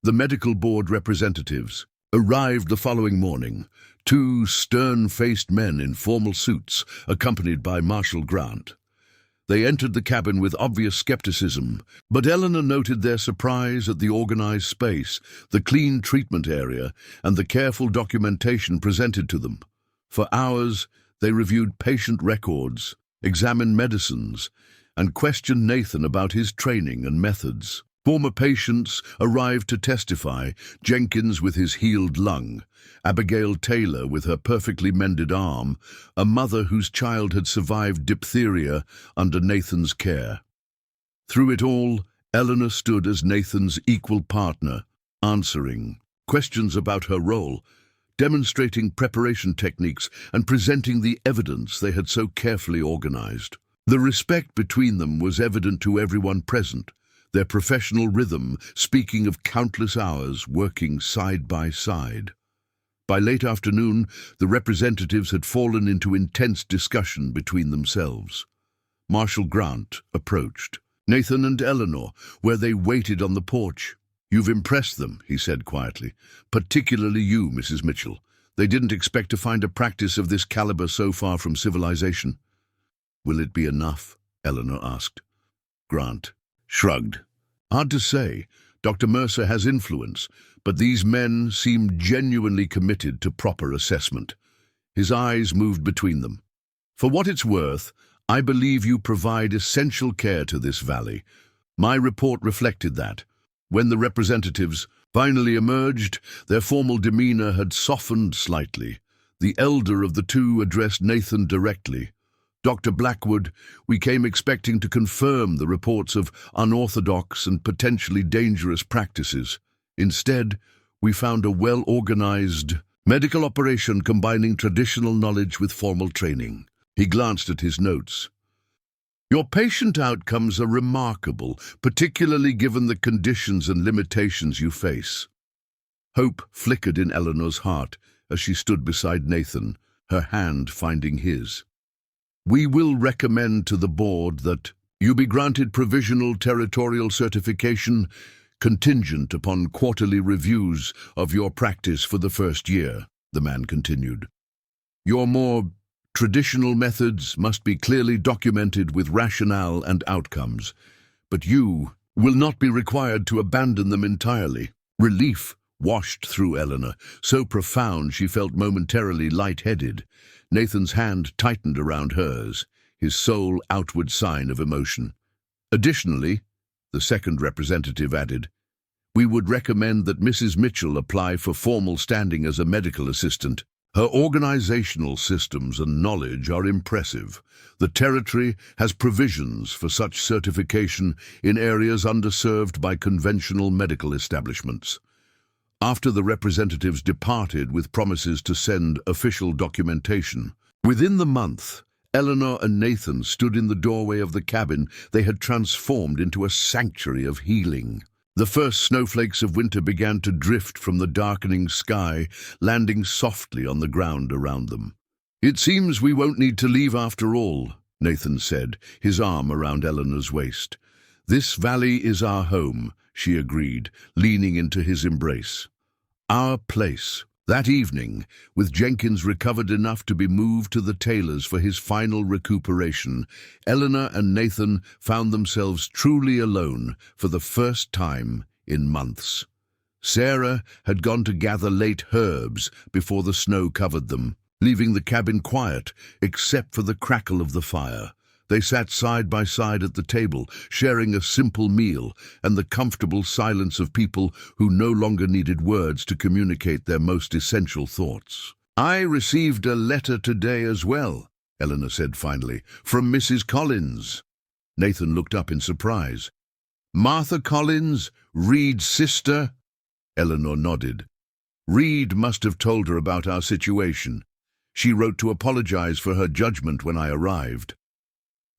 The medical board representatives arrived the following morning, two stern-faced men in formal suits, accompanied by Marshal Grant. They entered the cabin with obvious skepticism, but Eleanor noted their surprise at the organized space, the clean treatment area, and the careful documentation presented to them. For hours, they reviewed patient records, examined medicines, and questioned Nathan about his training and methods. Former patients arrived to testify, Jenkins with his healed lung, Abigail Taylor with her perfectly mended arm, a mother whose child had survived diphtheria under Nathan's care. Through it all, Eleanor stood as Nathan's equal partner, answering questions about her role, demonstrating preparation techniques and presenting the evidence they had so carefully organized. The respect between them was evident to everyone present, their professional rhythm speaking of countless hours working side by side. By late afternoon, the representatives had fallen into intense discussion between themselves. Marshal Grant approached Nathan and Eleanor, where they waited on the porch. "You've impressed them," he said quietly. "Particularly you, Mrs. Mitchell. They didn't expect to find a practice of this caliber so far from civilization." "Will it be enough?" Eleanor asked. Grant shrugged. "Hard to say. Dr. Mercer has influence, but these men seem genuinely committed to proper assessment." His eyes moved between them. "For what it's worth, I believe you provide essential care to this valley. My report reflected that." When the representatives finally emerged, their formal demeanor had softened slightly. The elder of the two addressed Nathan directly. "Dr. Blackwood, we came expecting to confirm the reports of unorthodox and potentially dangerous practices. Instead, we found a well-organized medical operation combining traditional knowledge with formal training." He glanced at his notes. "Your patient outcomes are remarkable, particularly given the conditions and limitations you face." Hope flickered in Eleanor's heart as she stood beside Nathan, her hand finding his. "We will recommend to the board that you be granted provisional territorial certification contingent upon quarterly reviews of your practice for the first year," the man continued. "Your more traditional methods must be clearly documented with rationale and outcomes, but you will not be required to abandon them entirely." Relief washed through Eleanor, so profound she felt momentarily lightheaded. Nathan's hand tightened around hers, his sole outward sign of emotion. "Additionally," the second representative added, "we would recommend that Mrs. Mitchell apply for formal standing as a medical assistant. Her organizational systems and knowledge are impressive. The territory has provisions for such certification in areas underserved by conventional medical establishments." After the representatives departed with promises to send official documentation, within the month, Eleanor and Nathan stood in the doorway of the cabin they had transformed into a sanctuary of healing. The first snowflakes of winter began to drift from the darkening sky, landing softly on the ground around them. "It seems we won't need to leave after all," Nathan said, his arm around Eleanor's waist. "This valley is our home," she agreed, leaning into his embrace. "Our place." That evening, with Jenkins recovered enough to be moved to the Taylors for his final recuperation, Eleanor and Nathan found themselves truly alone for the first time in months. Sarah had gone to gather late herbs before the snow covered them, leaving the cabin quiet except for the crackle of the fire. They sat side by side at the table, sharing a simple meal and the comfortable silence of people who no longer needed words to communicate their most essential thoughts. "I received a letter today as well," Eleanor said finally, "from Mrs. Collins." Nathan looked up in surprise. "Martha Collins, Reed's sister?" Eleanor nodded. "Reed must have told her about our situation. She wrote to apologize for her judgment when I arrived."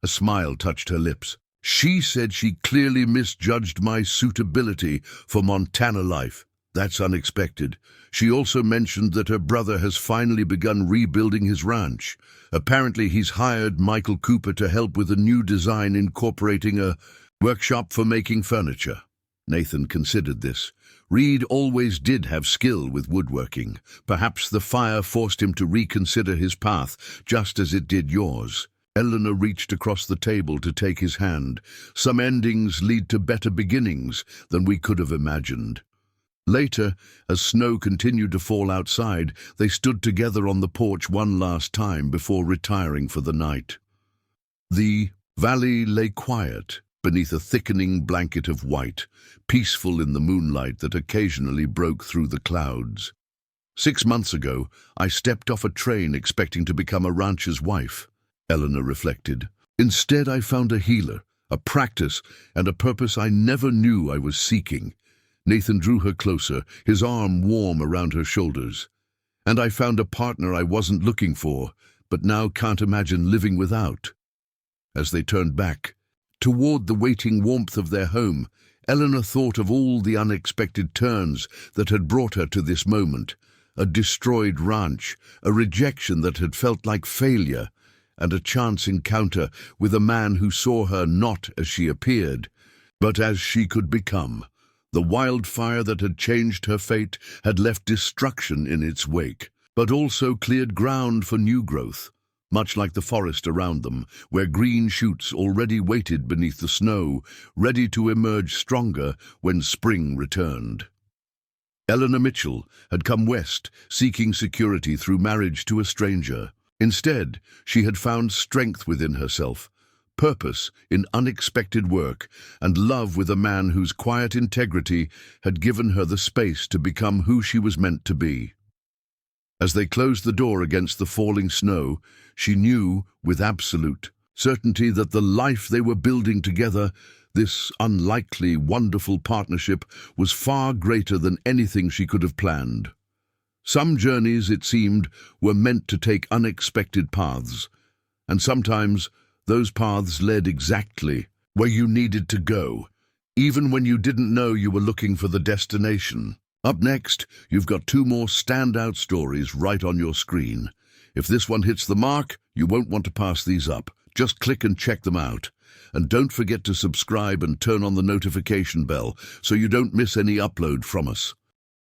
A smile touched her lips. "She said she clearly misjudged my suitability for Montana life. That's unexpected. She also mentioned that her brother has finally begun rebuilding his ranch. Apparently he's hired Michael Cooper to help with a new design incorporating a workshop for making furniture." Nathan considered this. Reed always did have skill with woodworking. Perhaps the fire forced him to reconsider his path, just as it did yours. Eleanor reached across the table to take his hand. "Some endings lead to better beginnings than we could have imagined." Later, as snow continued to fall outside, they stood together on the porch one last time before retiring for the night. The valley lay quiet, beneath a thickening blanket of white, peaceful in the moonlight that occasionally broke through the clouds. 6 months ago, I stepped off a train expecting to become a rancher's wife, Eleanor reflected. Instead, I found a healer, a practice, and a purpose I never knew I was seeking. Nathan drew her closer, his arm warm around her shoulders. And I found a partner I wasn't looking for, but now can't imagine living without. As they turned back, toward the waiting warmth of their home, Eleanor thought of all the unexpected turns that had brought her to this moment. A destroyed ranch, a rejection that had felt like failure, and a chance encounter with a man who saw her not as she appeared, but as she could become. The wildfire that had changed her fate had left destruction in its wake, but also cleared ground for new growth, much like the forest around them, where green shoots already waited beneath the snow, ready to emerge stronger when spring returned. Eleanor Mitchell had come west, seeking security through marriage to a stranger. Instead, she had found strength within herself, purpose in unexpected work, and love with a man whose quiet integrity had given her the space to become who she was meant to be. As they closed the door against the falling snow, she knew with absolute certainty that the life they were building together, this unlikely, wonderful partnership, was far greater than anything she could have planned. Some journeys, it seemed, were meant to take unexpected paths, and sometimes those paths led exactly where you needed to go, even when you didn't know you were looking for the destination. Up next, you've got 2 more standout stories right on your screen. If this one hits the mark, you won't want to pass these up. Just click and check them out. And don't forget to subscribe and turn on the notification bell so you don't miss any upload from us.